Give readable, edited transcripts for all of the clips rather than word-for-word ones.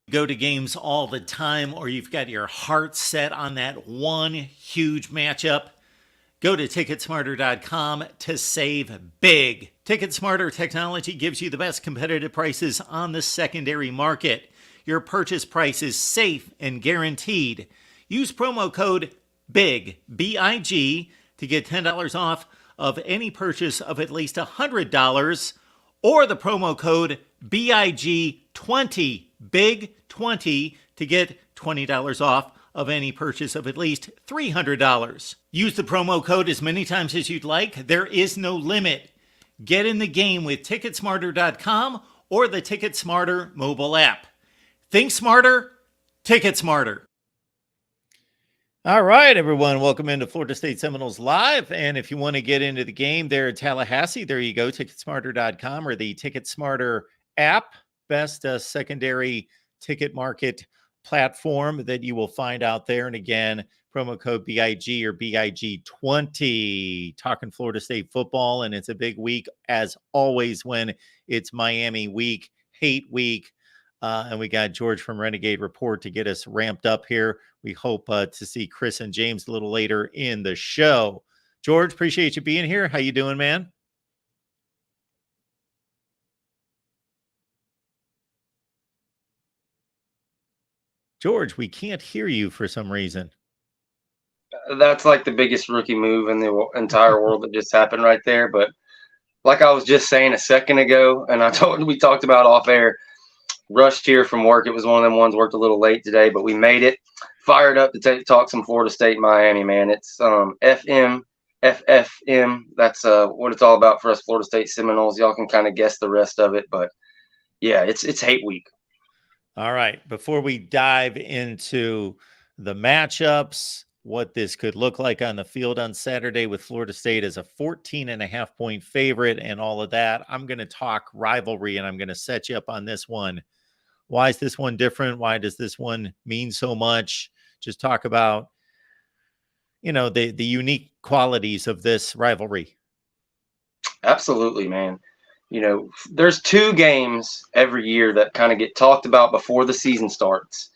Go to games all the time, or you've got your heart set on that one huge matchup, go to ticketsmarter.com to save big. TicketSmarter technology gives you the best competitive prices on the secondary market. Your purchase price is safe and guaranteed. Use promo code BIG, B-I-G, to get $10 off of any purchase of at least $100, or the promo code BIG20, BIG20, to get $20 off of any purchase of at least $300. Use the promo code as many times as you'd like. There is no limit. Get in the game with Ticketsmarter.com or the TicketSmarter mobile app. Think smarter, Ticket Smarter. All right, everyone. Welcome into Florida State Seminoles Live. And if you want to get into the game there in Tallahassee, there you go, ticketsmarter.com or the TicketSmarter app, best secondary ticket market platform that you will find out there. And again, promo code BIG or BIG20, talking Florida State football. And it's a big week, as always, when it's Miami week, hate week. And we got George from Renegade Report to get us ramped up here. We hope to see Chris and James a little later in the show. George, appreciate you being here. How you doing, man? George, we can't hear you for some reason. That's like the biggest rookie move in the entire world that just happened right there. But like I was just saying a second ago, and we talked about off air, rushed here from work. It was one of them ones, worked a little late today, but we made it. Fired up to talk some Florida State, Miami, man. It's FM, FFM. That's what it's all about for us Florida State Seminoles. Y'all can kind of guess the rest of it, but yeah, it's hate week. All right. Before we dive into the matchups, what this could look like on the field on Saturday with Florida State as a 14.5-point favorite and all of that, I'm going to talk rivalry, and I'm going to set you up on this one. Why is this one different? Why does this one mean so much? Just talk about, the unique qualities of this rivalry. Absolutely, man. There's two games every year that kind of get talked about before the season starts,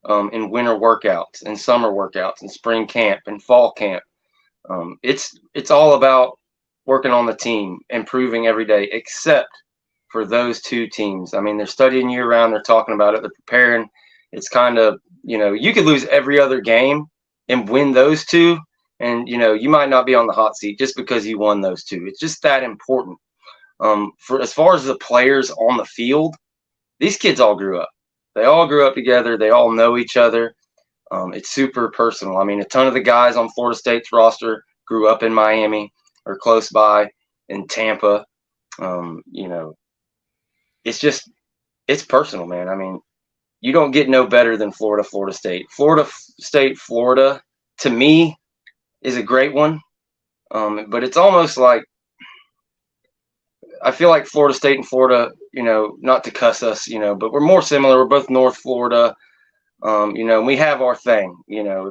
in winter workouts and summer workouts and spring camp and fall camp. It's all about working on the team, improving every day, except for those two teams. I mean, they're studying year round. They're talking about it. They're preparing. It's kind of, you could lose every other game and win those two. And, you might not be on the hot seat just because you won those two. It's just that important. For as far as the players on the field, these kids all grew up. They all grew up together. They all know each other. It's super personal. I mean, a ton of the guys on Florida State's roster grew up in Miami or close by in Tampa. It's personal, man. I mean, you don't get no better than Florida State. Florida, to me, is a great one. But it's almost like, I feel like Florida State and Florida, not to cuss us, but we're more similar. We're both North Florida. We have our thing,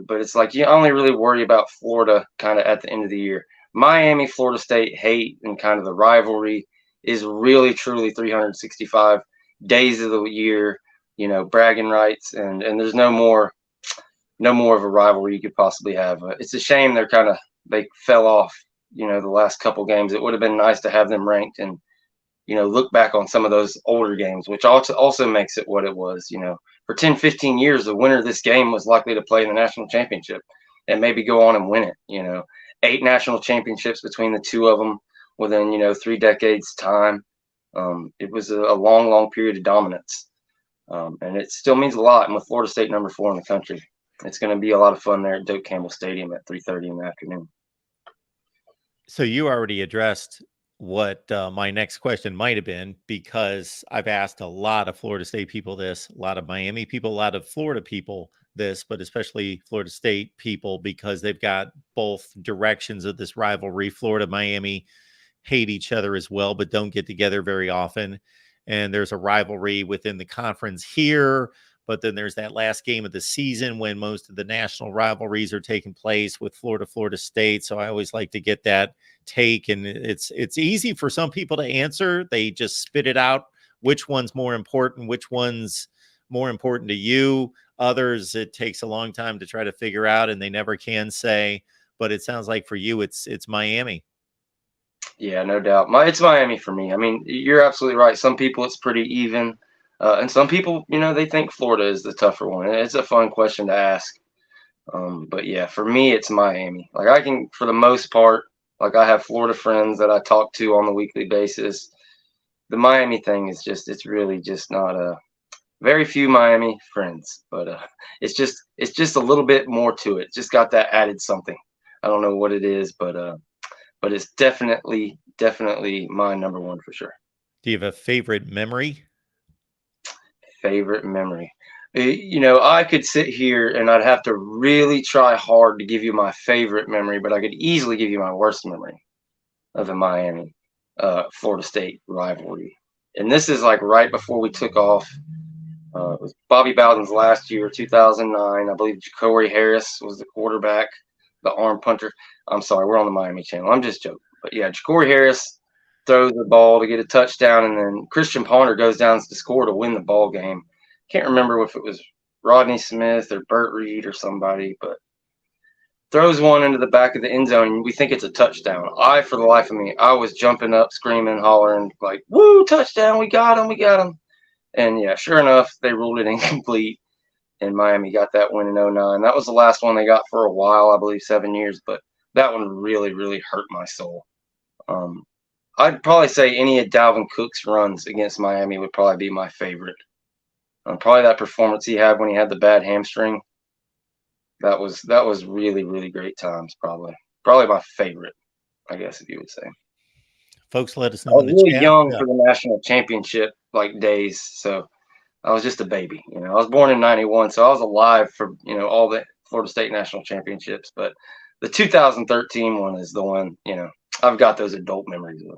but it's like you only really worry about Florida kind of at the end of the year. Miami, Florida State hate and kind of the rivalry is really, truly 365 days of the year, bragging rights. And there's no more of a rivalry you could possibly have. It's a shame they fell off, the last couple games. It would have been nice to have them ranked and, look back on some of those older games, which also makes it what it was. For 10, 15 years, the winner of this game was likely to play in the national championship and maybe go on and win it. 8 national championships between the two of them within, 3 decades time. It was a long, long period of dominance. And it still means a lot. And with Florida State number 4 in the country, it's going to be a lot of fun there at Doak Campbell Stadium at 3:30 in the afternoon. So you already addressed what my next question might have been, because I've asked a lot of Florida State people this, a lot of Miami people, a lot of Florida people this, but especially Florida State people, because they've got both directions of this rivalry. Florida, Miami hate each other as well, but don't get together very often. And there's a rivalry within the conference here, but then there's that last game of the season when most of the national rivalries are taking place with Florida State. So I always like to get that take, and it's easy for some people to answer. They just spit it out, which one's more important, which one's more important to you? Others, it takes a long time to try to figure out, and they never can say. But it sounds like for you, it's Miami. Yeah, no doubt. It's Miami for me. I mean, you're absolutely right. Some people it's pretty even, and some people, they think Florida is the tougher one. And it's a fun question to ask. But yeah, for me, it's Miami. Like I can, for the most part, like I have Florida friends that I talk to on the weekly basis. The Miami thing is it's really just not very few Miami friends, but it's just a little bit more to it. It's just got that added something. I don't know what it is, but it's definitely my number one for sure. Do you have a favorite memory? Favorite memory. I could sit here and I'd have to really try hard to give you my favorite memory, but I could easily give you my worst memory of the Miami Florida State rivalry. And this is like right before we took off. It was Bobby Bowden's last year, 2009. I believe Ja'Cory Harris was the quarterback, the arm punter. I'm sorry, we're on the Miami channel. I'm just joking. But yeah, Ja'Cory Harris throws the ball to get a touchdown, and then Christian Ponder goes down to score to win the ball game. Can't remember if it was Rodney Smith or Burt Reed or somebody, but throws one into the back of the end zone, and we think it's a touchdown. For the life of me, I was jumping up, screaming, hollering, like, woo, touchdown, we got him, we got him. And yeah, sure enough, they ruled it incomplete, and Miami got that win in 09. That was the last one they got for a while, I believe 7 years, but that one really, really hurt my soul. I'd probably say any of Dalvin Cook's runs against Miami would probably be my favorite. Probably that performance he had when he had the bad hamstring. That was really, really great times. Probably my favorite, I guess, if you would say. Folks, let us I know in was the really chat. young for the national championship days, so I was just a baby. I was born in '91, so I was alive for all the Florida State national championships. But the 2013 one is the one I've got those adult memories of.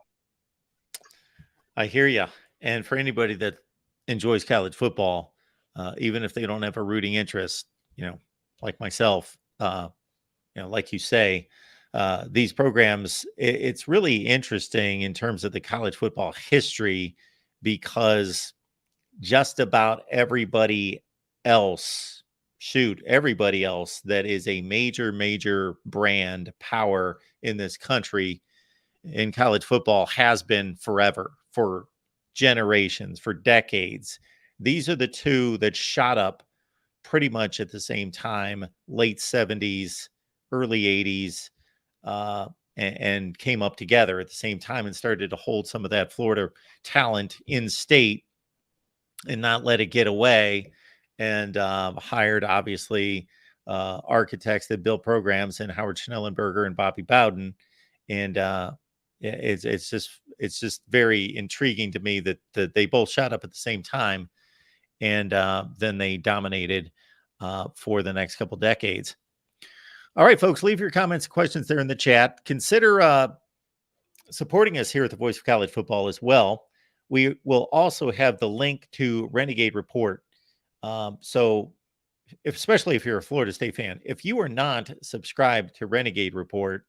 I hear you. And for anybody that enjoys college football, even if they don't have a rooting interest, like myself, like you say, these programs, it's really interesting in terms of the college football history because just about everybody else, everybody else that is a major brand power in this country in college football has been forever, for generations, for decades. These are the two that shot up pretty much at the same time, late 70s, early 80s, and came up together at the same time and started to hold some of that Florida talent in state and not let it get away, and hired, obviously, architects that built programs, and Howard Schnellenberger and Bobby Bowden. And it's just very intriguing to me that they both shot up at the same time, and then they dominated for the next couple decades. All right, folks, leave your comments and questions there in the chat. Consider supporting us here at the Voice of College Football as well. We will also have the link to Renegade Report. So especially if you're a Florida State fan, if you are not subscribed to Renegade Report,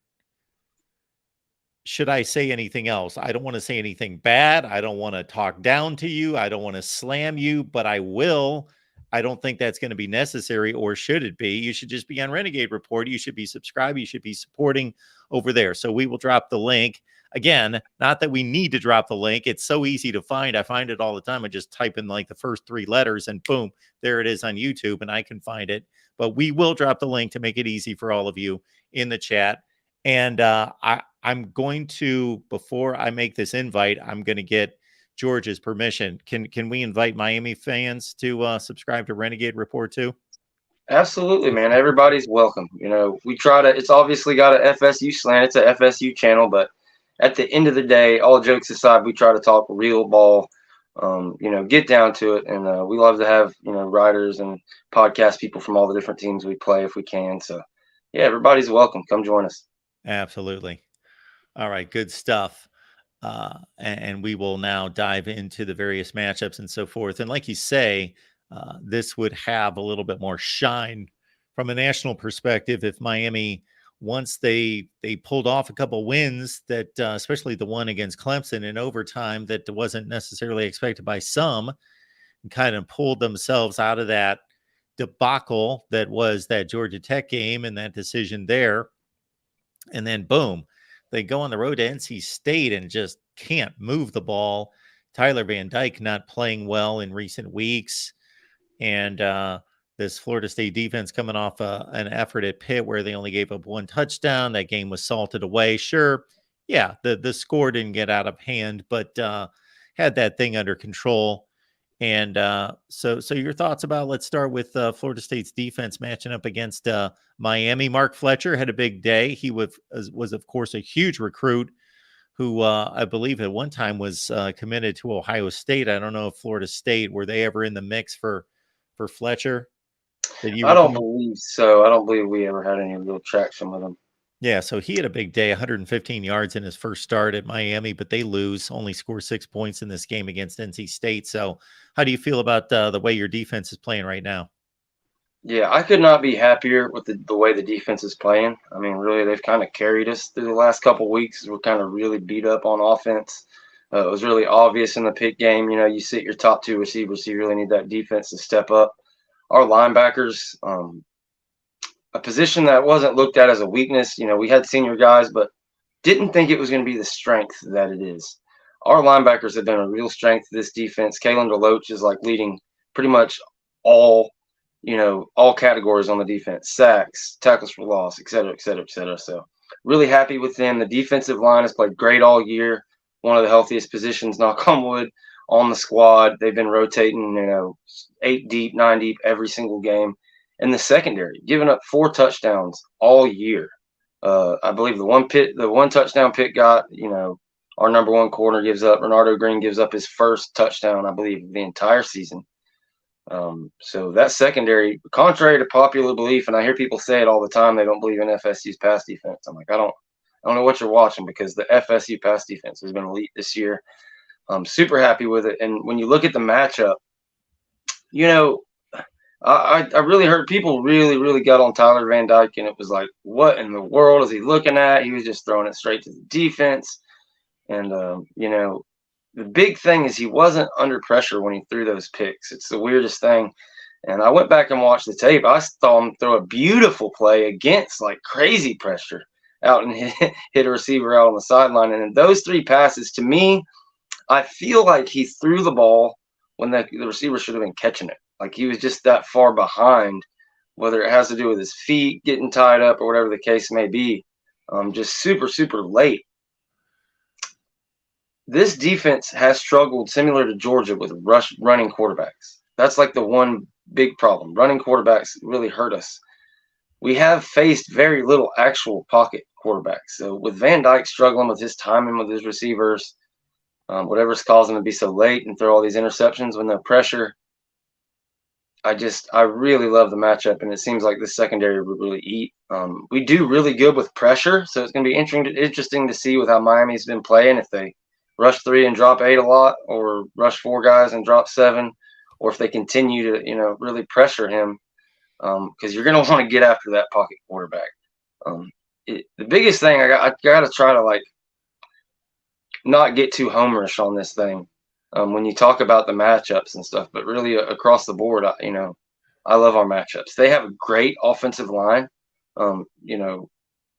should I say anything else? I don't want to say anything bad. I don't want to talk down to you. I don't want to slam you, but I will. I don't think that's going to be necessary, or should it be? You should just be on Renegade Report. You should be subscribed. You should be supporting over there. So we will drop the link. Again, not that we need to drop the link. It's so easy to find. I find it all the time. I just type in the first 3 letters and boom, there it is on YouTube, and I can find it. But we will drop the link to make it easy for all of you in the chat. And I'm going to, before I make this invite, I'm going to get George's permission. Can we invite Miami fans to subscribe to Renegade Report too? Absolutely, man. Everybody's welcome. We try to, it's obviously got a FSU slant. It's a FSU channel, but at the end of the day, all jokes aside, we try to talk real ball, get down to it. And we love to have, writers and podcast people from all the different teams we play if we can. So yeah, everybody's welcome. Come join us. Absolutely. All right. Good stuff. And we will now dive into the various matchups and so forth. And like you say, this would have a little bit more shine from a national perspective if Miami, once they pulled off a couple wins that, especially the one against Clemson in overtime, that wasn't necessarily expected by some, and kind of pulled themselves out of that debacle that was that Georgia Tech game and that decision there. And then boom, they go on the road to NC State and just can't move the ball. Tyler Van Dyke not playing well in recent weeks. And this Florida State defense coming off an effort at Pitt where they only gave up one touchdown. That game was salted away. Sure, yeah, the score didn't get out of hand, but had that thing under control. And so your thoughts about, let's start with Florida State's defense matching up against Miami. Mark Fletcher had a big day. He was of course, a huge recruit who I believe at one time was committed to Ohio State. I don't know if Florida State, were they ever in the mix for Fletcher that you I don't recall? believe so. I don't believe we ever had any real traction with him. Yeah, so he had a big day, 115 yards in his first start at Miami, but they lose, only score 6 points in this game against NC State. So how do you feel about the way your defense is playing right now? Yeah, I could not be happier with the way the defense is playing. I mean, really, they've kind of carried us through the last couple of weeks. We're kind of really beat up on offense. It was really obvious in the Pitt game. You know, you sit your top two receivers, so you really need that defense to step up. Our linebackers, a position that wasn't looked at as a weakness. You know, we had senior guys, but didn't think it was going to be the strength that it is. Our linebackers have been a real strength to this defense. Kalen DeLoach is like leading pretty much all, all categories on the defense: sacks, tackles for loss, et cetera, et cetera, et cetera. So really happy with them. The defensive line has played great all year. One of the healthiest positions, knock on wood, on the squad. They've been rotating, 8 deep, 9 deep every single game. And the secondary, giving up 4 touchdowns all year. I believe the one touchdown Pitt got, our number one corner gives up. Renardo Green gives up his first touchdown, I believe, the entire season. So that secondary, contrary to popular belief, and I hear people say it all the time, they don't believe in FSU's pass defense. I'm like, I don't know what you're watching, because the FSU pass defense has been elite this year. I'm super happy with it. And when you look at the matchup, I really heard people really, really got on Tyler Van Dyke, and it was like, what in the world is he looking at? He was just throwing it straight to the defense. And, the big thing is he wasn't under pressure when he threw those picks. It's the weirdest thing. And I went back and watched the tape. I saw him throw a beautiful play against like crazy pressure out and hit a receiver out on the sideline. And in those 3 passes, to me, I feel like he threw the ball when the receiver should have been catching it. Like he was just that far behind, whether it has to do with his feet getting tied up or whatever the case may be. Just super, super late. This defense has struggled similar to Georgia with running quarterbacks. That's like the one big problem. Running quarterbacks really hurt us. We have faced very little actual pocket quarterbacks. So with Van Dyke struggling with his timing with his receivers, whatever's causing him to be so late and throw all these interceptions with no pressure, I really love the matchup, and it seems like this secondary would really eat. We do really good with pressure, so it's going to be interesting to see with how Miami's been playing, if they rush 3 and drop 8 a lot, or rush 4 guys and drop 7, or if they continue to really pressure him, because you're going to want to get after that pocket quarterback. The biggest thing I got to try to like not get too homerish on this thing. When you talk about the matchups and stuff, but really across the board, I love our matchups. They have a great offensive line.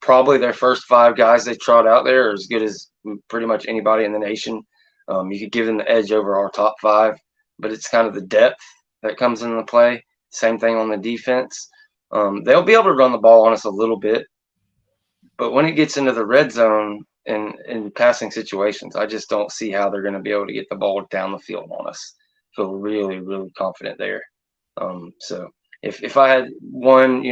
Probably their first 5 guys they trot out there are as good as pretty much anybody in the nation. You could give them the edge over our top 5, but it's kind of the depth that comes into play. Same thing on the defense. They'll be able to run the ball on us a little bit, but when it gets into the red zone and in passing situations, I just don't see how they're going to be able to get the ball down the field on us. Feel really, really confident there. So if I had one,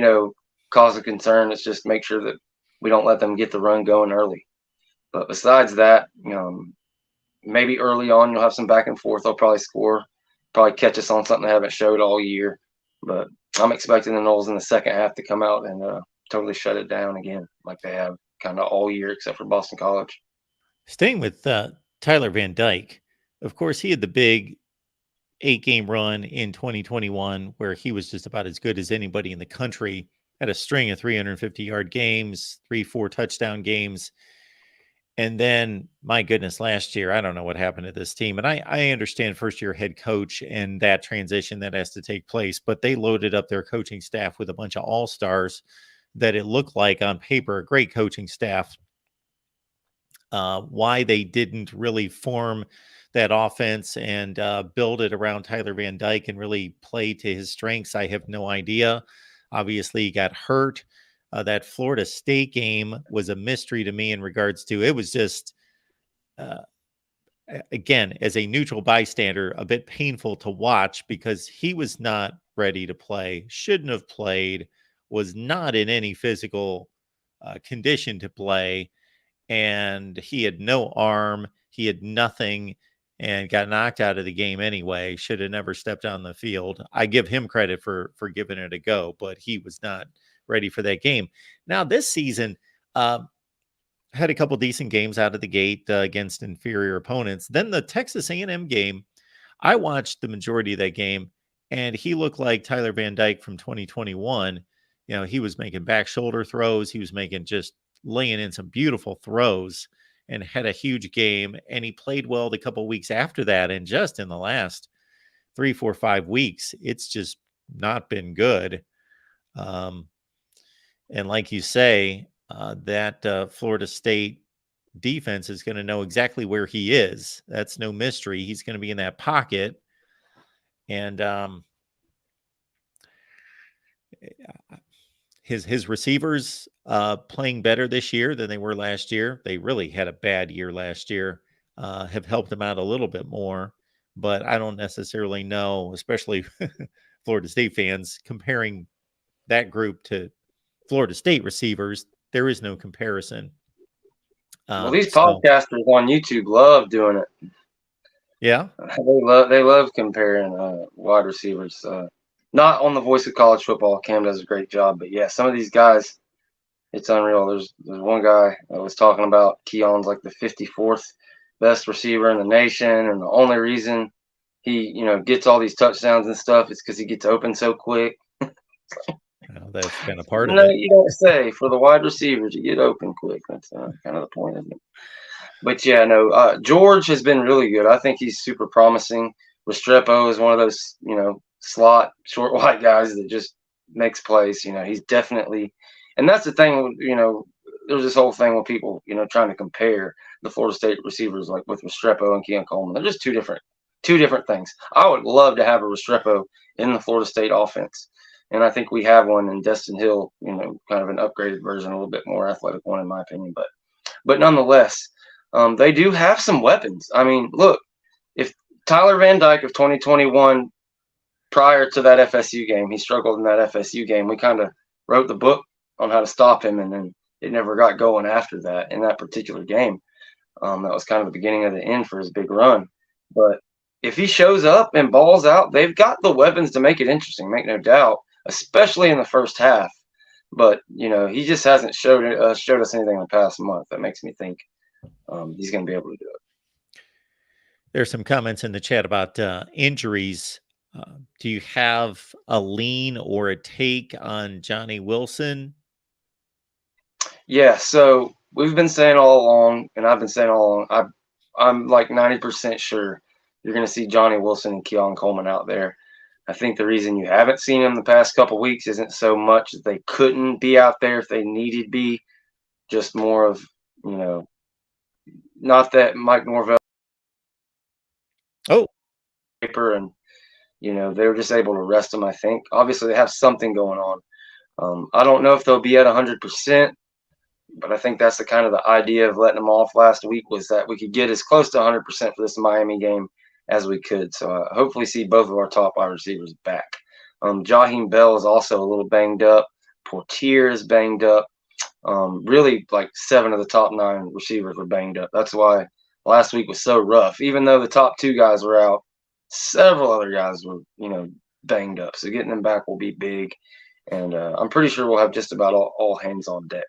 cause of concern, it's just make sure that we don't let them get the run going early. But besides that, maybe early on you'll have some back and forth. They'll probably score, probably catch us on something they haven't showed all year. But I'm expecting the Noles in the second half to come out and totally shut it down again, like they have kind of all year, except for Boston College. Staying with Tyler Van Dyke, of course, he had the big 8-game run in 2021 where he was just about as good as anybody in the country. Had a string of 350-yard games, 3-4 touchdown games. And then, my goodness, last year, I don't know what happened to this team. And I understand first year head coach and that transition that has to take place, but they loaded up their coaching staff with a bunch of all-stars that it looked like on paper a great coaching staff. Why they didn't really form that offense and build it around Tyler Van Dyke and really play to his strengths, I have no idea. Obviously, he got hurt. That Florida State game was a mystery to me in regards to it was just, uh, again, as a neutral bystander, a bit painful to watch because he was not ready to play, shouldn't have played, was not in any physical condition to play, and he had no arm, he had nothing, and got knocked out of the game anyway. Should have never stepped on the field. I give him credit for giving it a go, but he was not ready for that game. Now this season, had a couple decent games out of the gate against inferior opponents. Then the Texas A&M game, I watched the majority of that game, and he looked like Tyler Van Dyke from 2021. You know, he was making back shoulder throws. He was making just laying in some beautiful throws and had a huge game. And he played well the couple weeks after that. And just in the last 3, 4, 5 weeks, it's just not been good. And like you say, that Florida State defense is going to know exactly where he is. That's no mystery. He's going to be in that pocket. And his receivers playing better this year than they were last year. They really had a bad year last year. Have helped him out a little bit more, but I don't necessarily know, especially Florida State fans, comparing that group to Florida State receivers. There is no comparison. Well, these So podcasters on YouTube love doing it. yeah, They love comparing wide receivers. Not on the Voice of College Football. Cam does a great job, but yeah, some of these guys, it's unreal. There's one guy that was talking about Keon's like the 54th best receiver in the nation, and the only reason he gets all these touchdowns and stuff is because he gets open so quick. well, that's kind of part of No, it. you don't say. For the wide receivers, you get open quick. That's kind of the point, isn't it? But yeah, no. George has been really good. I think he's super promising. Restrepo is one of those slot short white guys that just makes plays. He's definitely, and that's the thing. There's this whole thing with people trying to compare the Florida State receivers like with Restrepo and Keon Coleman. They're just two different things. I would love to have a Restrepo in the Florida State offense. And I think we have one in Destin Hill, kind of an upgraded version, a little bit more athletic one in my opinion. But nonetheless, they do have some weapons. I mean, look, if Tyler Van Dyke of 2021, prior to that FSU game, he struggled in that FSU game. We kind of wrote the book on how to stop him, and then it never got going after that in that particular game. That was kind of the beginning of the end for his big run. But if he shows up and balls out, they've got the weapons to make it interesting, make no doubt, especially in the first half. But he just hasn't showed us anything in the past month that makes me think he's going to be able to do it. There's some comments in the chat about injuries. Do you have a lean or a take on Johnny Wilson? Yeah, so we've been saying all along, and I've been saying all along, I'm like 90% sure you're going to see Johnny Wilson and Keon Coleman out there. I think the reason you haven't seen them the past couple of weeks isn't so much that they couldn't be out there if they needed to be, just more of, not that Mike Norvell paper and, they were just able to rest them, I think. Obviously, they have something going on. I don't know if they'll be at 100%, but I think that's the kind of the idea of letting them off last week was that we could get as close to 100% for this Miami game as we could. So hopefully see both of our top wide receivers back. Jaheim Bell is also a little banged up. Portier is banged up. Really, like 7 of the top 9 receivers were banged up. That's why last week was so rough. Even though the top 2 guys were out, several other guys were, banged up. So getting them back will be big. And I'm pretty sure we'll have just about all hands on deck.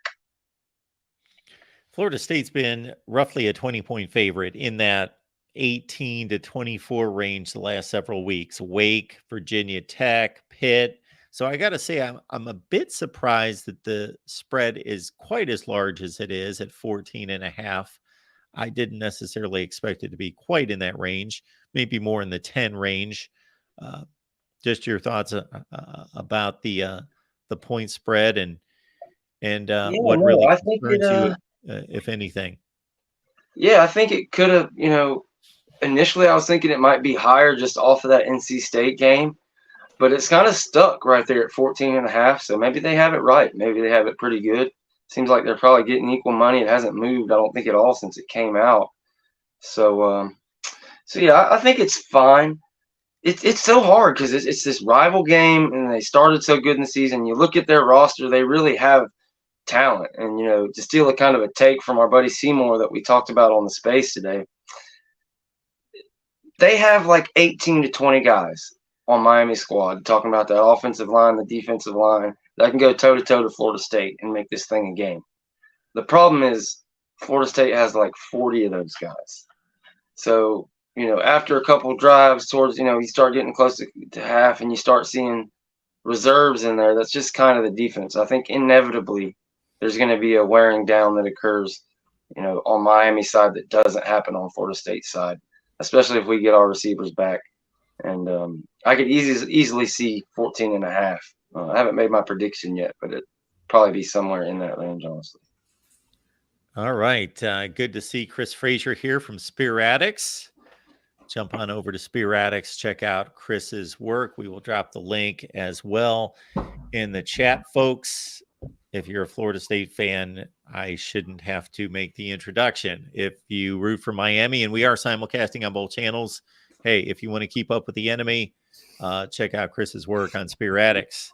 Florida State's been roughly a 20-point favorite in that 18 to 24 range the last several weeks. Wake, Virginia Tech, Pitt. So I got to say, I'm a bit surprised that the spread is quite as large as it is at 14.5. I didn't necessarily expect it to be quite in that range, maybe more in the 10 range. Just your thoughts about the point spread and Yeah, what no, really I think it. concerns you, if anything. Yeah, I think it could have. Initially I was thinking it might be higher just off of that NC State game, but it's kind of stuck right there at 14.5. So maybe they have it right. Maybe they have it pretty good. Seems like they're probably getting equal money. It hasn't moved, I don't think, at all since it came out. So yeah, I think it's fine. It's so hard because it's this rival game, and they started so good in the season. You look at their roster; they really have talent. And to steal a kind of a take from our buddy Seymour that we talked about on the space today, they have like 18 to 20 guys on Miami squad talking about the offensive line, the defensive line that can go toe to toe to Florida State and make this thing a game. The problem is Florida State has like 40 of those guys. So, after a couple drives towards, you start getting close to half and you start seeing reserves in there. That's just kind of the defense. I think inevitably there's going to be a wearing down that occurs, on Miami side that doesn't happen on Florida State side, especially if we get our receivers back. And I could easily see 14.5. I haven't made my prediction yet, but it'd probably be somewhere in that range, honestly. All right. Good to see Chris Frazier here from Spear Addicts. Jump on over to Spear Addicts. Check out Chris's work. We will drop the link as well in the chat, folks. If you're a Florida State fan, I shouldn't have to make the introduction. If you root for Miami, and we are simulcasting on both channels, hey, if you want to keep up with the enemy, check out Chris's work on Spear Addicts.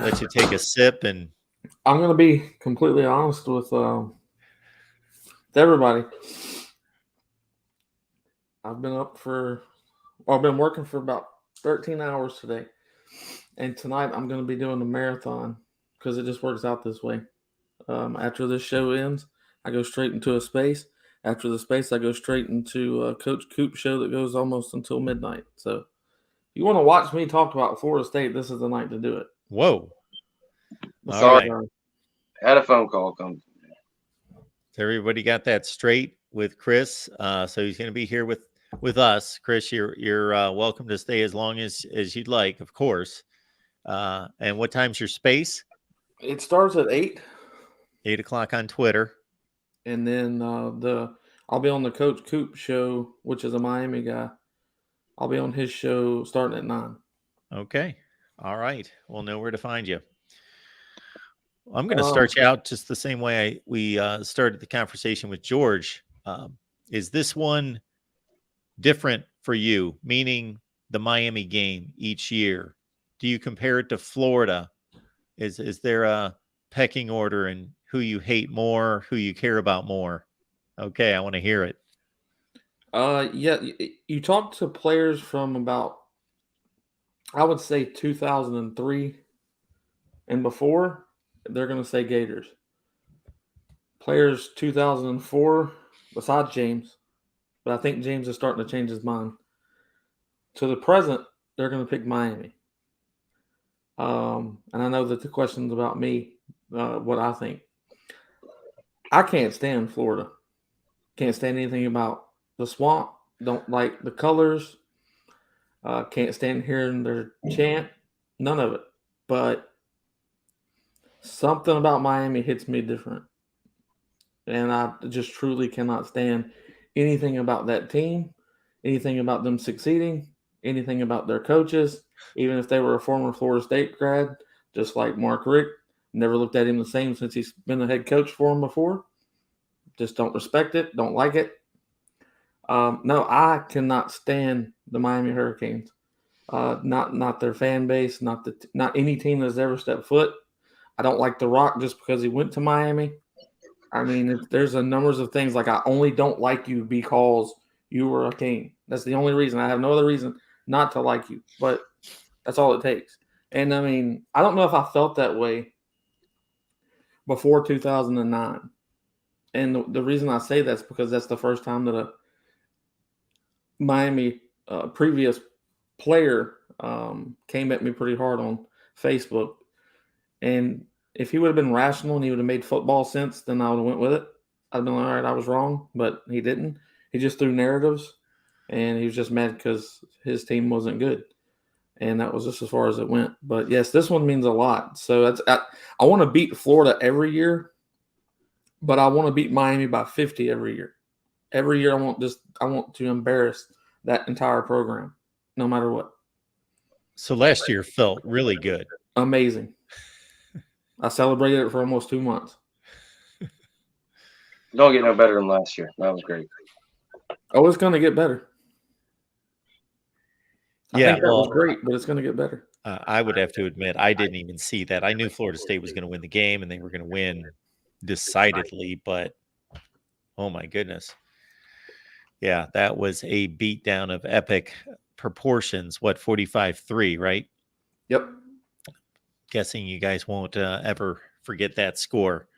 Let you take a sip, and I'm going to be completely honest with everybody. I've been working for about 13 hours today. And tonight I'm going to be doing a marathon because it just works out this way. After this show ends, I go straight into a space. After the space, I go straight into Coach Coop's show that goes almost until midnight. So if you want to watch me talk about Florida State, this is the night to do it. Whoa. Sorry. I had a phone call come. So everybody got that straight with Chris. So he's going to be here with us. Chris, you're welcome to stay as long as you'd like, of course. And what time's your space? It starts at 8. 8 o'clock on Twitter. And then I'll be on the Coach Coop show, which is a Miami guy. I'll be on his show starting at 9. Okay. All right. We'll know where to find you. I'm going to start you out just the same way we started the conversation with George. Is this one different for you, meaning the Miami game each year? Do you compare it to Florida? Is there a pecking order in who you hate more, who you care about more? Okay, I want to hear it. Yeah, you talk to players from about, I would say 2003 and before, they're going to say Gators. Players 2004, besides James, but I think James is starting to change his mind. To the present, they're going to pick Miami. And I know that the question's about me, what I think. I can't stand Florida. Can't stand anything about the swamp. Don't like the colors. Can't stand hearing their chant. None of it. But something about Miami hits me different. And I just truly cannot stand anything about that team, anything about them succeeding, anything about their coaches, even if they were a former Florida State grad, just like Mark Richt. Never looked at him the same since he's been the head coach for him before. Just don't respect it, don't like it. No, I cannot stand the Miami Hurricanes. Not their fan base, not any team that's ever stepped foot. I don't like The Rock just because he went to Miami. I mean, there's a numbers of things like I only don't like you because you were a king. That's the only reason. I have no other reason not to like you, but that's all it takes. And I mean, I don't know if I felt that way before 2009. And the reason I say that's because that's the first time that a Miami previous player came at me pretty hard on Facebook. And if he would have been rational and he would have made football sense, then I would have went with it. I'd been like, all right, I was wrong, but he didn't. He just threw narratives, and he was just mad because his team wasn't good, and that was just as far as it went. But yes, this one means a lot. So I want to beat Florida every year, but I want to beat Miami by 50 every year. Every year, I want to embarrass that entire program, no matter what. So last year felt really good. Amazing. I celebrated it for almost 2 months. Don't get no better than last year. That was great. Oh, it's going to get better. I Yeah, think that was great, but it's going to get better. I would have to admit, I didn't even see that. I knew Florida State was going to win the game, and they were going to win decidedly, but oh my goodness. Yeah, that was a beatdown of epic proportions. What, 45-3, right? Yep. Guessing you guys won't ever forget that score.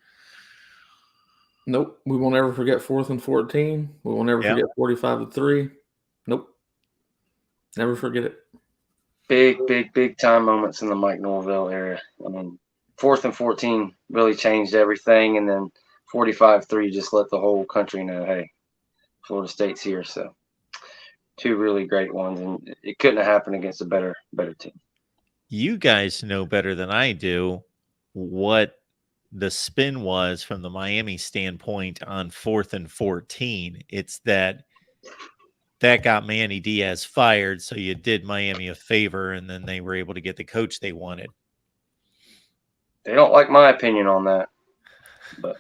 Nope. We won't ever forget 4th and 14. We won't ever forget 45-3. Nope. Never forget it. Big time moments in the Mike Norvell era. I mean, 4th and 14 really changed everything, and then 45-3 just let the whole country know, hey, Florida State's here. So 2 really great ones, and it couldn't have happened against a better team. You guys know better than I do what the spin was from the Miami standpoint on 4th and 14. It's that got Manny Diaz fired, so you did Miami a favor, and then they were able to get the coach they wanted. They don't like my opinion on that, but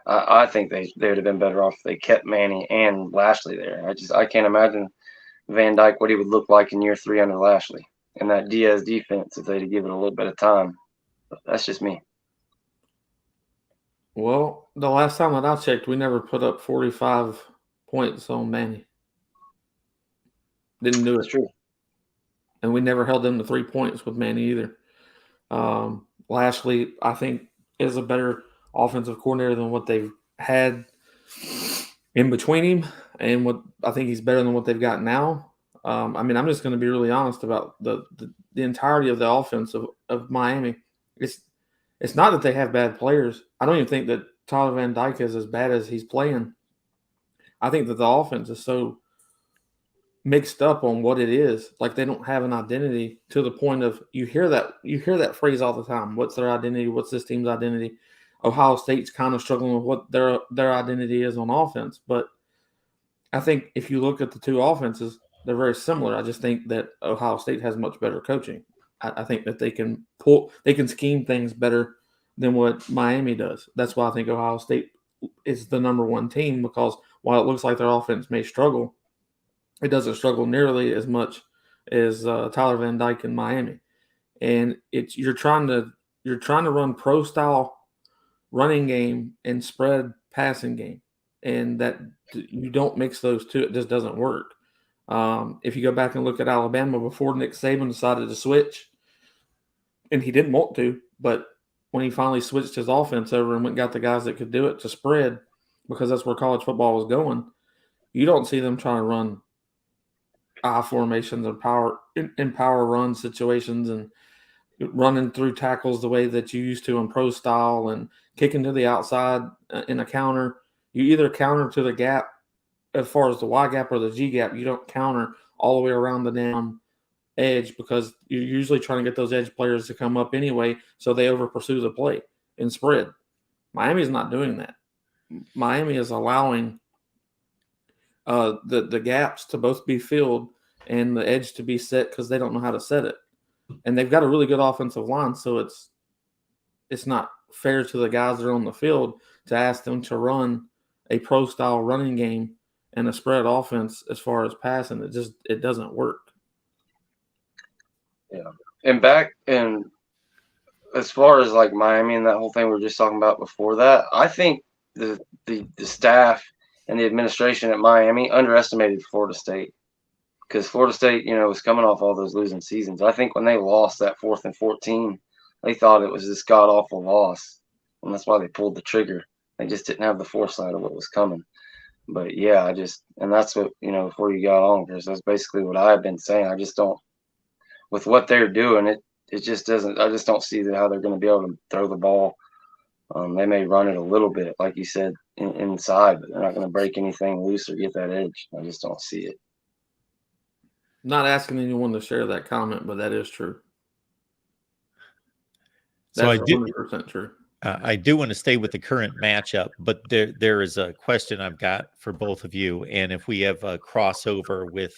I think they would have been better off if they kept Manny and Lashley there. I can't imagine Van Dyke what he would look like in year 3 under Lashley and that Diaz defense if they'd give it a little bit of time. But that's just me. Well, the last time that I checked, we never put up 45 points on Manny. Didn't do it. It's true. And we never held them to 3 points with Manny either. Lashley, I think, is a better offensive coordinator than what they've had in between him, and what I think he's better than what they've got now. I mean, I'm just going to be really honest about the entirety of the offense of Miami. It's not that they have bad players. I don't even think that Tyler Van Dyke is as bad as he's playing. I think that the offense is so mixed up on what it is. Like, they don't have an identity to the point of you hear that phrase all the time. What's their identity? What's this team's identity? Ohio State's kind of struggling with what their identity is on offense. But I think if you look at the two offenses, they're very similar. I just think that Ohio State has much better coaching. I think that they can scheme things better than what Miami does. That's why I think Ohio State is the number one team, because while it looks like their offense may struggle, it doesn't struggle nearly as much as Tyler Van Dyke in Miami. And you're trying to run pro style running game and spread passing game, and that you don't mix those two. It just doesn't work. If you go back and look at Alabama before Nick Saban decided to switch, and he didn't want to, but when he finally switched his offense over and went and got the guys that could do it to spread, because that's where college football was going, you don't see them trying to run I formations and power run situations and running through tackles the way that you used to in pro style and kicking to the outside in a counter. You either counter to the gap as far as the Y gap or the G gap. You don't counter all the way around the damn edge, because you're usually trying to get those edge players to come up anyway, so they over pursue the play and spread. Miami's not doing that. Miami is allowing the gaps to both be filled and the edge to be set, because they don't know how to set it. And they've got a really good offensive line, so it's not fair to the guys that are on the field to ask them to run a pro-style running game and a spread offense as far as passing. It doesn't work. Yeah. And as far as like Miami and that whole thing we were just talking about before that, I think the staff and the administration at Miami underestimated Florida State, because Florida State, was coming off all those losing seasons. I think when they lost that 4th and 14, they thought it was this god-awful loss, and that's why they pulled the trigger. They just didn't have the foresight of what was coming. But, yeah, and that's what, before you got on, because that's basically what I've been saying. I just don't, with what they're doing, it just doesn't. I just don't see how they're going to be able to throw the ball. They may run it a little bit, like you said, inside, but they're not going to break anything loose or get that edge. I just don't see it. Not asking anyone to share that comment, but that is true. So That's 100% true. I do want to stay with the current matchup, but there is a question I've got for both of you, and if we have a crossover with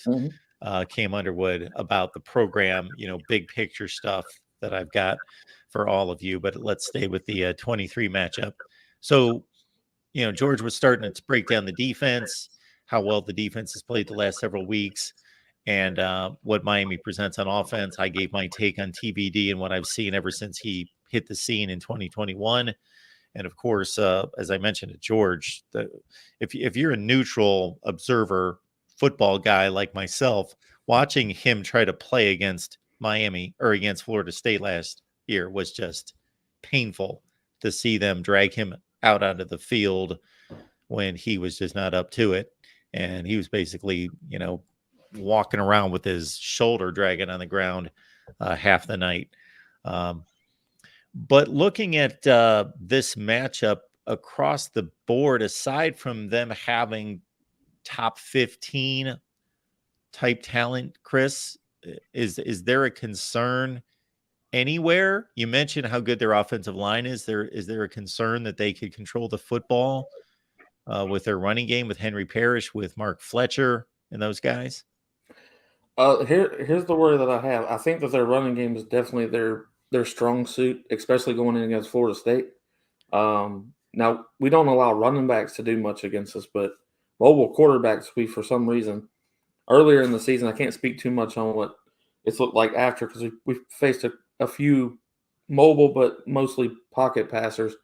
Cam Underwood about the program, big picture stuff that I've got for all of you. But let's stay with the 23 matchup. So, George was starting to break down the defense, how well the defense has played the last several weeks, and what Miami presents on offense. I gave my take on TBD and what I've seen ever since he hit the scene in 2021. And of course, as I mentioned to George, if you're a neutral observer football guy like myself, watching him try to play against Miami or against Florida State last year was just painful to see them drag him out onto the field when he was just not up to it. And he was basically, walking around with his shoulder dragging on the ground half the night. But looking at this matchup across the board, aside from them having top 15 type talent, Chris, is there a concern anywhere? You mentioned how good their offensive line is. Is there a concern that they could control the football with their running game, with Henry Parrish, with Mark Fletcher, and those guys? Here's the worry that I have. I think that their running game is definitely their strong suit, especially going in against Florida State. Now, we don't allow running backs to do much against us, but mobile quarterbacks, we, for some reason, earlier in the season, I can't speak too much on what it's looked like after because we faced a few mobile but mostly pocket passers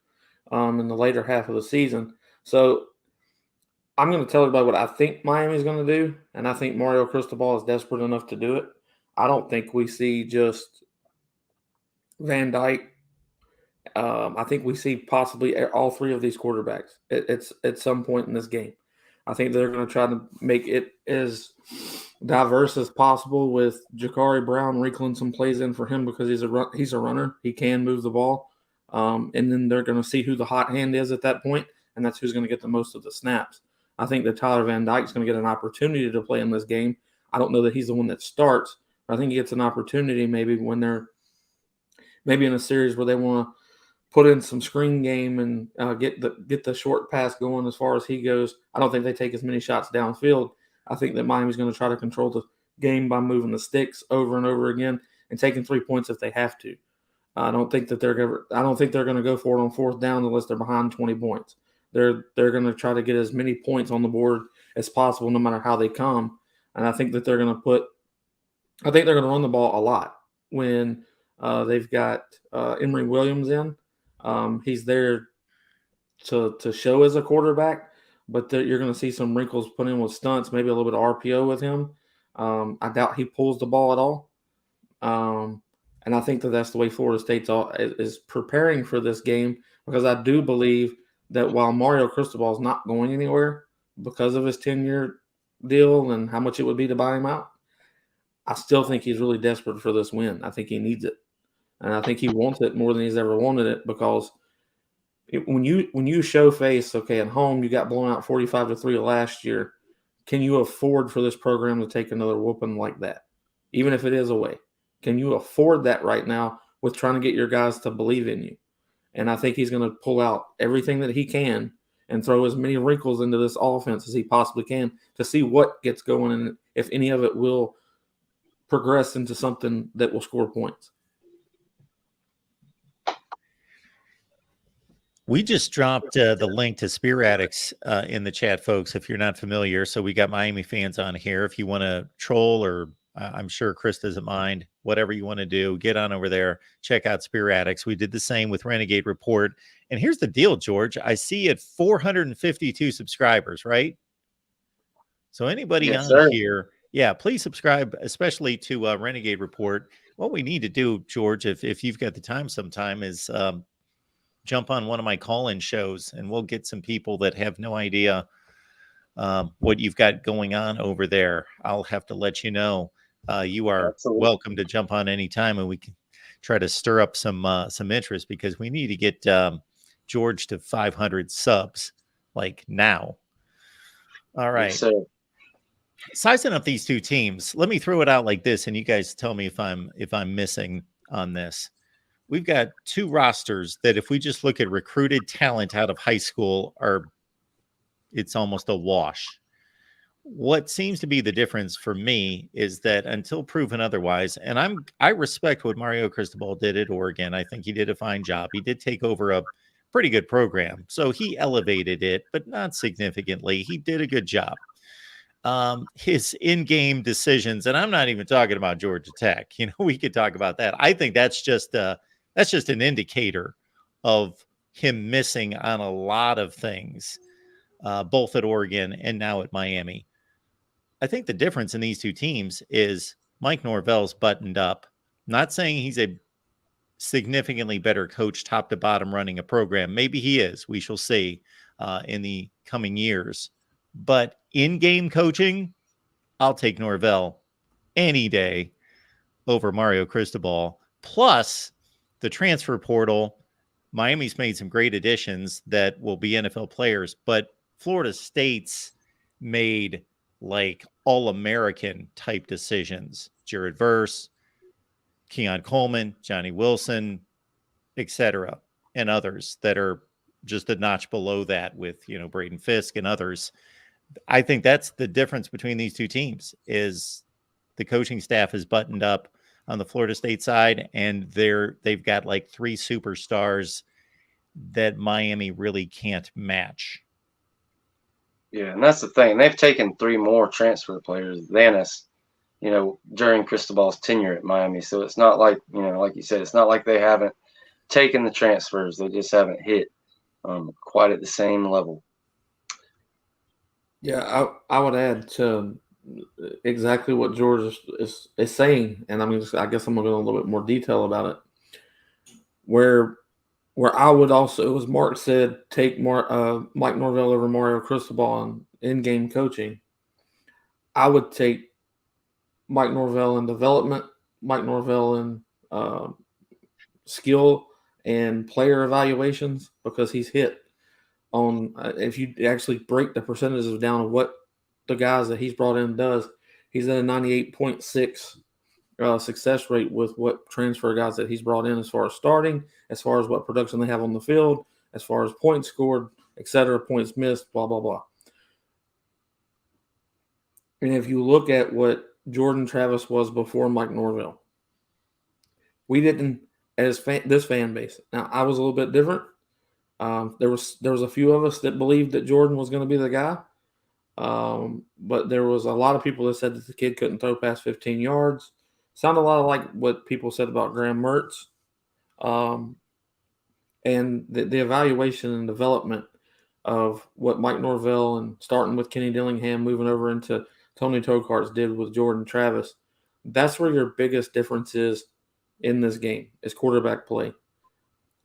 in the later half of the season. So I'm going to tell everybody what I think Miami's going to do, and I think Mario Cristobal is desperate enough to do it. I don't think we see just Van Dyke. I think we see possibly all three of these quarterbacks it's at some point in this game. I think they're going to try to make it as diverse as possible with Jakari Brown wrinkling some plays in for him because he's a runner. He can move the ball. And then they're going to see who the hot hand is at that point, and that's who's going to get the most of the snaps. I think that Tyler Van Dyke's going to get an opportunity to play in this game. I don't know that he's the one that starts, but I think he gets an opportunity maybe when they're maybe in a series where they want to put in some screen game and get the short pass going as far as he goes. I don't think they take as many shots downfield. I think that Miami's going to try to control the game by moving the sticks over and over again and taking 3 points if they have to. I don't think they're going to go for it on fourth down unless they're behind 20 points. They're going to try to get as many points on the board as possible, no matter how they come. And I think that they're going to run the ball a lot when they've got Emory Williams in. He's there to show as a quarterback, but you're going to see some wrinkles put in with stunts, maybe a little bit of RPO with him. I doubt he pulls the ball at all. And I think that that's the way Florida State is preparing for this game, because I do believe that while Mario Cristobal is not going anywhere because of his 10-year deal and how much it would be to buy him out, I still think he's really desperate for this win. I think he needs it. And I think he wants it more than he's ever wanted it, because when you show face, okay, at home you got blown out 45-3 last year, can you afford for this program to take another whooping like that, even if it is away? Can you afford that right now with trying to get your guys to believe in you? And I think he's going to pull out everything that he can and throw as many wrinkles into this offense as he possibly can to see what gets going and if any of it will progress into something that will score points. We just dropped the link to Spear Addicts in the chat, folks, if you're not familiar. So we got Miami fans on here. If you want to troll, or I'm sure Chris doesn't mind, whatever you want to do, get on over there. Check out Spear Addicts. We did the same with Renegade Report. And here's the deal, George. I see it 452 subscribers, right? So anybody on here, yeah, please subscribe, especially to Renegade Report. What we need to do, George, if you've got the time sometime, is jump on one of my call-in shows, and we'll get some people that have no idea what you've got going on over there. I'll have to let you know. You are welcome to jump on anytime, and we can try to stir up some interest, because we need to get George to 500 subs like now. All right. Yes, sir. Sizing up these two teams, let me throw it out like this, and you guys tell me if I'm missing on this. We've got two rosters that, if we just look at recruited talent out of high school, it's almost a wash. What seems to be the difference for me is that, until proven otherwise, and I respect what Mario Cristobal did at Oregon. I think he did a fine job. He did take over a pretty good program, so he elevated it, but not significantly. He did a good job. His in-game decisions, and I'm not even talking about Georgia Tech. We could talk about that. I think that's just an indicator of him missing on a lot of things, both at Oregon and now at Miami. I think the difference in these two teams is Mike Norvell's buttoned up. Not saying he's a significantly better coach top to bottom running a program. Maybe he is. We shall see in the coming years. But in-game coaching, I'll take Norvell any day over Mario Cristobal. Plus, the transfer portal, Miami's made some great additions that will be NFL players, but Florida State's made like all-American type decisions. Jared Verse, Keon Coleman, Johnny Wilson, etc., and others that are just a notch below that with, Braden Fisk and others. I think that's the difference between these two teams, is the coaching staff is buttoned up on the Florida State side, and they've got like three superstars that Miami really can't match. Yeah, and that's the thing. They've taken 3 more transfer players than us, during Cristobal's tenure at Miami. So it's not like, like you said, it's not like they haven't taken the transfers. They just haven't hit quite at the same level. Yeah, I would add to exactly what George is saying, and I guess I'm going to go a little bit more detail about it. Where I would also, as Mark said, take Mike Norvell over Mario Cristobal on in-game coaching. I would take Mike Norvell in development, Mike Norvell in skill and player evaluations, because he's hit on, if you actually break the percentages down of what the guys that he's brought in does, he's at a 98.6 success rate with what transfer guys that he's brought in, as far as starting, as far as what production they have on the field, as far as points scored, etc., points missed, blah, blah, blah. And if you look at what Jordan Travis was before Mike Norvell, we didn't, as this fan base. Now, I was a little bit different. There was a few of us that believed that Jordan was going to be the guy. But there was a lot of people that said that the kid couldn't throw past 15 yards. Sounded a lot like what people said about Graham Mertz. And the evaluation and development of what Mike Norvell, and starting with Kenny Dillingham, moving over into Tony Tokarz, did with Jordan Travis, that's where your biggest difference is in this game, is quarterback play.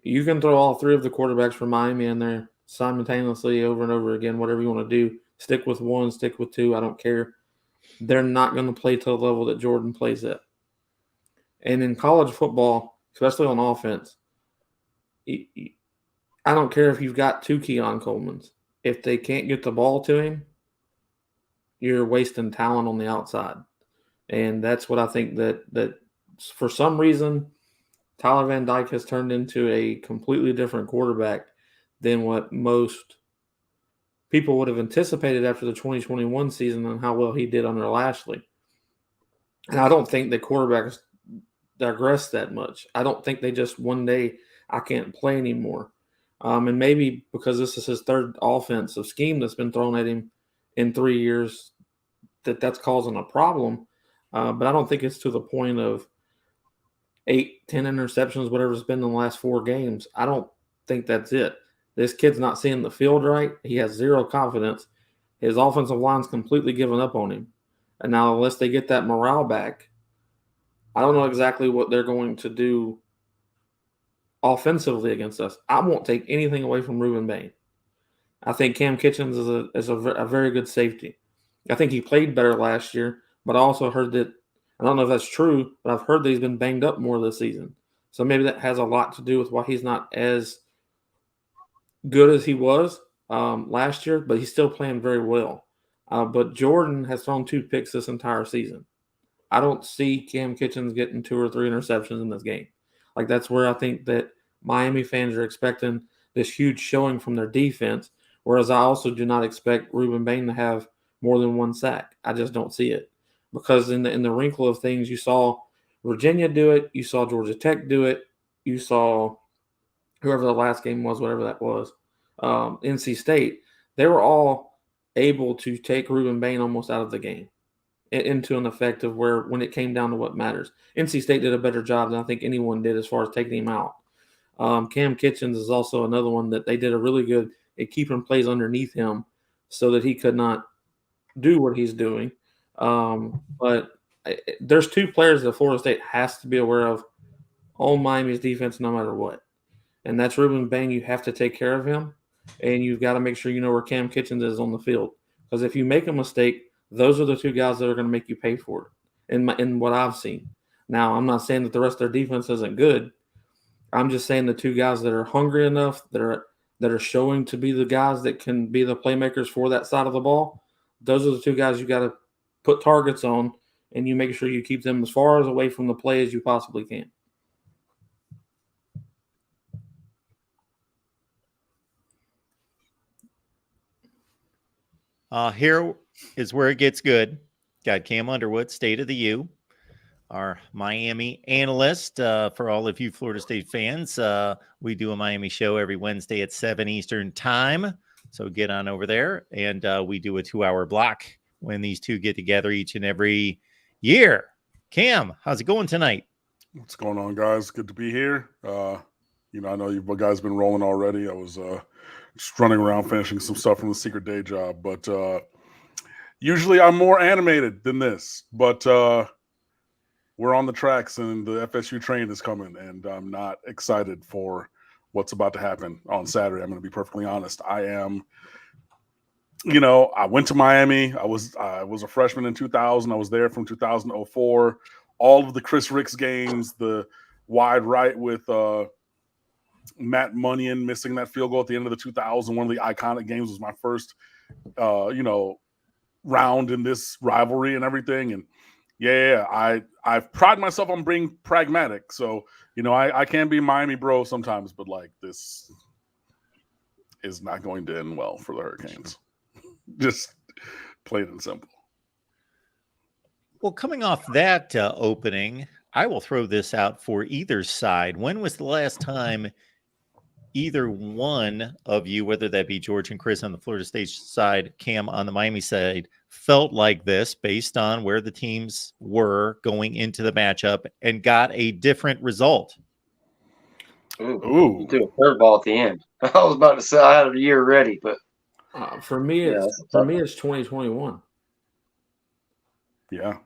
You can throw all 3 of the quarterbacks for Miami in there simultaneously over and over again, whatever you want to do. Stick with 1, stick with 2, I don't care. They're not going to play to the level that Jordan plays at. And in college football, especially on offense, I don't care if you've got 2 Keon Colemans. If they can't get the ball to him, you're wasting talent on the outside. And that's what I think that for some reason, Tyler Van Dyke has turned into a completely different quarterback than what most people would have anticipated after the 2021 season and how well he did under Lashley. And I don't think the quarterbacks digress that much. I don't think they just one day, I can't play anymore. And maybe because this is his 3rd offensive scheme that's been thrown at him in 3 years, that's causing a problem. But I don't think it's to the point of 8, 10 interceptions, whatever's been in the last 4 games. I don't think that's it. This kid's not seeing the field right. He has 0 confidence. His offensive line's completely given up on him. And now, unless they get that morale back, I don't know exactly what they're going to do offensively against us. I won't take anything away from Reuben Bain. I think Cam Kitchens is a very good safety. I think he played better last year, but I also heard that, I don't know if that's true, but I've heard that he's been banged up more this season. So maybe that has a lot to do with why he's not as good as he was last year, but he's still playing very well. But Jordan has thrown 2 picks this entire season. I don't see Cam Kitchens getting 2 or 3 interceptions in this game. Like, that's where I think that Miami fans are expecting this huge showing from their defense, whereas I also do not expect Ruben Bain to have more than 1 sack. I just don't see it. Because in the wrinkle of things, you saw Virginia do it, you saw Georgia Tech do it, you saw whoever the last game was, whatever that was, NC State, they were all able to take Ruben Bain almost out of the game into an effect of where when it came down to what matters. NC State did a better job than I think anyone did as far as taking him out. Cam Kitchens is also another one that they did a really good at keeping plays underneath him so that he could not do what he's doing. But there's 2 players that Florida State has to be aware of on Miami's defense no matter what. And that's Ruben Bain. You have to take care of him, and you've got to make sure you know where Cam Kitchens is on the field. Because if you make a mistake, those are the 2 guys that are going to make you pay for it in what I've seen. Now, I'm not saying that the rest of their defense isn't good. I'm just saying the 2 guys that are hungry enough, that are showing to be the guys that can be the playmakers for that side of the ball, those are the 2 guys you got to put targets on, and you make sure you keep them as far as away from the play as you possibly can. Here is where it gets good. Got Cam Underwood, State of the U, our Miami analyst. For all of you Florida State fans, we do a Miami show every Wednesday at 7 Eastern time. So get on over there, and we do a 2-hour block when these 2 get together each and every year. Cam, how's it going tonight? What's going on, guys? Good to be here. I know you guys been rolling already. I was just running around finishing some stuff from the secret day job, but usually I'm more animated than this. But we're on the tracks, and the FSU train is coming, and I'm not excited for what's about to happen on Saturday. I'm going to be perfectly honest. I am. I went to Miami. I was a freshman in 2000. I was there from 2000 to 04. All of the Chris Ricks games, the wide right with Matt Munyon missing that field goal at the end of the 2000. One of the iconic games was my first, round in this rivalry and everything. And I pride myself on being pragmatic. So, I can be Miami bro sometimes, but like this is not going to end well for the Hurricanes. Just plain and simple. Well, coming off that opening, I will throw this out for either side. When was the last time either one of you, whether that be George and Chris on the Florida State side, Cam on the Miami side, felt like this based on where the teams were going into the matchup and got a different result? Ooh. You threw a curveball at the end. I was about to say I had a year ready, but for me, it's 2021. Yeah.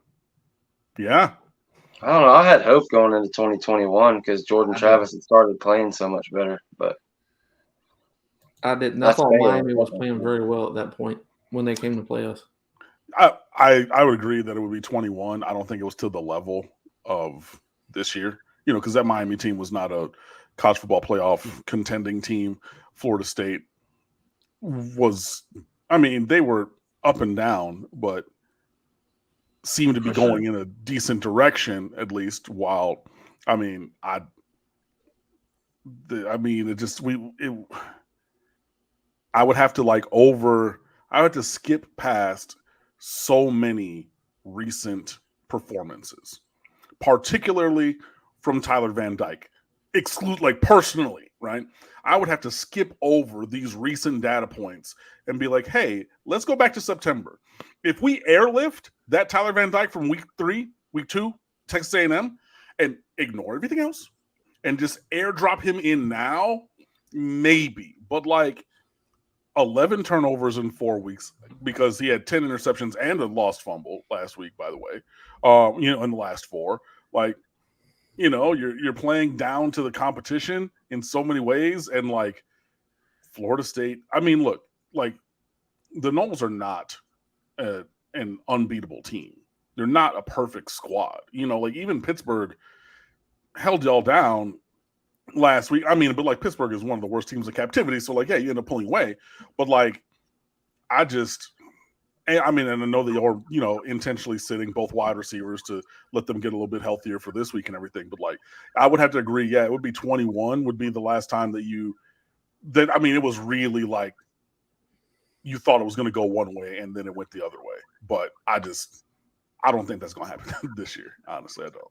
I don't know. I had hope going into 2021 because Jordan Travis had started playing so much better. But I didn't. I thought Miami was playing very well at that point when they came to play us. I would agree that it would be 21. I don't think it was to the level of this year, because that Miami team was not a college football playoff contending team. Florida State was, they were up and down, but seemed to be going in a decent direction, at least, while, I would have to skip past so many recent performances, particularly from Tyler Van Dyke. Personally, right? I would have to skip over these recent data points and be like, hey, let's go back to September. If we airlift that Tyler Van Dyke from week 2, Texas A&M, and ignore everything else and just airdrop him in now, maybe. But 11 turnovers in 4 weeks because he had 10 interceptions and a lost fumble last week, by the way, in the last 4. You're playing down to the competition in so many ways. And Florida State, look, the Noles are not an unbeatable team. They're not a perfect squad. Even Pittsburgh, held y'all down last week. I mean, but like Pittsburgh is one of the worst teams in captivity. So like, yeah, you end up pulling away. But like, I mean, and I know that you're, you know, intentionally sitting both wide receivers to let them get a little bit healthier for this week and everything. But like, I would have to agree. Yeah, it would be 21 would be the last time I mean, it was really like you thought it was going to go one way and then it went the other way. But I don't think that's going to happen this year. Honestly, I don't.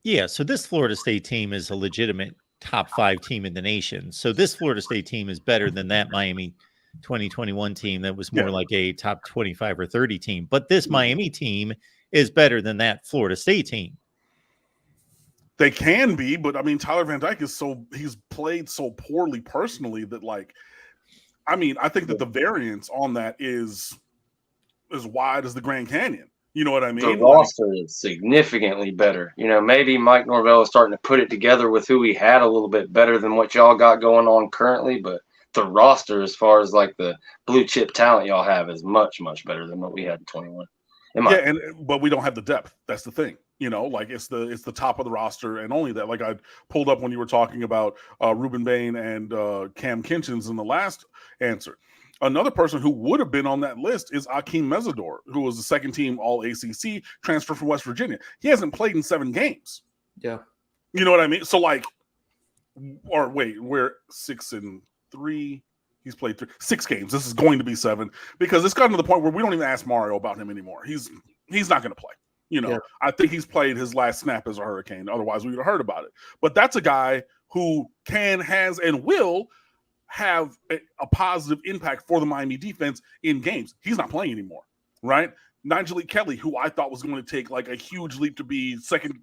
Yeah. So this Florida State team is a legitimate top 5 team in the nation. So this Florida State team is better than that Miami 2021 team that was more like a top 25 or 30 team. But this Miami team is better than that Florida State team. They can be, but I mean, Tyler Van Dyke he's played so poorly personally that like, I mean, I think that the variance on that is as wide as the Grand Canyon. You know what I mean? The roster is significantly better. You know, maybe Mike Norvell is starting to put it together with who he had a little bit better than what y'all got going on currently, but the roster, as far as like the blue chip talent y'all have, is much, much better than what we had in 21. But we don't have the depth. That's the thing. You know, like it's the top of the roster, and only that. Like I pulled up when you were talking about Ruben Bain and Cam Kinchins in the last answer. Another person who would have been on that list is Akeem Mesidor, who was the second team All ACC, transfer from West Virginia. He hasn't played in 7 games. Yeah, you know what I mean. So like, or wait, we're 6-3. He's played 6 games. This is going to be 7 because it's gotten to the point where we don't even ask Mario about him anymore. He's not going to play. You know, I think he's played his last snap as a Hurricane. Otherwise, we would have heard about it. But that's a guy who has, and will have a positive impact for the Miami defense in games. He's not playing anymore, right? Nigel Kelly, who I thought was going to take like a huge leap to be second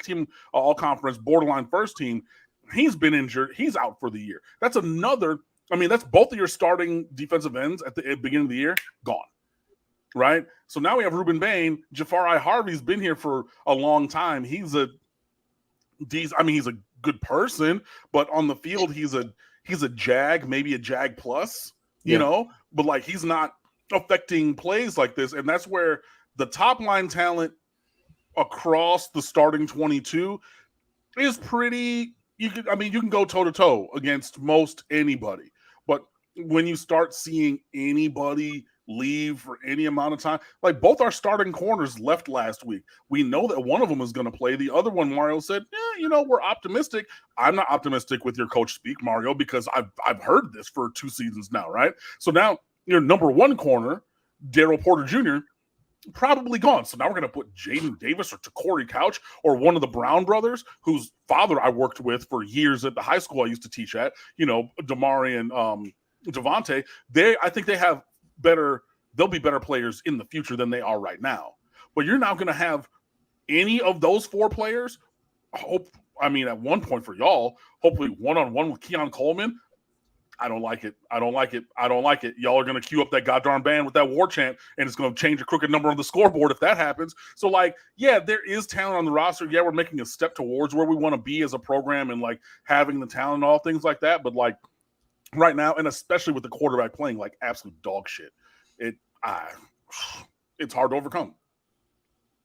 team all-conference, borderline first team. He's been injured. He's out for the year. That's another. I mean, that's both of your starting defensive ends at the beginning of the year gone, right? So now we have Ruben Bain. Jafari Harvey's been here for a long time. He's a good person, but on the field, he's a Jag, maybe a Jag plus, you know, but like he's not affecting plays like this. And that's where the top line talent across the starting 22 is pretty. You can go toe to toe against most anybody, but when you start seeing anybody leave for any amount of time, like both our starting corners left last week. We know that one of them is going to play. The other one, Mario said, we're optimistic. I'm not optimistic with your coach speak, Mario, because I've heard this for 2 seasons now, right? So now your number 1 corner, Daryl Porter Jr., probably gone. So now we're going to put Jaden Davis or Corey Couch or one of the Brown brothers, whose father I worked with for years at the high school I used to teach at, Damari and Devontae. I think they'll be better players in the future than they are right now. But you're not going to have any of those 4 players. At one point for y'all, hopefully one-on-one with Keon Coleman. I don't like it. Y'all are going to queue up that goddamn band with that war chant, and it's going to change a crooked number on the scoreboard if that happens. So, there is talent on the roster. Yeah, we're making a step towards where we want to be as a program and, having the talent and all things like that. But, right now, and especially with the quarterback playing like absolute dog shit, it's hard to overcome.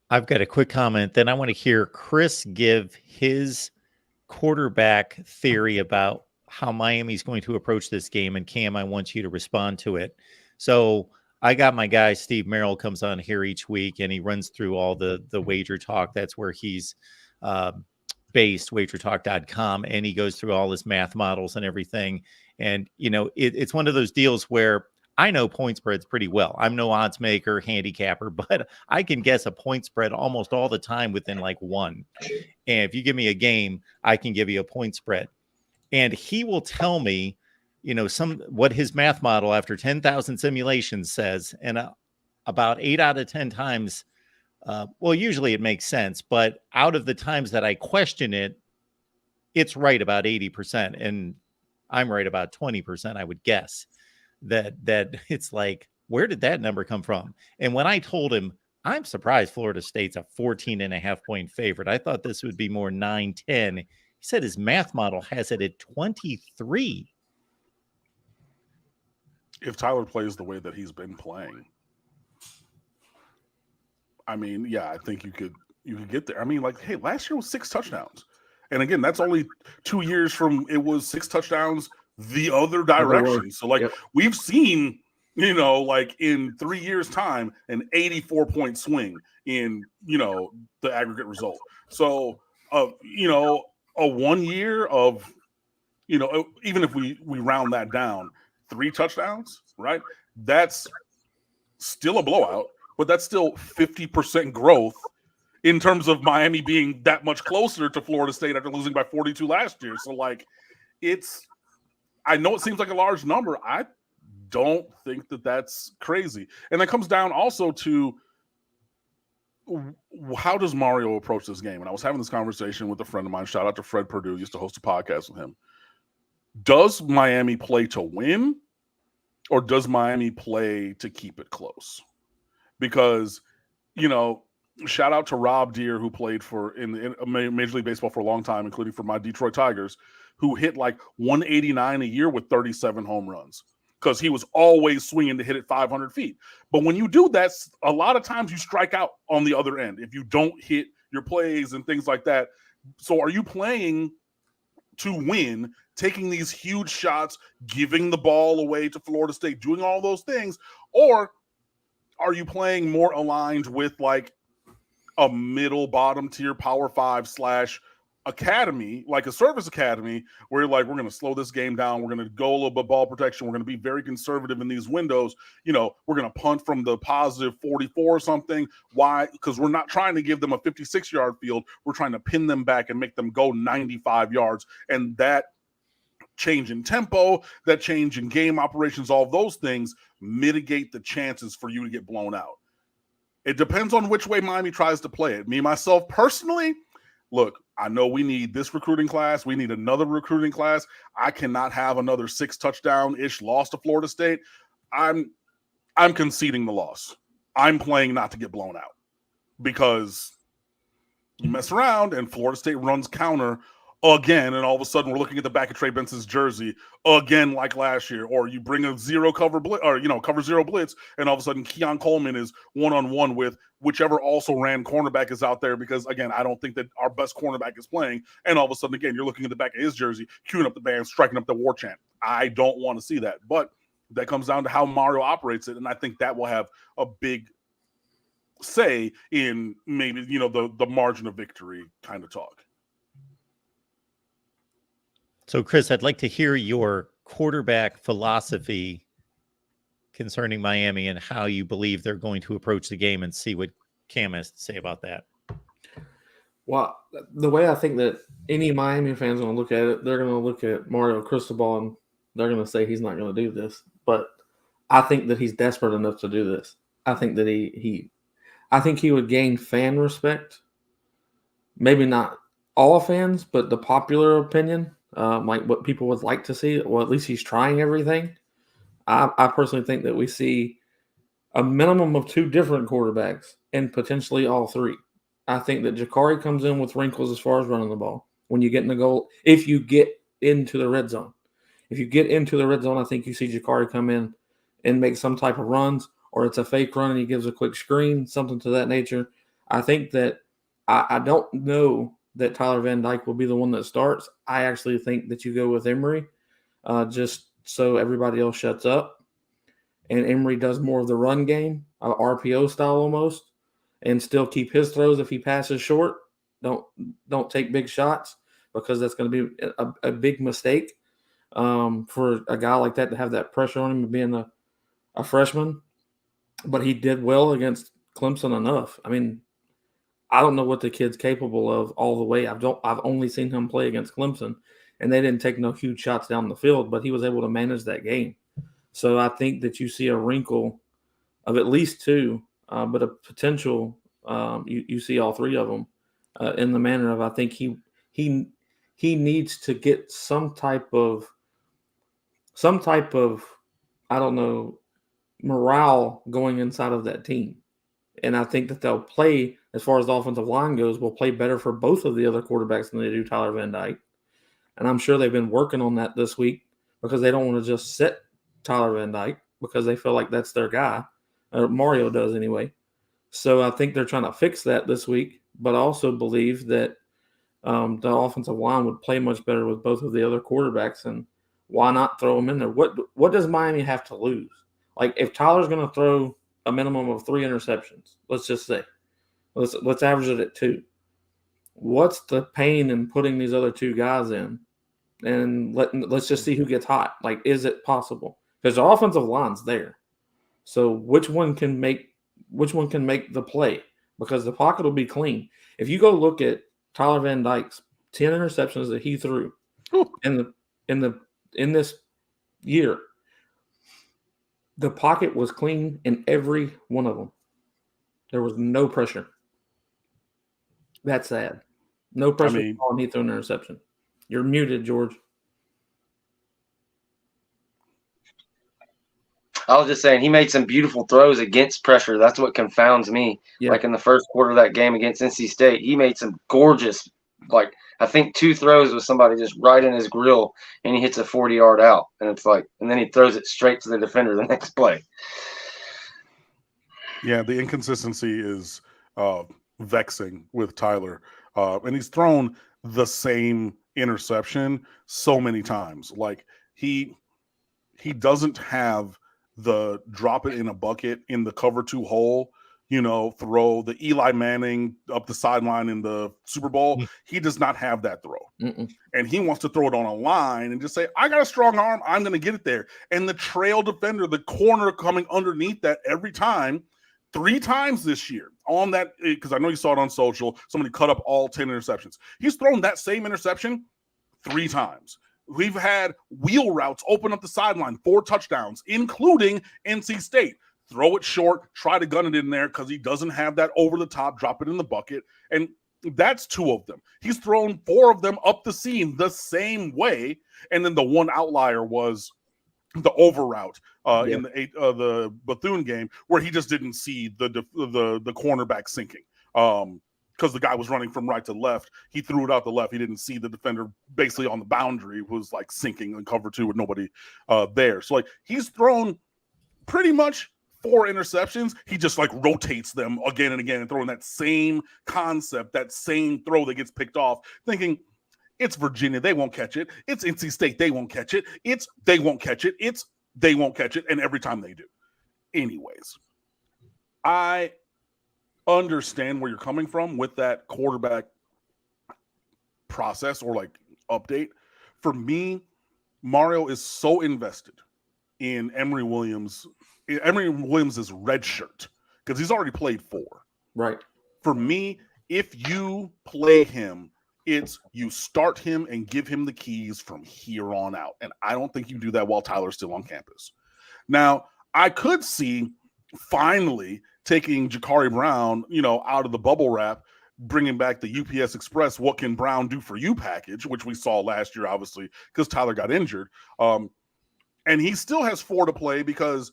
I've got a quick comment. Then I want to hear Chris give his quarterback theory about how Miami's going to approach this game. And Cam, I want you to respond to it. So I got my guy, Steve Merrill, comes on here each week and he runs through all the wager talk. That's where he's based, wagertalk.com. And he goes through all his math models and everything. And, it's one of those deals where I know point spreads pretty well. I'm no odds maker, handicapper, but I can guess a point spread almost all the time within 1. And if you give me a game, I can give you a point spread. And he will tell me, what his math model after 10,000 simulations says. And about 8 out of 10 times, usually it makes sense. But out of the times that I question it, it's right about 80%. And I'm right about 20%, I would guess. That it's where did that number come from? And when I told him, I'm surprised Florida State's a 14.5-point favorite. I thought this would be more 9-10. He said his math model has it at 23. If Tyler plays the way that he's been playing, I think you could get there. Hey, last year was 6 touchdowns. And again, that's only 2 years from it was 6 touchdowns the other direction. So like we've seen, like in 3 years time, an 84-point swing in, the aggregate result. So, a 1 year of, even if we round that down, 3 touchdowns, right? That's still a blowout, but that's still 50% growth in terms of Miami being that much closer to Florida State after losing by 42 last year. So like I know it seems like a large number. I don't think that that's crazy. And that comes down also to how does Mario approach this game? And I was having this conversation with a friend of mine. Shout out to Fred Purdue. Used to host a podcast with him. Does Miami play to win, or does Miami play to keep it close? Because, shout out to Rob Deere, who played in Major League Baseball for a long time, including for my Detroit Tigers, who hit like 189 a year with 37 home runs because he was always swinging to hit it 500 feet. But when you do that, a lot of times you strike out on the other end if you don't hit your plays and things like that. So are you playing to win, taking these huge shots, giving the ball away to Florida State, doing all those things, or are you playing more aligned with like a middle bottom tier Power 5 / academy, like a service academy, where like we're going to slow this game down, we're going to go a little bit ball protection, we're going to be very conservative in these windows, we're going to punt from the positive 44 or something. Why? Because we're not trying to give them a 56-yard field, we're trying to pin them back and make them go 95 yards. And that change in tempo, that change in game operations, all those things mitigate the chances for you to get blown out. It depends on which way Miami tries to play it. Me, myself, personally, look, I know we need this recruiting class. We need another recruiting class. I cannot have another 6 touchdown-ish loss to Florida State. I'm conceding the loss. I'm playing not to get blown out because you mess around and Florida State runs counter again, and all of a sudden we're looking at the back of Trey Benson's jersey again like last year. Or you bring a zero cover blitz, or cover zero blitz, and all of a sudden Keon Coleman is one-on-one with whichever also ran cornerback is out there, because again, I don't think that our best cornerback is playing. And all of a sudden, again, you're looking at the back of his jersey, queuing up the band, striking up the war chant. I don't want to see that. But that comes down to how Mario operates it, and I think that will have a big say in maybe the margin of victory kind of talk. So, Chris, I'd like to hear your quarterback philosophy concerning Miami and how you believe they're going to approach the game, and see what Cam has to say about that. Well, the way I think that any Miami fans are going to look at it, they're going to look at Mario Cristobal and they're going to say he's not going to do this. But I think that he's desperate enough to do this. I think that I think he would gain fan respect. Maybe not all fans, but the popular opinion. Like what people would like to see. Well, at least he's trying everything. I personally think that we see a minimum of 2 different quarterbacks and potentially all 3. I think that Jakari comes in with wrinkles as far as running the ball. When you get in the goal, if you get into the red zone. If you get into the red zone, I think you see Jakari come in and make some type of runs, or it's a fake run and he gives a quick screen, something to that nature. I think that I don't know that Tyler Van Dyke will be the one that starts. I actually think that you go with Emory, just so everybody else shuts up. And Emory does more of the run game, RPO style almost, and still keep his throws if he passes short. Don't take big shots, because that's going to be a big mistake for a guy like that to have that pressure on him being a freshman. But he did well against Clemson enough. I mean, I don't know what the kid's capable of all the way. I've only seen him play against Clemson, and they didn't take no huge shots down the field, but he was able to manage that game. So I think that you see a wrinkle of at least 2, but a potential. You see all 3 of them in the manner of, I think he needs to get some type of I don't know, morale going inside of that team. And I think that they'll play, as far as the offensive line goes, will play better for both of the other quarterbacks than they do Tyler Van Dyke. And I'm sure they've been working on that this week, because they don't want to just sit Tyler Van Dyke, because they feel like that's their guy. Mario does anyway. So I think they're trying to fix that this week. But I also believe that the offensive line would play much better with both of the other quarterbacks. And why not throw them in there? What does Miami have to lose? Like, if Tyler's going to throw a minimum of 3 interceptions, let's just say, let's average it at 2. What's the pain in putting these other 2 guys in? And let's just see who gets hot. Like, is it possible? Because the offensive line's there. So which one can make the play? Because the pocket will be clean. If you go look at Tyler Van Dyke's 10 interceptions that he threw in this year, the pocket was clean in every one of them. There was no pressure. That's sad. No pressure at all, and he threw an interception. You're muted, George. I was just saying he made some beautiful throws against pressure. That's what confounds me. Yeah. Like in the first quarter of that game against NC State, he made some gorgeous, like I think 2 throws with somebody just right in his grill, and he hits a 40-yard out, and it's like, and then he throws it straight to the defender the next play. Yeah, the inconsistency is vexing with Tyler, and he's thrown the same interception so many times. Like he doesn't have the drop it in a bucket in the cover 2 hole, throw the Eli Manning up the sideline in the Super Bowl. He does not have that throw. And he wants to throw it on a line and just say, I got a strong arm, I'm going to get it there. And the trail defender, the corner coming underneath that every time, 3 times this year on that, because I know you saw it on social, somebody cut up all 10 interceptions. He's thrown that same interception 3 times. We've had wheel routes open up the sideline, 4 touchdowns, including NC State. Throw it short, try to gun it in there because he doesn't have that over the top, drop it in the bucket. And that's 2 of them. He's thrown 4 of them up the seam the same way. And then the one outlier was the over route in the Bethune game, where he just didn't see the cornerback sinking because the guy was running from right to left. He threw it out the left. He didn't see the defender basically on the boundary, was like sinking in cover 2 with nobody there. So like he's thrown pretty much 4 interceptions. He just like rotates them again and again and throwing that same concept, that same throw that gets picked off, thinking, it's Virginia, they won't catch it. It's NC State, they won't catch it. It's they won't catch it. It's they won't catch it. And every time they do. Anyways, I understand where you're coming from with that quarterback process or like update. For me, Mario is so invested in Emory Williams. Emory Williams is red shirt because he's already played 4. Right. For me, if you play him, it's you start him and give him the keys from here on out. And I don't think you do that while Tyler's still on campus. Now, I could see finally taking Jakari Brown, out of the bubble wrap, bringing back the UPS Express, what can Brown do for you package, which we saw last year, obviously, because Tyler got injured. And he still has 4 to play because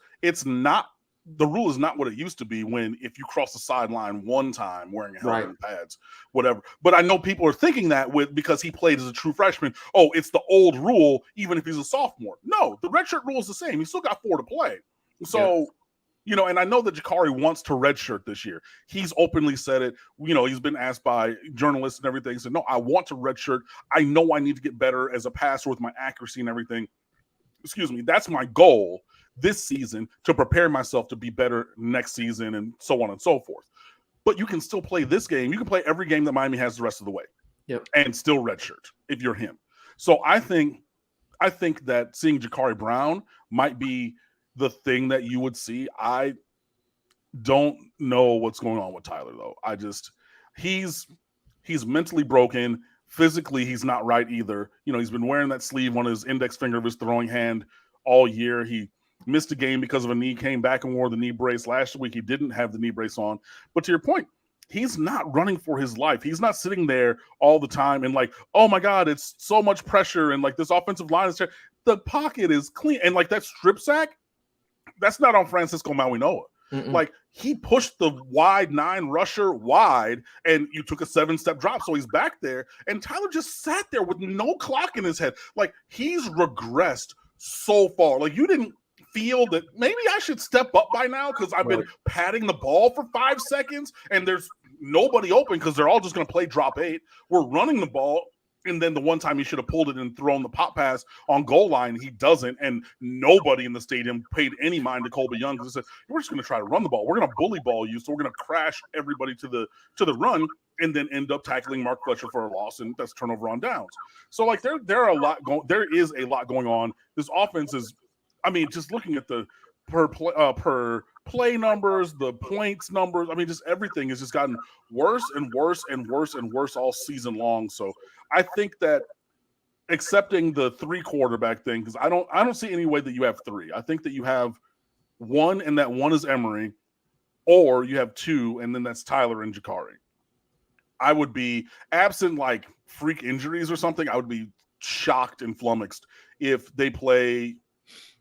the rule is not what it used to be when if you cross the sideline one time wearing a helmet and pads, whatever. But I know people are thinking that because he played as a true freshman. Oh, it's the old rule, even if he's a sophomore. No, the redshirt rule is the same. He's still got 4 to play. So, and I know that Jakari wants to redshirt this year. He's openly said it. He's been asked by journalists and everything. He said, no, I want to redshirt. I know I need to get better as a passer with my accuracy and everything. Excuse me. That's my goal this season, to prepare myself to be better next season and so on and so forth. But you can still play this game. You can play every game that Miami has the rest of the way and still redshirt if you're him. So I think that seeing Jakari Brown might be the thing that you would see. I don't know what's going on with Tyler, though. He's mentally broken. Physically, he's not right either. He's been wearing that sleeve on his index finger of his throwing hand all year. He missed a game because of a knee, came back and wore the knee brace. Last week, he didn't have the knee brace on. But to your point, he's not running for his life. He's not sitting there all the time and like, oh my God, it's so much pressure. And like this offensive line is the pocket is clean. And like that strip sack, that's not on Francisco Mauigoa. Like he pushed the wide 9 rusher wide and you took a 7-step drop. So he's back there and Tyler just sat there with no clock in his head. Like he's regressed so far. Like you didn't feel that maybe I should step up by now because I've been patting the ball for 5 seconds and there's nobody open because they're all just going to play drop 8. We're running the ball. And then the one time he should have pulled it and thrown the pop pass on goal line, he doesn't. And nobody in the stadium paid any mind to Colby Young because they said, we're just going to try to run the ball. We're going to bully ball you. So we're going to crash everybody to the run and then end up tackling Mark Fletcher for a loss. And that's turnover on downs. So like there is a lot going on. This offense is, I mean, just looking at the per play numbers, the points numbers. I mean, just everything has just gotten worse and worse and worse and worse all season long. So I think that accepting the 3 quarterback thing, because I don't see any way that you have 3. I think that you have 1, and that 1 is Emory, or you have 2, and then that's Tyler and Jakari. I would be, absent like freak injuries or something, I would be shocked and flummoxed if they play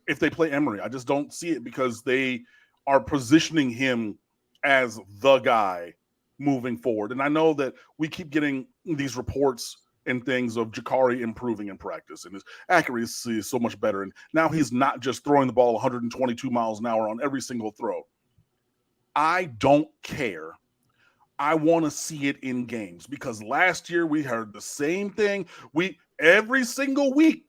Emory. I just don't see it because they are positioning him as the guy moving forward. And I know that we keep getting these reports and things of Jakari improving in practice, and his accuracy is so much better. And now he's not just throwing the ball 122 miles an hour on every single throw. I don't care. I want to see it in games, because last year we heard the same thing. Every single week,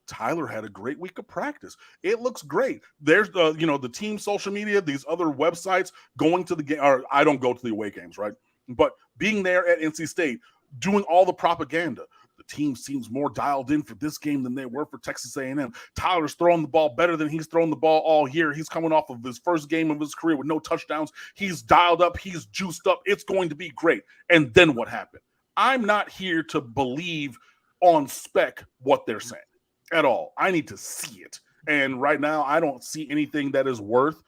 Tyler had a great week of practice. It looks great. There's the team social media, these other websites going to the game. Or I don't go to the away games, right? But being there at NC State, doing all the propaganda. The team seems more dialed in for this game than they were for Texas A&M. Tyler's throwing the ball better than he's thrown the ball all year. He's coming off of his first game of his career with no touchdowns. He's dialed up. He's juiced up. It's going to be great. And then what happened? I'm not here to believe on spec what they're saying at all. I need to see it. And right now, I don't see anything that is worth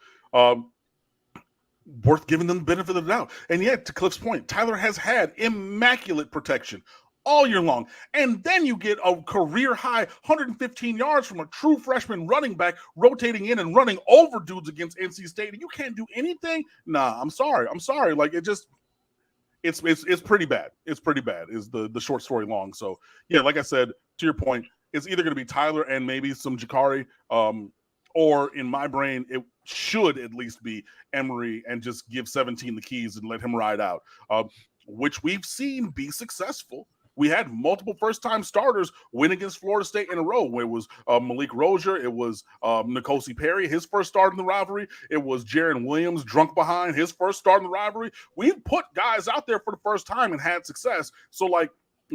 giving them the benefit of the doubt. And yet, to Cliff's point, Tyler has had immaculate protection all year long. And then you get a career high 115 yards from a true freshman running back rotating in and running over dudes against NC State. And you can't do anything? Nah, I'm sorry. Like, it's pretty bad. It's pretty bad is the short story long. So, yeah, like I said, to your point, it's either going to be Tyler and maybe some Jakari, or in my brain, it should at least be Emory and just give 17 the keys and let him ride out, which we've seen be successful. We had multiple first-time starters win against Florida State in a row. It was Malik Rozier. It was N'Kosi Perry, his first start in the rivalry. It was Jaron Williams, drunk behind, his first start in the rivalry. We've put guys out there for the first time and had success. So, like,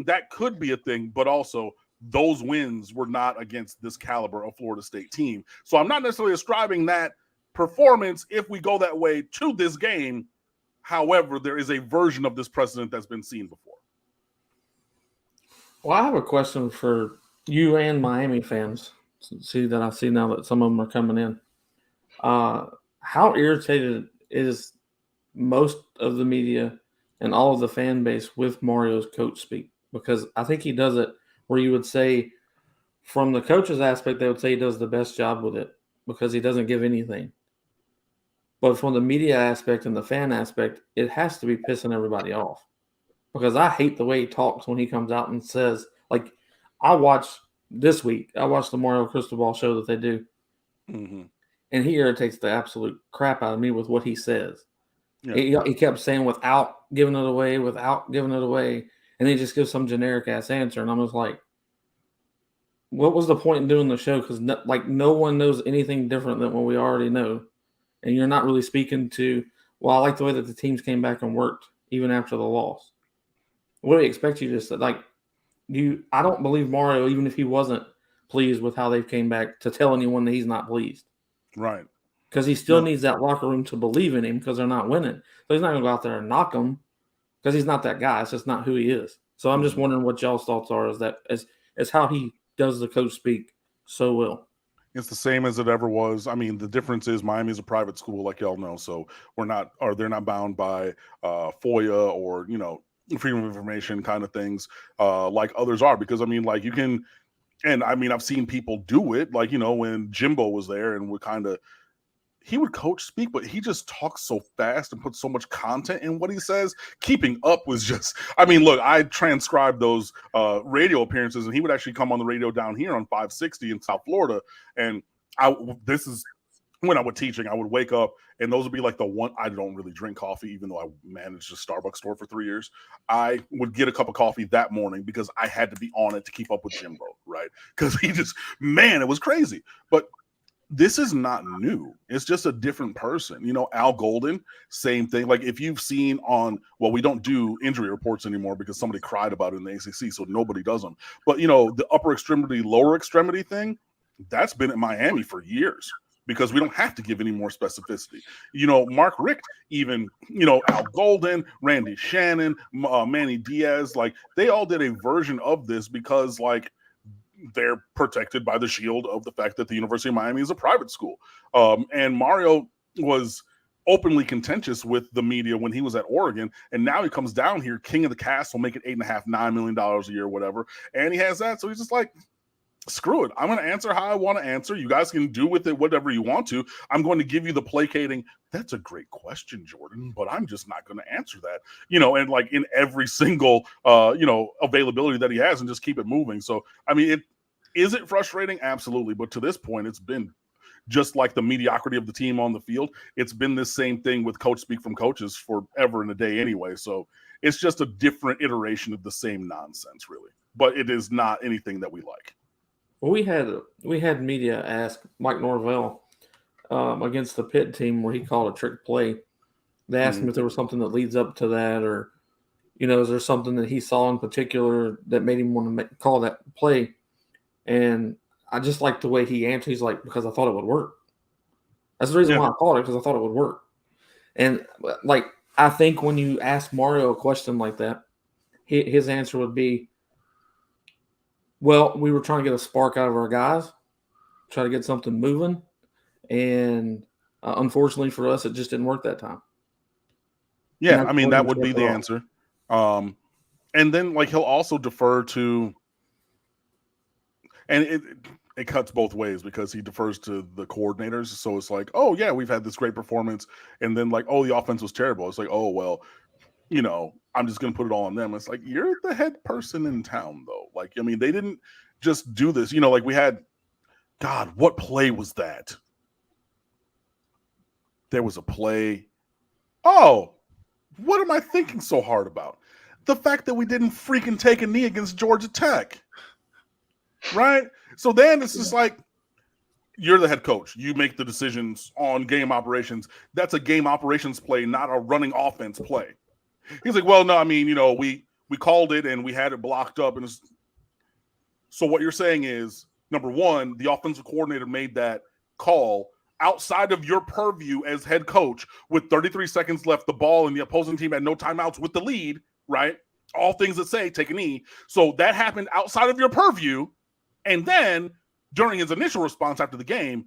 that could be a thing, but also those wins were not against this caliber of Florida State team. So I'm not necessarily ascribing that performance, if we go that way, to this game. However, there is a version of this precedent that's been seen before. Well, I have a question for you and Miami fans. I see now that some of them are coming in. How irritated is most of the media and all of the fan base with Mario's coach speak? Because I think he does it where you would say, from the coach's aspect, they would say he does the best job with it because he doesn't give anything. But from the media aspect and the fan aspect, it has to be pissing everybody off. Because I hate the way he talks when he comes out and says, like, this week, I watched the Mario Cristobal show that they do. Mm-hmm. And he irritates the absolute crap out of me with what he says. Yeah. He kept saying without giving it away. And he just gives some generic ass answer. And I'm just like, what was the point in doing the show? Because no one knows anything different than what we already know. And you're not really speaking to, well, I like the way that the teams came back and worked even after the loss. What do we expect you to say? Like, I don't believe Mario, even if he wasn't pleased with how they came back, to tell anyone that he's not pleased. Right. Because he still needs that locker room to believe in him because they're not winning. So he's not going to go out there and knock them because he's not that guy. It's just not who he is. So I'm just wondering what y'all's thoughts are as how he does the coach speak so well. It's the same as it ever was. I mean, the difference is Miami's a private school, like y'all know. So they're not bound by FOIA or, freedom of information kind of things like others are. Because, I mean, like you can, and I mean, I've seen people do it, like, when Jimbo was there and he would coach speak, but he just talks so fast and puts so much content in what he says. Keeping up was just, I mean, look, I transcribed those radio appearances, and he would actually come on the radio down here on 560 in South Florida. And when I was teaching, I would wake up and those would be like the one. I don't really drink coffee, even though I managed a Starbucks store for 3 years. I would get a cup of coffee that morning because I had to be on it to keep up with Jimbo, right? Because he just, man, it was crazy. But this is not new. It's just a different person. You know, Al Golden, same thing. Like if you've seen on, well, we don't do injury reports anymore because somebody cried about it in the ACC, so nobody does them. But, you know, the upper extremity, lower extremity thing, that's been at Miami for years because we don't have to give any more specificity. You know, Mark Richt, even, you know, Al Golden, Randy Shannon, Manny Diaz, like they all did a version of this because like they're protected by the shield of the fact that the University of Miami is a private school. And Mario was openly contentious with the media when he was at Oregon. And now he comes down here, king of the castle, making $8.5, $9 million a year, or whatever. And he has that. So he's just like, screw it. I'm going to answer how I want to answer. You guys can do with it whatever you want to. I'm going to give you the placating. That's a great question, Jordan, but I'm just not going to answer that, you know, and like in every single, you know, availability that he has and just keep it moving. So, I mean, is it frustrating? Absolutely. But to this point, it's been just like the mediocrity of the team on the field. It's been this same thing with coach speak from coaches forever and a day anyway. So it's just a different iteration of the same nonsense, really. But it is not anything that we like. Well, we had media ask Mike Norvell against the Pitt team where he called a trick play. They asked him if there was something that leads up to that, or, you know, is there something that he saw in particular that made him want to call that play? And I just like the way he answered. He's like, because I thought it would work. That's the reason why I called it, because I thought it would work. And like, I think when you ask Mario a question like that, his answer would be, well, we were trying to get a spark out of our guys, try to get something moving. And unfortunately for us, it just didn't work that time. Yeah, I mean, that would be the answer. And then, like, he'll also defer to, and it cuts both ways because he defers to the coordinators. So it's like, oh, yeah, we've had this great performance. And then, like, oh, the offense was terrible. It's like, oh, well, you know, I'm just going to put it all on them. It's like, you're the head person in town, though. Like, I mean, they didn't just do this. You know, like we had, God, what play was that? There was a play. Oh, what am I thinking so hard about? The fact that we didn't freaking take a knee against Georgia Tech. Right? So then it's just like, you're the head coach. You make the decisions on game operations. That's a game operations play, not a running offense play. He's like, well, no, I mean, you know, we called it and we had it blocked up. And so what you're saying is, number one, the offensive coordinator made that call outside of your purview as head coach with 33 seconds left, the ball, and the opposing team had no timeouts with the lead, right? All things that say take a knee. So that happened outside of your purview. And then during his initial response after the game,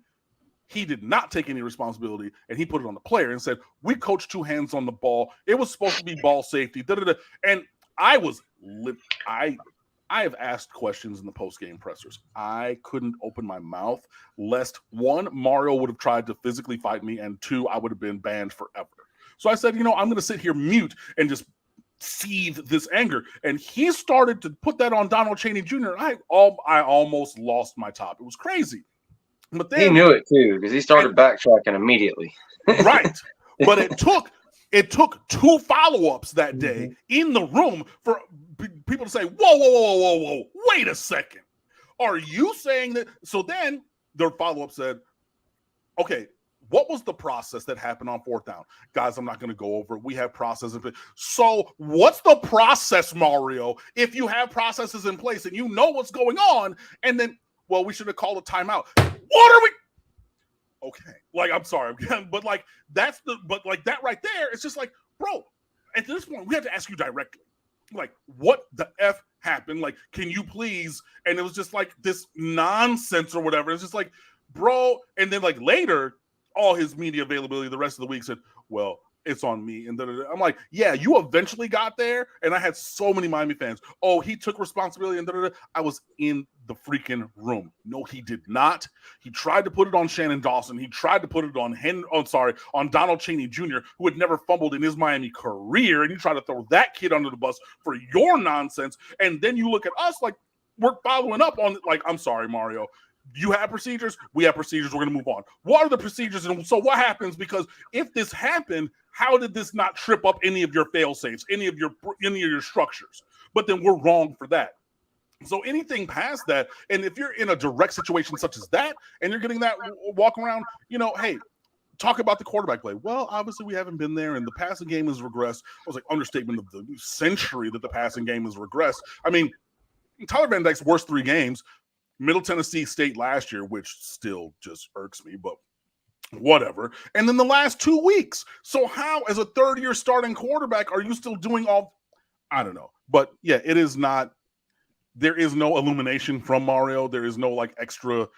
he did not take any responsibility, and he put it on the player and said, we coached two hands on the ball. It was supposed to be ball safety. And I have asked questions in the post-game pressers. I couldn't open my mouth lest, one, Mario would have tried to physically fight me, and two, I would have been banned forever. So I said, you know, I'm going to sit here mute and just seethe this anger. And he started to put that on Donald Chaney Jr. I almost lost my top. It was crazy. But then, he knew it too because he started backtracking immediately. Right. But it took two follow-ups that day in the room for people to say, whoa, wait a second. Are you saying that? So then their follow-up said, okay, what was the process that happened on fourth down? Guys, I'm not going to go over it. We have processes in place. So what's the process, Mario? If you have processes in place and you know what's going on, and then, well, we should have called a timeout. What are we? Okay. Like, I'm sorry. But like, that right there, it's just like, bro, at this point, we have to ask you directly. Like, what the F happened? Like, can you please? And it was just like this nonsense or whatever. It's just like, bro. And then like later, all his media availability the rest of the week said, well, it's on me. And I'm like, yeah, you eventually got there. And I had so many Miami fans. Oh, he took responsibility. And I was in the freaking room. No, he did not. He tried to put it on Shannon Dawson. He tried to put it on on Donald Chaney Jr., who had never fumbled in his Miami career. And you try to throw that kid under the bus for your nonsense. And then you look at us like we're following up on, like, I'm sorry, Mario. You have procedures. We have procedures. We're going to move on. What are the procedures? And so what happens? Because if this happened, how did this not trip up any of your fail safes, any of your structures? But then we're wrong for that. So anything past that, and if you're in a direct situation such as that, and you're getting that walk around, hey, talk about the quarterback play. Well, obviously we haven't been there, and the passing game has regressed. I was like, understatement of the century that the passing game has regressed. I mean, Tyler Van Dyke's worst 3 games, Middle Tennessee State last year, which still just irks me, but whatever. And then the last 2 weeks. So how, as a third-year starting quarterback, are you still doing all? I don't know. But yeah, it is not. There is no illumination from Mario. There is no extra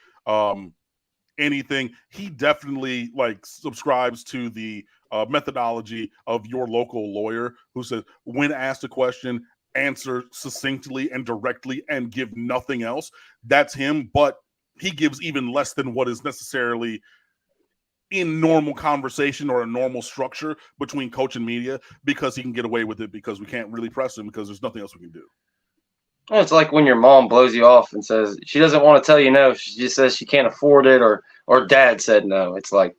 anything. He definitely subscribes to the methodology of your local lawyer who says, when asked a question, answer succinctly and directly and give nothing else. That's him, but he gives even less than what is necessarily in normal conversation or a normal structure between coach and media, because he can get away with it, because we can't really press him because there's nothing else we can do. Well, it's like when your mom blows you off and says she doesn't want to tell you no. She just says she can't afford it, or dad said no. It's like,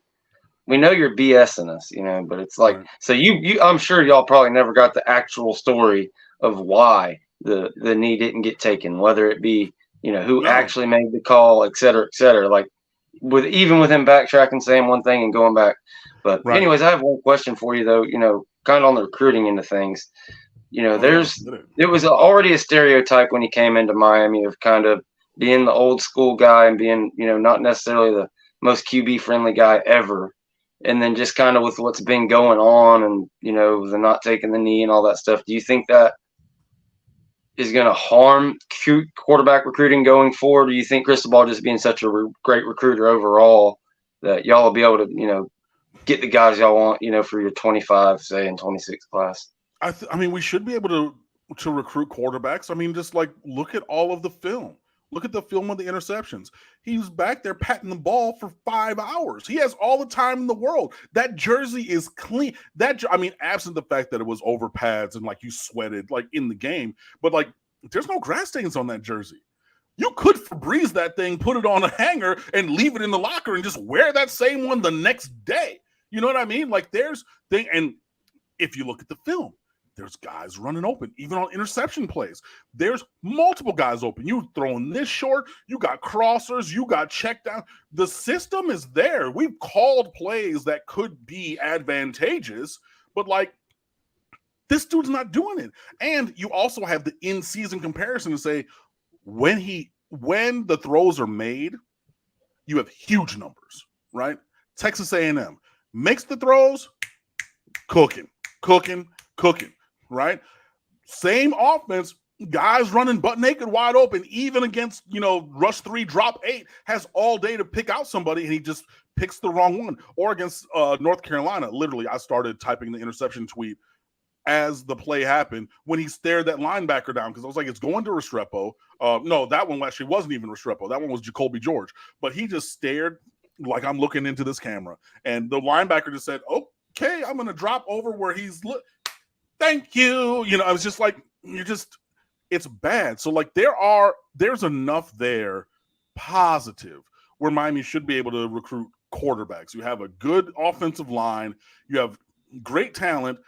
we know you're BSing us, but it's like, right. So you I'm sure y'all probably never got the actual story of why the knee didn't get taken, whether it be, who actually made the call, et cetera, et cetera. Like even with him backtracking, saying one thing and going back. But right. Anyways, I have one question for you though, kind of on the recruiting end of things. It was already a stereotype when he came into Miami of kind of being the old school guy and being, not necessarily the most QB friendly guy ever. And then just kind of with what's been going on and, the not taking the knee and all that stuff. Do you think that is going to harm quarterback recruiting going forward? Or do you think Cristobal just being such a great recruiter overall that y'all will be able to, get the guys y'all want, for your 25, say, and 26 class? I mean, we should be able to recruit quarterbacks. I mean, just look at all of the film. Look at the film of the interceptions. He was back there patting the ball for 5 hours. He has all the time in the world. That jersey is clean. Absent the fact that it was over pads and you sweated in the game, but there's no grass stains on that jersey. You could Febreze that thing, put it on a hanger, and leave it in the locker and just wear that same one the next day. You know what I mean? And if you look at the film, there's guys running open, even on interception plays. There's multiple guys open. You throwing this short, you got crossers, you got check down. The system is there. We've called plays that could be advantageous, but this dude's not doing it. And you also have the in-season comparison to say when the throws are made, you have huge numbers, right? Texas A&M makes the throws, cooking. Right? Same offense, guys running butt naked wide open, even against, rush 3, drop 8, has all day to pick out somebody, and he just picks the wrong one. Or against North Carolina, literally, I started typing the interception tweet as the play happened when he stared that linebacker down, because I was like, it's going to Restrepo. No, that one actually wasn't even Restrepo. That one was Jacoby George. But he just stared like I'm looking into this camera. And the linebacker just said, okay, I'm going to drop over where he's thank you. I was just like, it's bad. So there's enough there positive where Miami should be able to recruit quarterbacks. You have a good offensive line. You have great talent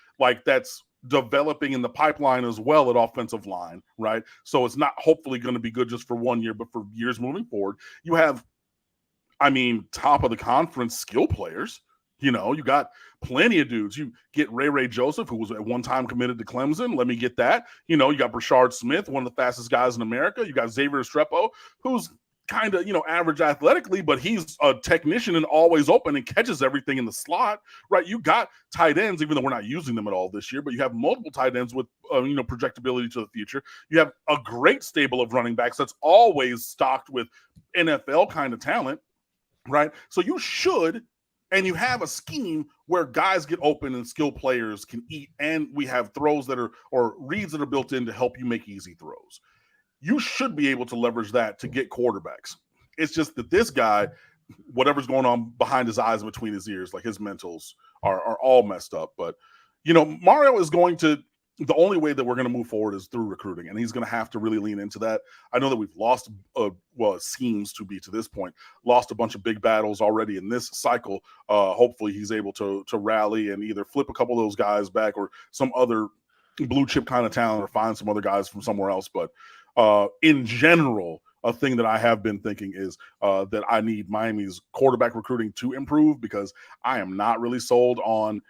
that's developing in the pipeline as well at offensive line, right? So it's not hopefully going to be good just for 1 year, but for years moving forward. You have, top of the conference skill players. You got plenty of dudes. You get Ray Joseph, who was at one time committed to Clemson. Let me get that. You got Brashard Smith, one of the fastest guys in America. You got Xavier Restrepo, who's kind of, average athletically, but he's a technician and always open and catches everything in the slot, right? You got tight ends, even though we're not using them at all this year, but you have multiple tight ends with, projectability to the future. You have a great stable of running backs that's always stocked with NFL kind of talent, right? So you should. And you have a scheme where guys get open and skill players can eat, and we have throws that are, or reads that are built in to help you make easy throws. You should be able to leverage that to get quarterbacks. It's just that this guy, whatever's going on behind his eyes and between his ears, his mentals are all messed up. But, Mario is going to the only way that we're going to move forward is through recruiting, and he's going to have to really lean into that. I know that we've lost, well, it seems to be to this point, lost a bunch of big battles already in this cycle. Hopefully he's able to rally and either flip a couple of those guys back or some other blue chip kind of talent or find some other guys from somewhere else. But in general, a thing that I have been thinking is that I need Miami's quarterback recruiting to improve, because I am not really sold on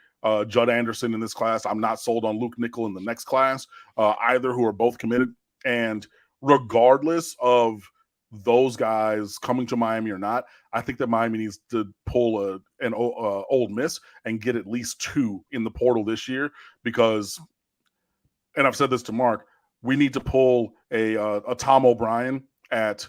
Judd Anderson in this class. I'm not sold on Luke Nickel in the next class, either, who are both committed. And regardless of those guys coming to Miami or not, I think that Miami needs to pull an Ole Miss and get at least 2 in the portal this year, because, and I've said this to Mark, we need to pull a Tom O'Brien at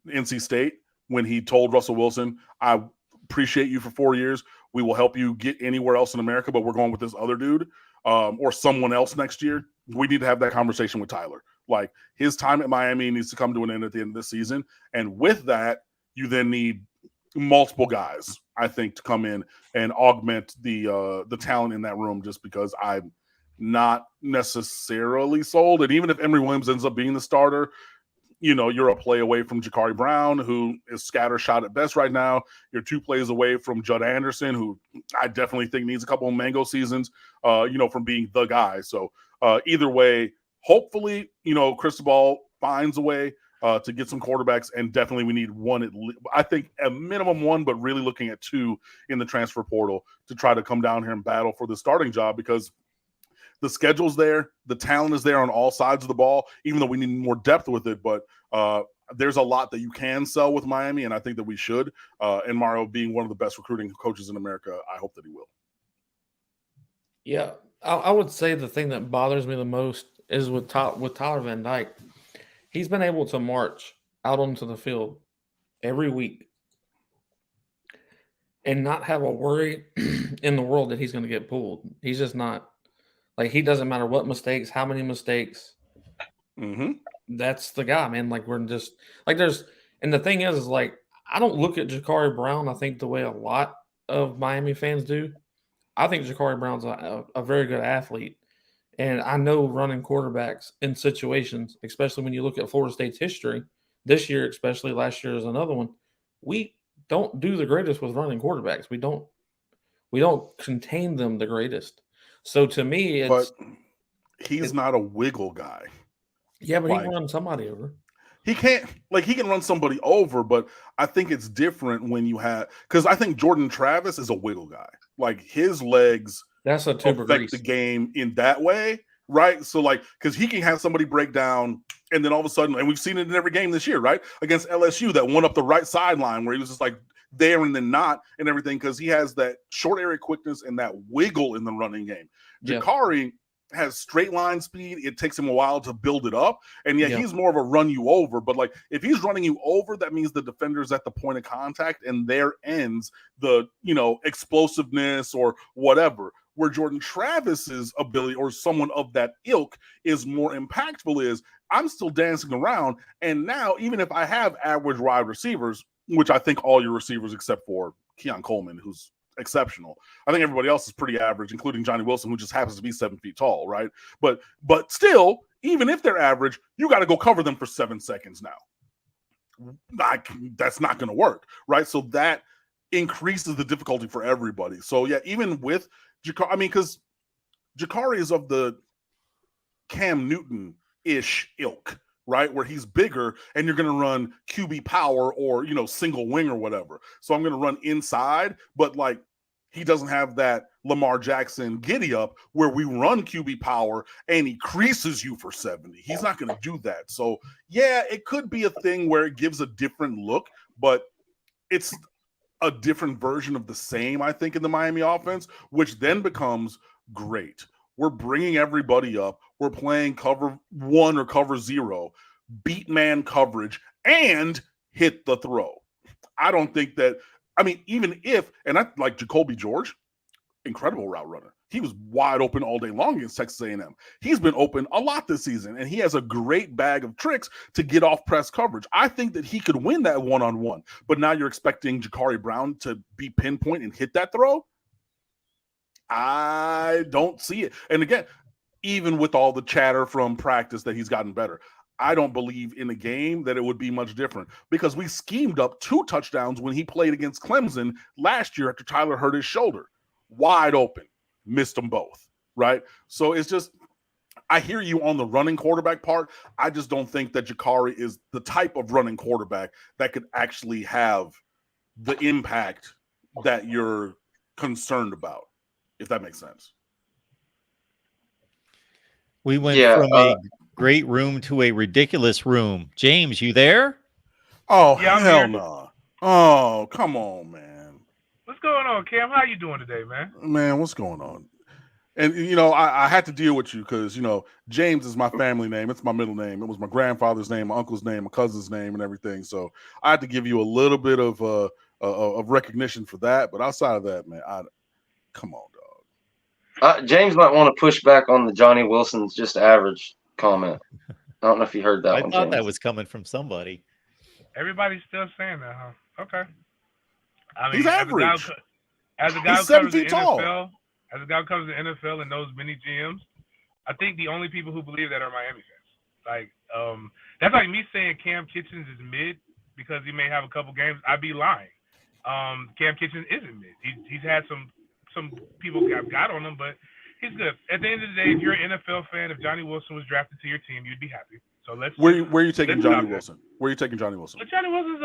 NC State when he told Russell Wilson, I appreciate you for 4 years. We will help you get anywhere else in America, but we're going with this other dude or someone else next year. We need to have that conversation with Tyler. Like, his time at Miami needs to come to an end at the end of this season. And with that, you then need multiple guys, I think, to come in and augment the talent in that room, just because I'm not necessarily sold. And even if Emory Williams ends up being the starter, you know, you're a play away from Ja'Cory Brown, who is scattershot at best right now. You're 2 plays away from Judd Anderson, who I definitely think needs a couple of mango seasons, from being the guy. So either way, hopefully, Cristobal finds a way to get some quarterbacks, and definitely we need one, I think a minimum 1, but really looking at 2 in the transfer portal to try to come down here and battle for the starting job, because the schedule's there. The talent is there on all sides of the ball, even though we need more depth with it. But there's a lot that you can sell with Miami, and I think that we should. And Mario, being one of the best recruiting coaches in America, I hope that he will. Yeah, I would say the thing that bothers me the most is with Tyler Van Dyke. He's been able to march out onto the field every week and not have a worry in the world that he's going to get pulled. He's just not. Like, he doesn't matter what mistakes, how many mistakes. Mm-hmm. That's the guy, man. Like, we're just like and the thing is like, I don't look at Ja'Cory Brown, I think, the way a lot of Miami fans do. I think Ja'Cory Brown's a very good athlete. And I know running quarterbacks in situations, especially when you look at Florida State's history, this year, especially last year is another one, we don't do the greatest with running quarterbacks. We don't contain them the greatest. So to me, it's. But he's not a wiggle guy. Yeah, but he can run somebody over. He can't, he can run somebody over, but I think it's different when you have, because I think Jordan Travis is a wiggle guy. Like, his legs affect the game in that way, right? So, because he can have somebody break down, and then all of a sudden, and we've seen it in every game this year, right? Against LSU, that one up the right sideline where he was just there and then not and everything, because he has that short area quickness and that wiggle in the running game. Ja'Cory has straight line speed. It takes him a while to build it up. And he's more of a run you over. But if he's running you over, that means the defender's at the point of contact, and there ends the, explosiveness or whatever. Where Jordan Travis's ability, or someone of that ilk, is more impactful is, I'm still dancing around. And now, even if I have average wide receivers, which I think all your receivers except for Keon Coleman, who's exceptional, I think everybody else is pretty average, including Johnny Wilson, who just happens to be 7 feet tall, right? But still, even if they're average, you got to go cover them for 7 seconds now. That's not going to work, right? So that increases the difficulty for everybody. So yeah, even with Ja'Cory, because Ja'Cory is of the Cam Newton-ish ilk, right? Where he's bigger and you're going to run QB power or, single wing or whatever. So I'm going to run inside, but he doesn't have that Lamar Jackson giddy up where we run QB power and he creases you for 70. He's not going to do that. So yeah, it could be a thing where it gives a different look, but it's a different version of the same, I think, in the Miami offense, which then becomes great. We're bringing everybody up. We're playing cover 1 or cover 0, beat man coverage, and hit the throw. I don't think that, even if, and I like Jacoby George, incredible route runner. He was wide open all day long against Texas A&M. He's been open a lot this season, and he has a great bag of tricks to get off press coverage. I think that he could win that one-on-one, but now you're expecting Ja'Cory Brown to be pinpoint and hit that throw? I don't see it. And again, even with all the chatter from practice that he's gotten better. I don't believe in a game that it would be much different because we schemed up 2 touchdowns when he played against Clemson last year after Tyler hurt his shoulder. Wide open. Missed them both, right? So it's just, I hear you on the running quarterback part. I just don't think that Jakari is the type of running quarterback that could actually have the impact that you're concerned about, if that makes sense. We went from a great room to a ridiculous room. James, you there? Oh, Yeah, I'm hell here. no. Oh, come on, man. What's going on, Cam? How you doing today, man? Man, what's going on? And, you know, I had to deal with you because, you know, James is my family name. It's my middle name. It was my grandfather's name, my uncle's name, my cousin's name, and everything. So I had to give you a little bit of recognition for that. But outside of that, man, come on, dog. James might want to push back on the Johnny Wilson's just average comment. I don't know if you heard that I one, thought James. that was coming from somebody. Everybody's still saying that, huh? Okay. I mean, He's average. As a guy He's who covers 7 the feet tall. NFL, as a guy who covers the NFL and knows many GMs, I think the only people who believe that are Miami fans. Like, that's like me saying Cam Kitchens is mid because he may have a couple games. I'd be lying. Cam Kitchens isn't mid. He's had some people got on him, but he's good. At the end of the day, if you're an NFL fan, if Johnny Wilson was drafted to your team, you'd be happy. So Where are you taking Johnny Wilson? Where are you taking Johnny Wilson? But Johnny Wilson's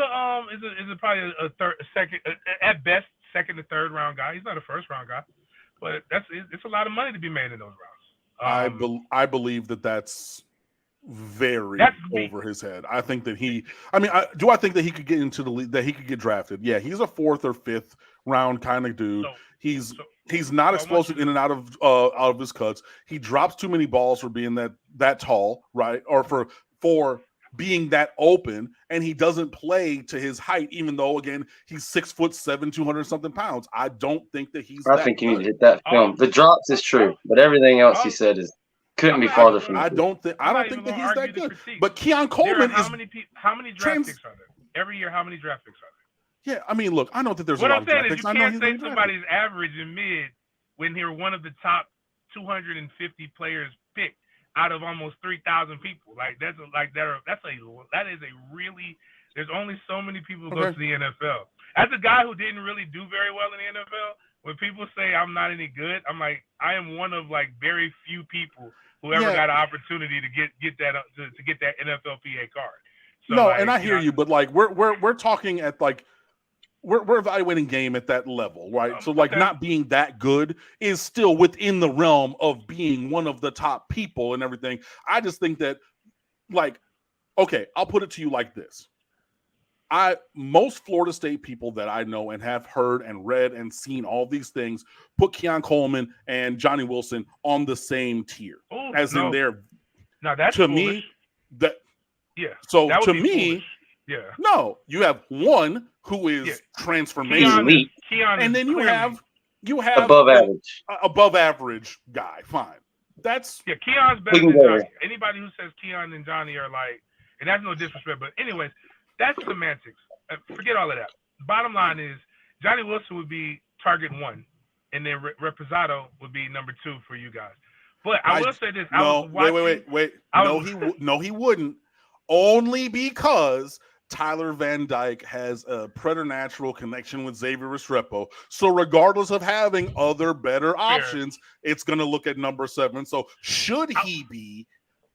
probably a second, at best, second to third round guy. He's not a first round guy, but it's a lot of money to be made in those rounds. I believe that's very over his head. I think that I think that he could get into the league, that he could get drafted. Yeah, he's a 4th or 5th round kind of dude. He's not explosive in and out of his cuts. He drops too many balls for being that tall, right? Or for being that open, and he doesn't play to his height, even though again he's 6'7", 200 something pounds. I don't think that he's. I think you need to hit that film. The drops is true, but everything else he said couldn't be farther from. I don't think that he's that good. But Keon Coleman is. How many draft picks are there every year? How many draft picks are there? Yeah, I mean, look, I know that there's a lot of draft picks. What I'm saying is you can't say somebody's average and mid when they're one of the top 250 players picked out of almost 3,000 people. Like that is a really. There's only so many people who go to the NFL. As a guy who didn't really do very well in the NFL, when people say I'm not any good, I'm like, I am one of like very few people who ever got an opportunity to get that NFLPA card. So, no, and I hear you, but like we're talking at like. We're evaluating game at that level, right? So, like, not being that good is still within the realm of being one of the top people and everything. I just think that, like, okay, I'll put it to you like this. Most Florida State people that I know and have heard and read and seen all these things put Keon Coleman and Johnny Wilson on the same tier. In their. Now, that's to foolish. me, that. Yeah. So, to me. Foolish. Yeah. No, you have one who is transformation, and then you have above average guy. Fine, that's Keon's better than Johnny. Anybody who says Keon and Johnny are like, and that's no disrespect, but anyways, that's semantics. Forget all of that. Bottom line is Johnny Wilson would be target 1, and then Reposado would be number 2 for you guys. But I will say this: No, he wouldn't. Only because Tyler Van Dyke has a preternatural connection with Xavier Restrepo. So regardless of having other better options, it's going to look at number 7. So should he be,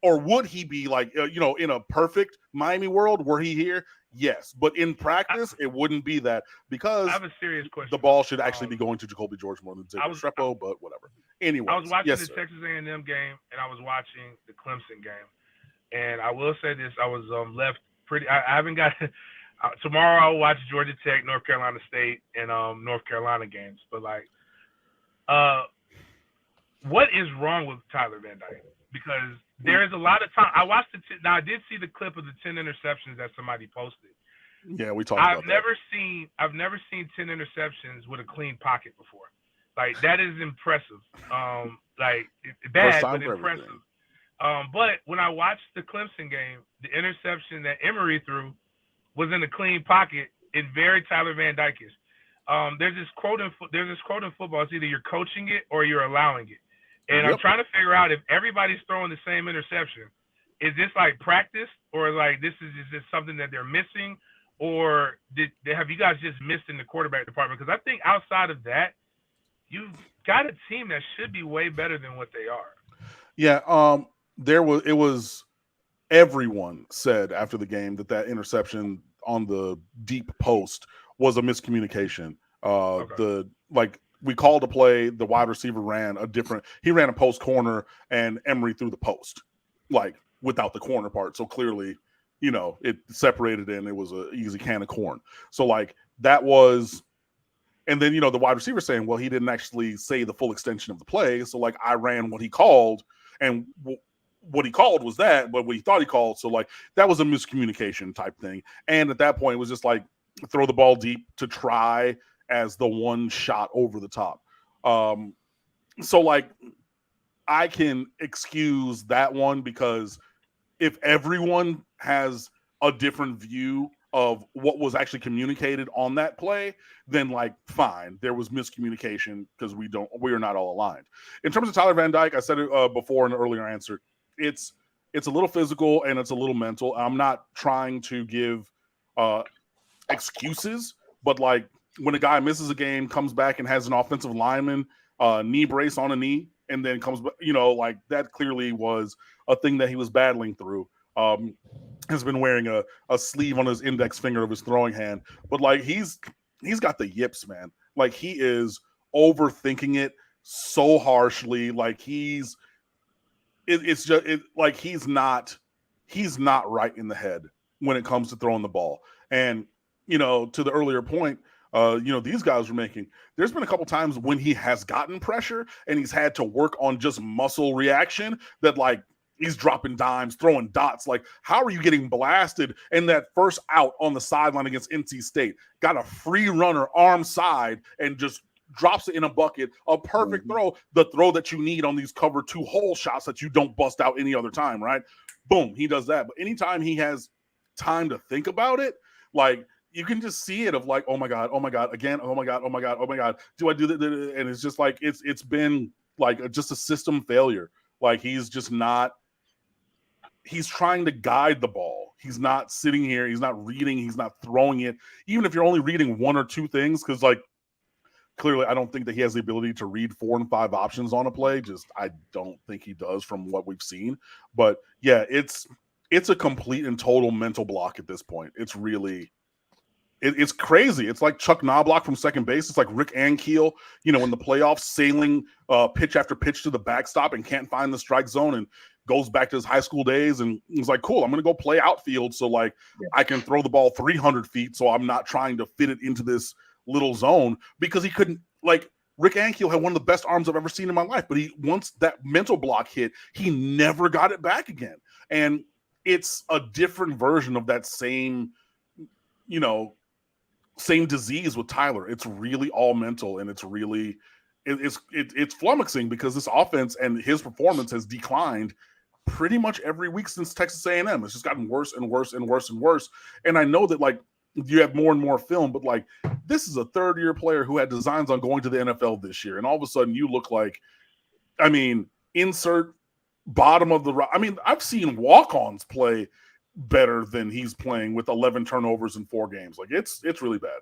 or would he be like, in a perfect Miami world, were he here? Yes. But in practice, it wouldn't be that because I have a serious question. The ball should actually be going to Jacoby George more than Xavier Restrepo, but whatever. Anyway, I was watching the Texas A&M game, and I was watching the Clemson game. And I will say this, I was left pretty – I haven't got – tomorrow I'll watch Georgia Tech, North Carolina State, and North Carolina games. But, like, what is wrong with Tyler Van Dyke? Because there is a lot of time – I watched now I did see the clip of the 10 interceptions that somebody posted. Yeah, we talked about that. I've never seen 10 interceptions with a clean pocket before. Like, that is impressive. Bad, but impressive. But when I watched the Clemson game, the interception that Emory threw was in a clean pocket and very Tyler Van Dyke-ish. There's this quote in football: it's either you're coaching it or you're allowing it. And I'm trying to figure out if everybody's throwing the same interception. Is this like practice, or like this is just something that they're missing, or have you guys just missed in the quarterback department? Because I think outside of that, you've got a team that should be way better than what they are. Yeah, it was everyone said after the game that interception on the deep post was a miscommunication. We called a play, the wide receiver ran a post corner, and Emery threw the post, like without the corner part. So clearly, it separated and it was an easy can of corn. So like that was, and then, the wide receiver saying, well, he didn't actually say the full extension of the play. So like I ran what he called, and what he called was that, but what he thought he called. So like that was a miscommunication type thing. And at that point, it was just like throw the ball deep to try as the one shot over the top. So like I can excuse that one, because if everyone has a different view of what was actually communicated on that play, then like fine, there was miscommunication because we are not all aligned. In terms of Tyler Van Dyke, I said it before in an earlier answer, it's a little physical and it's a little mental. I'm not trying to give excuses, but like when a guy misses a game, comes back and has an offensive lineman knee brace on a knee, and then comes, like that clearly was a thing that he was battling through. Has been wearing a sleeve on his index finger of his throwing hand, but like he's got the yips, man. Like he is overthinking it so harshly. Like he's not right in the head when it comes to throwing the ball. And to the earlier point, these guys were making, there's been a couple times when he has gotten pressure and he's had to work on just muscle reaction that like he's dropping dimes, throwing dots. Like, how are you getting blasted in that first out on the sideline against NC State? Got a free runner arm side and just drops it in a bucket. A perfect throw, the throw that you need on these cover 2 hole shots that you don't bust out any other time, right? Boom, he does that. But anytime he has time to think about it, like you can just see it of like, oh my God, again, oh my God, do I do that? And it's just like, it's been like just a system failure. Like he's just not, he's trying to guide the ball. He's not sitting here. He's not reading. He's not throwing it. Even if you're only reading 1 or 2 things, because like clearly I don't think that he has the ability to read 4 and 5 options on a play. Just I don't think he does from what we've seen. But yeah, it's a complete and total mental block at this point. It's really it's crazy. It's like Chuck Knobloch from second base. It's like Rick Ankiel, in the playoffs, sailing pitch after pitch to the backstop and can't find the strike zone and goes back to his high school days. And he's like, cool, I'm going to go play outfield so like I can throw the ball 300 feet so I'm not trying to fit it into this little zone, because he couldn't, like Rick Ankiel had one of the best arms I've ever seen in my life, but once that mental block hit, he never got it back again. And it's a different version of that same disease with Tyler. It's really all mental, and it's really it's flummoxing because this offense and his performance has declined pretty much every week since Texas A&M. It's just gotten worse and worse and worse and worse. And I know that like you have more and more film, but like this is a third-year player who had designs on going to the NFL this year, and all of a sudden you look like, insert bottom of the. I've seen walk-ons play better than he's playing with 11 turnovers in 4 games. Like it's really bad.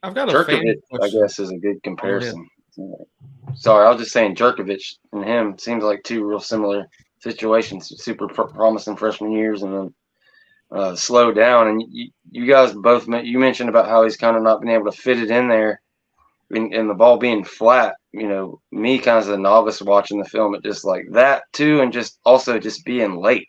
I've got a Jerkovich, I guess, is a good comparison. Sorry, I was just saying Jerkovich and him seems like 2 real similar situations. Super promising freshman years, and then slow down. And you guys both you mentioned about how he's kind of not been able to fit it in there, and the ball being flat. Me kind of as a novice watching the film, it just like that too, and just also just being late.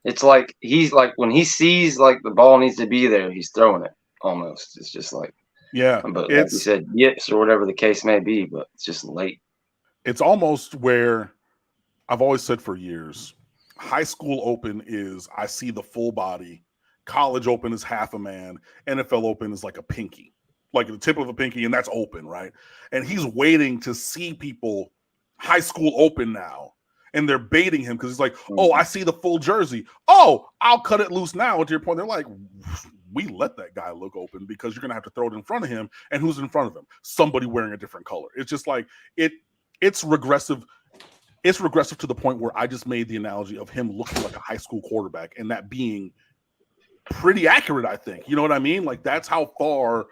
It's like he's like when he sees like the ball needs to be there, he's throwing it almost. It's just like. Yeah, but like you said, yips or whatever the case may be, but it's just late. It's almost where I've always said for years, high school open is I see the full body, college open is half a man, NFL open is like a pinky, like the tip of a pinky, and that's open, right? And he's waiting to see people high school open now, and they're baiting him because he's like, oh, I see the full jersey. Oh, I'll cut it loose now. To your point, they're like, we let that guy look open because you're going to have to throw it in front of him. And who's in front of him? Somebody wearing a different color. It's just like it's regressive. it's regressive to the point where I just made the analogy of him looking like a high school quarterback, and that being pretty accurate, I think. You know what I mean? Like, that's how far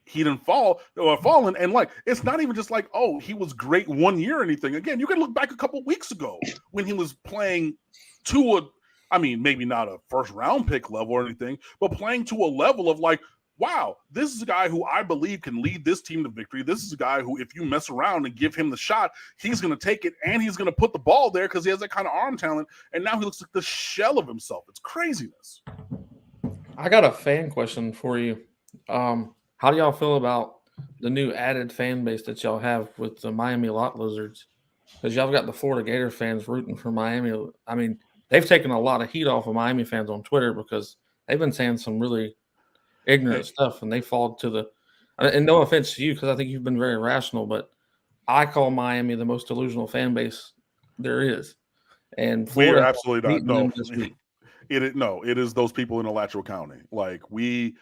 he didn't fallen. And like, it's not even just like, oh, he was great 1 year or anything. Again, you can look back a couple weeks ago when he was playing to maybe not a first round pick level or anything, but playing to a level of like, wow, this is a guy who I believe can lead this team to victory. This is a guy who, if you mess around and give him the shot, he's going to take it and he's going to put the ball there because he has that kind of arm talent. And now he looks like the shell of himself. It's craziness. I got a fan question for you. How do y'all feel about the new added fan base that y'all have with the Miami Lot Lizards? Because y'all got the Florida Gator fans rooting for Miami. I mean, they've taken a lot of heat off of Miami fans on Twitter because they've been saying some really ignorant stuff, and they fall to the – and no offense to you, because I think you've been very rational, but I call Miami the most delusional fan base there is. And We are Florida absolutely not. beating No, them this week. it is those people in Alachua County. Like, we,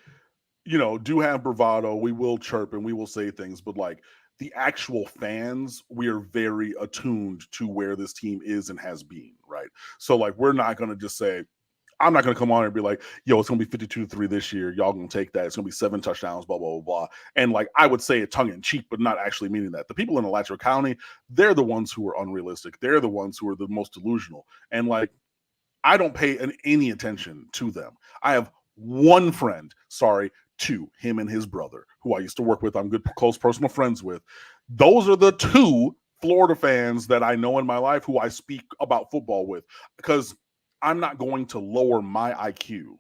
do have bravado. We will chirp and we will say things, but like the actual fans, we are very attuned to where this team is and has been, right? So like, we're not going to just say, I'm not going to come on and be like, yo, it's going to be 52-3 this year. Y'all going to take that. It's going to be 7 touchdowns, blah, blah, blah, blah. And like, I would say it tongue in cheek, but not actually meaning that. The people in Alachua County, they're the ones who are unrealistic. They're the ones who are the most delusional. And like, I don't pay any attention to them. I have one friend, two, him and his brother, who I used to work with. I'm good, close personal friends with. Those are the two Florida fans that I know in my life who I speak about football with, because I'm not going to lower my IQ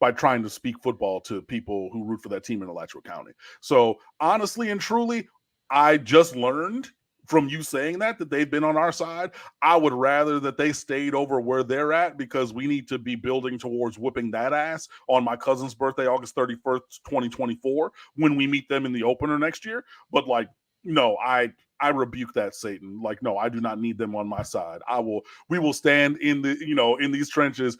by trying to speak football to people who root for that team in Alachua County. So honestly and truly, I just learned from you saying that they've been on our side. I would rather that they stayed over where they're at, because we need to be building towards whooping that ass on my cousin's birthday, August 31st, 2024, when we meet them in the opener next year. But like, no, I rebuke that, Satan. Like, no, I do not need them on my side. We will stand in the, in these trenches,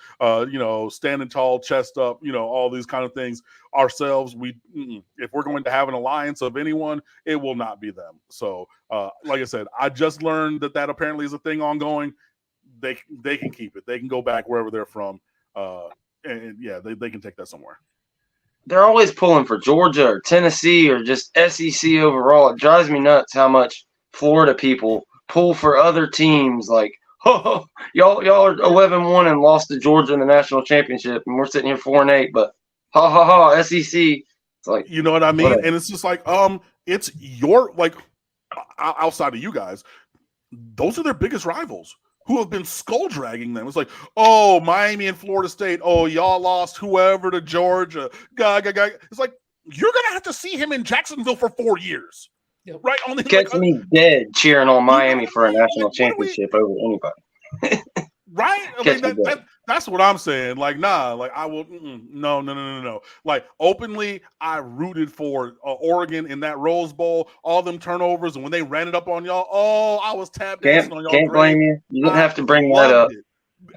standing tall, chest up, all these kind of things ourselves. If we're going to have an alliance of anyone, it will not be them. So, like I said, I just learned that apparently is a thing ongoing. They can keep it. They can go back wherever they're from. And yeah, they can take that somewhere. They're always pulling for Georgia or Tennessee or just SEC overall. It drives me nuts how much Florida people pull for other teams. Like, oh, y'all are 11-1 and lost to Georgia in the national championship, and we're sitting here 4-8. But SEC. It's like, you know what I mean? Whatever. And it's just like, it's your, like, outside of you guys, those are their biggest rivals, who have been skull dragging them. It's like, oh, Miami and Florida State. Oh, y'all lost whoever to Georgia. It's like, you're going to have to see him in Jacksonville for 4 years. Yep. Right? Catch me dead cheering on Miami for a national championship over anybody. Right? I mean, that's what I'm saying. Like, nah, like, I will, no. Like, openly, I rooted for Oregon in that Rose Bowl, all them turnovers, and when they ran it up on y'all, I was tap dancing on y'all. Can't blame you. You didn't have to bring that up.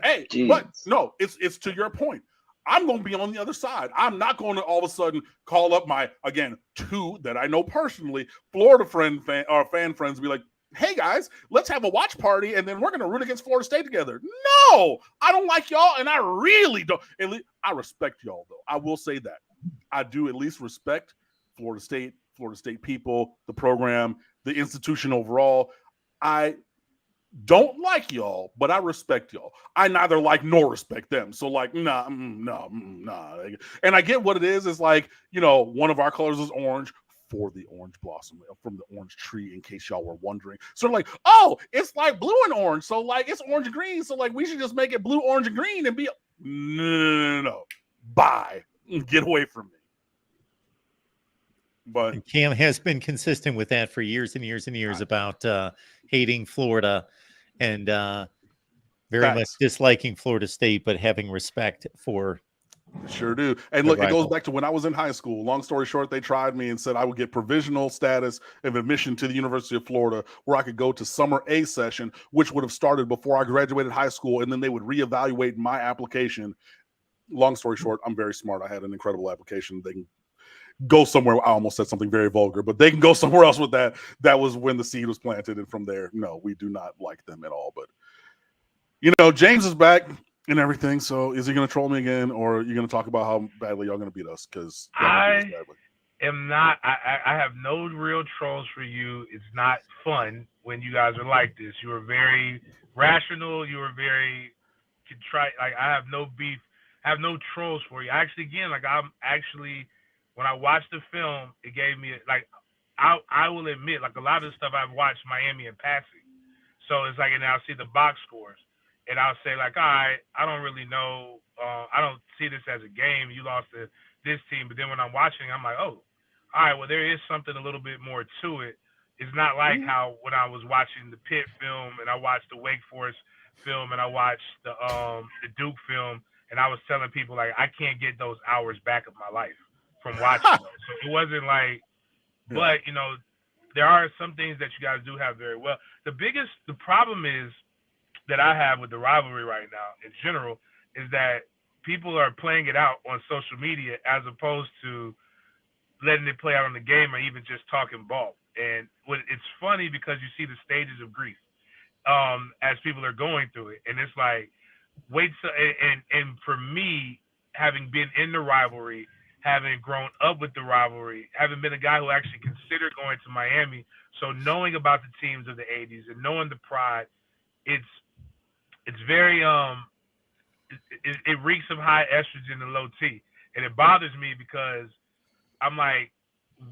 Hey, jeez. But no, it's to your point. I'm going to be on the other side. I'm not going to all of a sudden call up my, again, two that I know personally, Florida fan friends, and be like, hey guys, let's have a watch party and then we're going to root against Florida State together. No, I don't like y'all, and I really don't. At least, I respect y'all, though. I will say that. I do at least respect Florida State people, the program, the institution overall. I don't like y'all, but I respect y'all. I neither like nor respect them. So like, nah. And I get what it is. It's like, one of our colors is orange, for the orange blossom from the orange tree, in case y'all were wondering. So like, oh, it's like blue and orange. So like, it's orange and green. So like, we should just make it blue, orange, and green and be no. Bye. Get away from me. But and Cam has been consistent with that for years and years and years about hating Florida and very much disliking Florida State, but having respect for. Sure do. And look, it goes back to when I was in high school. Long story short, they tried me and said I would get provisional status of admission to the University of Florida, where I could go to summer A session, which would have started before I graduated high school, and then they would reevaluate my application. Long story short, I'm very smart. I had an incredible application. go somewhere. I almost said something very vulgar, but they can go somewhere else with that. That was when the seed was planted, and from there, no, we do not like them at all. But James is back and everything. So is he going to troll me again, or are you going to talk about how badly y'all going to beat us? Because I am not. I have no real trolls for you. It's not fun when you guys are like this. You are very rational. You are very contrite. Like, I have no beef. I have no trolls for you. When I watched the film, it gave me I will admit, like, a lot of the stuff I've watched Miami in passing. So it's like, and I'll see the box scores, and I'll say, like, all right, I don't really know. I don't see this as a game. You lost to this team, but then when I'm watching, I'm like, oh, all right, well, there is something a little bit more to it. It's not like how when I was watching the Pitt film and I watched the Wake Forest film and I watched the Duke film, and I was telling people, like, I can't get those hours back of my life from watching those. So it wasn't like, but there are some things that you guys do have very well. The problem is that I have with the rivalry right now in general is that people are playing it out on social media as opposed to letting it play out on the game or even just talking ball. And it's funny because you see the stages of grief as people are going through it. And it's like, and for me, having been in the rivalry, having grown up with the rivalry, having been a guy who actually considered going to Miami, so knowing about the teams of the 80s and knowing the pride, it's very it reeks of high estrogen and low T. And it bothers me because I'm like,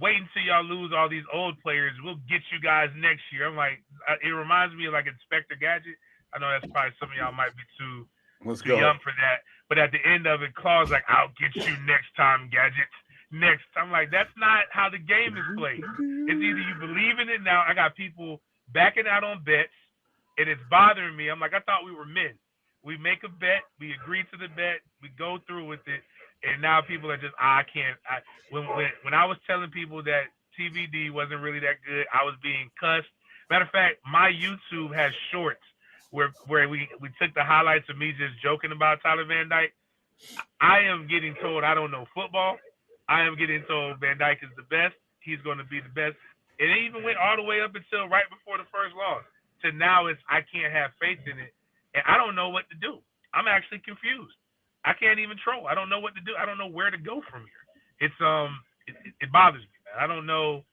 wait until y'all lose all these old players. We'll get you guys next year. I'm like, it reminds me of like Inspector Gadget. I know that's probably some of y'all might be too young for that. But at the end of it, Claw's like, I'll get you next time, Gadget. Next. I'm like, that's not how the game is played. It's either you believe in it now. I got people backing out on bets, and it's bothering me. I'm like, I thought we were men. We make a bet, we agree to the bet, we go through with it, and now people are just, I can't. When I was telling people that TVD wasn't really that good, I was being cussed. Matter of fact, my YouTube has shorts where we took the highlights of me just joking about Tyler Van Dyke. I am getting told I don't know football. I am getting told Van Dyke is the best. He's going to be the best. And it even went all the way up until right before the first loss. To now it's I can't have faith in it. And I don't know what to do. I'm actually confused. I can't even troll. I don't know what to do. I don't know where to go from here. It's it bothers me, man. I don't know.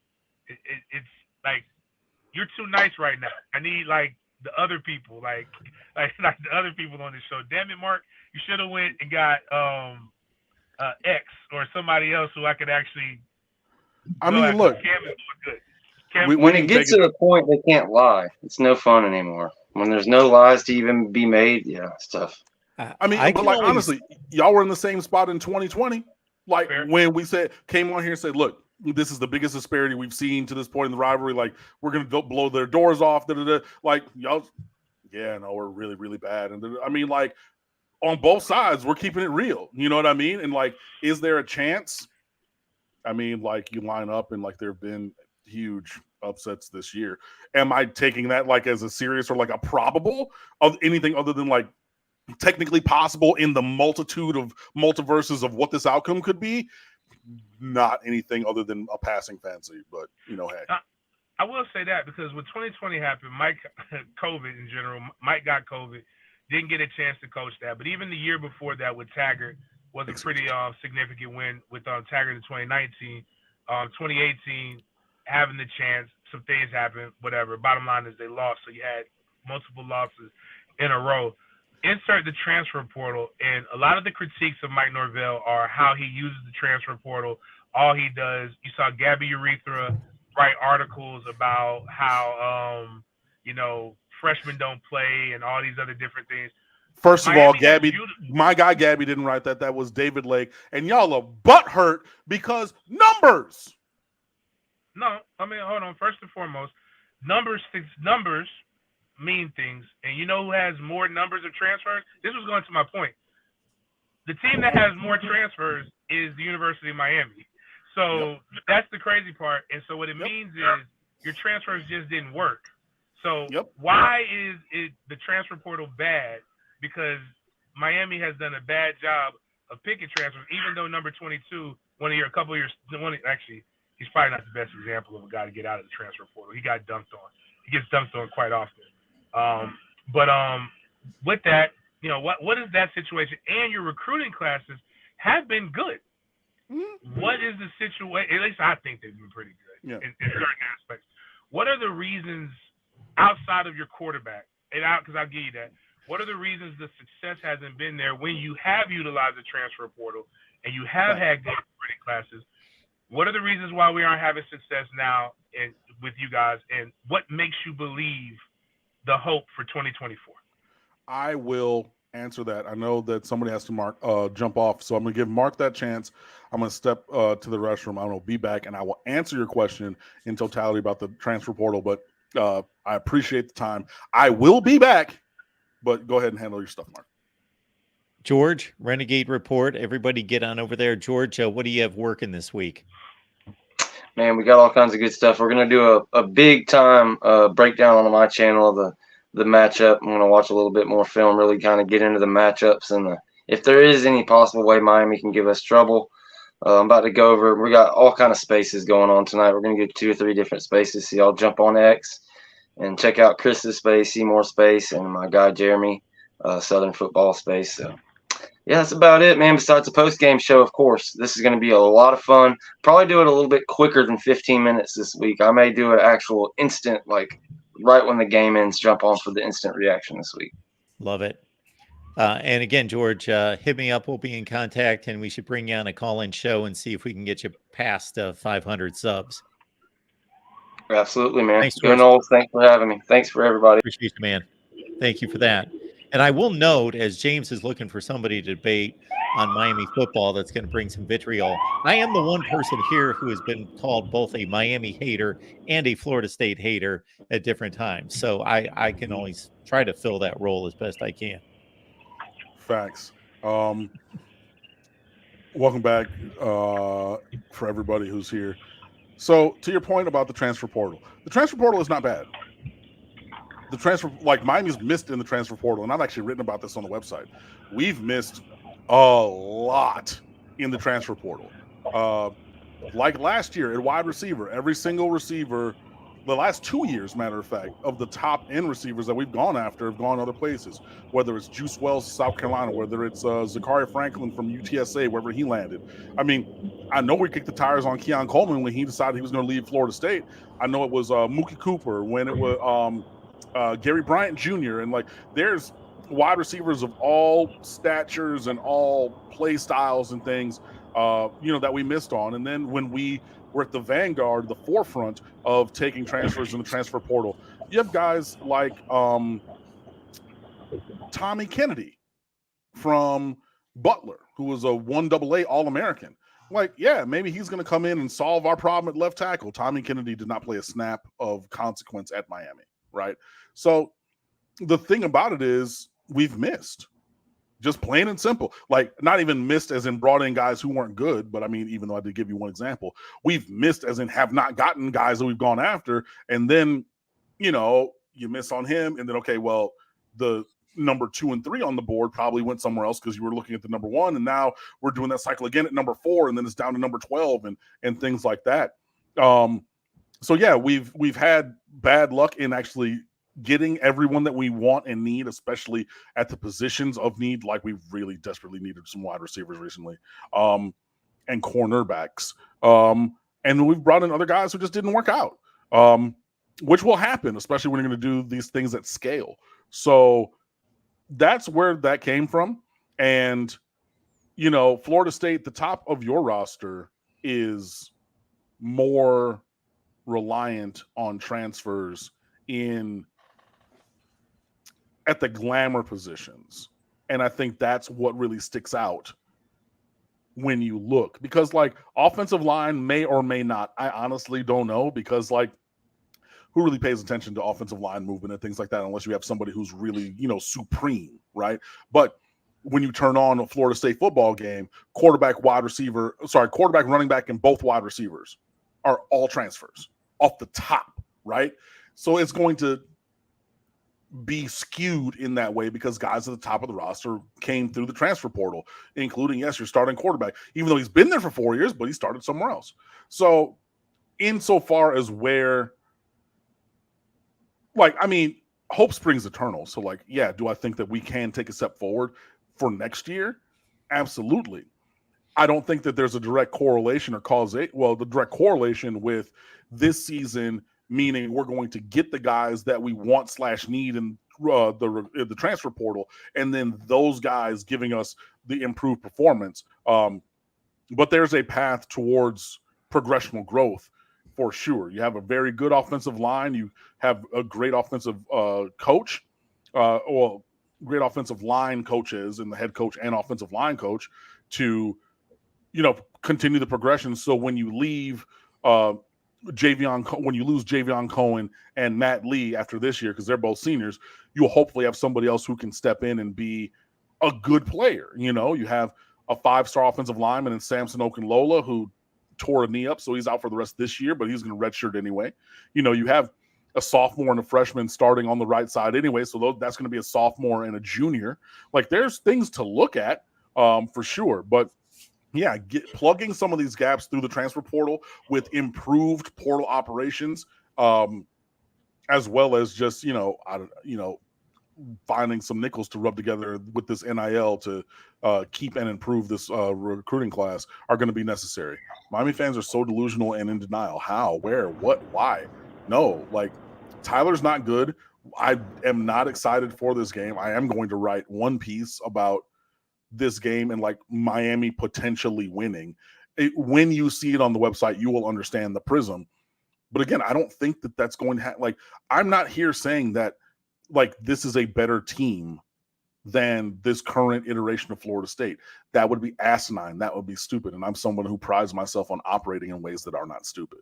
It's like you're too nice right now. I need like the other people, like the other people on this show. Damn it, Mark, you should have went and got X or somebody else who I could actually. I mean, look. Cam is doing good. When it gets to the point they can't lie, it's no fun anymore. When there's no lies to even be made, yeah, it's tough. I mean, but like honestly, y'all were in the same spot in 2020. Like when we came on here and said, look, this is the biggest disparity we've seen to this point in the rivalry. Like, we're gonna blow their doors off. Like, y'all, yeah, no, we're really, really bad. And I mean, like, on both sides, we're keeping it real. You know what I mean? And like, is there a chance? I mean, like, you line up and like there have been huge upsets this year. Am I taking that like as a serious or like a probable of anything other than like technically possible in the multitude of multiverses of what this outcome could be? Not anything other than a passing fancy, but hey. I will say that because when 2020 happened, Mike COVID in general, Mike got COVID, didn't get a chance to coach that. But even the year before that with Taggart was a pretty significant win with Taggart in 2019. 2018, having the chance, some things happened, whatever. Bottom line is they lost, so you had multiple losses in a row. Insert the transfer portal, and a lot of the critiques of Mike Norvell are how he uses the transfer portal. All he does, you saw Gabby Urethra write articles about how, freshmen don't play and all these other different things. First of all, Gabby, my guy Gabby didn't write that. That was David Lake, and y'all are butthurt because numbers. No, I mean, hold on. First and foremost, numbers mean things, and you know who has more numbers of transfers? This was going to my point. The team that has more transfers is the University of Miami. So that's the crazy part. And so what it means is your transfers just didn't work. So why is the transfer portal bad? Because Miami has done a bad job of picking transfers, even though number 22 actually, he's probably not the best example of a guy to get out of the transfer portal. He got dunked on. He gets dunked on quite often. But with that, what is that situation? And your recruiting classes have been good. Mm-hmm. What is the situation? At least I think they've been pretty good in certain aspects. What are the reasons outside of your quarterback? Because I'll give you that. What are the reasons the success hasn't been there when you have utilized the transfer portal and you have had good recruiting classes? What are the reasons why we aren't having success now with you guys, and what makes you believe the hope for 2024? I will answer that. I know that somebody has to jump off, so I'm going to give Mark that chance. I'm going to step to the restroom. I'm going to be back, and I will answer your question in totality about the transfer portal, but I appreciate the time. I will be back, but go ahead and handle your stuff, Mark. George, Renegade Report. Everybody get on over there. George, what do you have working this week? Man, we got all kinds of good stuff. We're going to do a big time breakdown on my channel of the matchup. I'm going to watch a little bit more film, really kind of get into the matchups and if there is any possible way Miami can give us trouble. I'm about to go over. We got all kind of spaces going on tonight. We're going to get 2 or 3 different spaces. So y'all jump on X and check out Chris's space, Seymour space, and my guy Jeremy, Southern Football space. So yeah, that's about it, man. Besides the post-game show, of course. This is going to be a lot of fun. Probably do it a little bit quicker than 15 minutes this week. I may do an actual instant, like right when the game ends, jump on for the instant reaction this week. Love it. And again, George, hit me up. We'll be in contact, and we should bring you on a call-in show and see if we can get you past 500 subs. Absolutely, man. Thanks, George. Thanks for having me. Thanks for everybody. Appreciate you, man. Thank you for that. And I will note, as James is looking for somebody to debate on Miami football that's going to bring some vitriol, I am the one person here who has been called both a Miami hater and a Florida State hater at different times. So I can always try to fill that role as best I can. Facts. Welcome back for everybody who's here. So to your point about the transfer portal is not bad. The transfer, like Miami's missed in the transfer portal, and I've actually written about this on the website. We've missed a lot in the transfer portal. Like last year at wide receiver, every single receiver, the last 2 years, matter of fact, of the top end receivers that we've gone after have gone other places, whether it's Juice Wells, South Carolina, whether it's Zakaria Franklin from UTSA, wherever he landed. I mean, I know we kicked the tires on Keon Coleman when he decided he was going to leave Florida State. I know it was Mookie Cooper when it was Gary Bryant Jr. And like, there's wide receivers of all statures and all play styles and things, that we missed on. And then when we were at the vanguard, the forefront of taking transfers in the transfer portal, you have guys like Tommy Kennedy from Butler, who was a 1AA All-American. Like, yeah, maybe he's going to come in and solve our problem at left tackle. Tommy Kennedy did not play a snap of consequence at Miami, right? So the thing about it is we've missed. Just plain and simple. Like, not even missed as in brought in guys who weren't good, but I mean, even though I did give you one example, we've missed as in have not gotten guys that we've gone after. And then, you miss on him. And then, okay, well, the number 2 and 3 on the board probably went somewhere else because you were looking at the number 1. And now we're doing that cycle again at number 4. And then it's down to number 12 and things like that. So yeah, we've had bad luck in actually getting everyone that we want and need, especially at the positions of need. Like, we've really desperately needed some wide receivers recently, and cornerbacks. And we've brought in other guys who just didn't work out, which will happen, especially when you're going to do these things at scale. So that's where that came from. And, Florida State, the top of your roster is more reliant on transfers at the glamour positions. And I think that's what really sticks out when you look, because like offensive line may or may not, I honestly don't know, because like who really pays attention to offensive line movement and things like that, unless you have somebody who's really, supreme, right? But when you turn on a Florida State football game, quarterback, running back, and both wide receivers are all transfers off the top, right? So it's going to be skewed in that way because guys at the top of the roster came through the transfer portal, including, yes, your starting quarterback, even though he's been there for 4 years, but he started somewhere else. So insofar as where, like, I mean, hope springs eternal. So, like, yeah, do I think that we can take a step forward for next year? Absolutely. I don't think that there's a direct correlation or causation. Well, the direct correlation with this season, meaning we're going to get the guys that we want / need in the transfer portal, and then those guys giving us the improved performance. But there's a path towards progressional growth for sure. You have a very good offensive line. You have a great offensive coach, or great offensive line coaches, and the head coach and offensive line coach to, continue the progression. So when you leave when you lose Javion Cohen and Matt Lee after this year, because they're both seniors, you'll hopefully have somebody else who can step in and be a good player. You have a 5-star offensive lineman in Samson Okunlola who tore a knee up, so he's out for the rest of this year, but he's going to redshirt anyway. You have a sophomore and a freshman starting on the right side anyway, so that's going to be a sophomore and a junior. Like, there's things to look at for sure, but yeah, plugging some of these gaps through the transfer portal with improved portal operations, as well as just finding some nickels to rub together with this NIL to keep and improve this recruiting class are going to be necessary. Miami fans are so delusional and in denial. How, where, what, why? No, like, Tyler's not good. I am not excited for this game. I am going to write one piece about this game and, like, Miami potentially winning. When you see it on the website, you will understand the prism. But again, I don't think that that's going to like, I'm not here saying that, like, this is a better team than this current iteration of Florida State. That would be asinine. That would be stupid. And I'm someone who prides myself on operating in ways that are not stupid.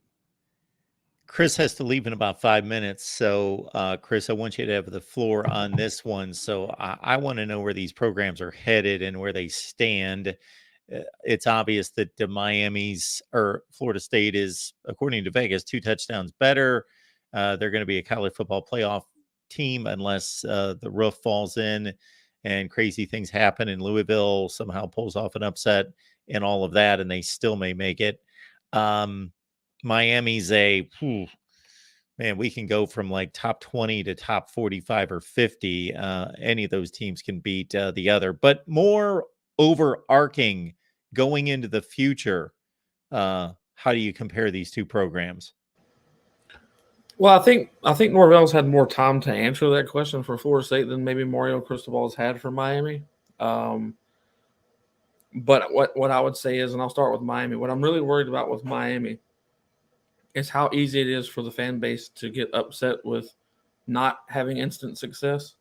Chris has to leave in about 5 minutes. So, Chris, I want you to have the floor on this one. So I want to know where these programs are headed and where they stand. It's obvious that Florida State is, according to Vegas, 2 touchdowns better. They're going to be a college football playoff team unless the roof falls in and crazy things happen and Louisville somehow pulls off an upset and all of that, and they still may make it. Miami's man, we can go from like top 20 to top 45 or 50. Any of those teams can beat the other, but more overarching going into the future. How do you compare these two programs? Well, I think Norvell's had more time to answer that question for Florida State than maybe Mario Cristobal's had for Miami. But what I would say is, and I'll start with Miami, what I'm really worried about with Miami is how easy it is for the fan base to get upset with not having instant success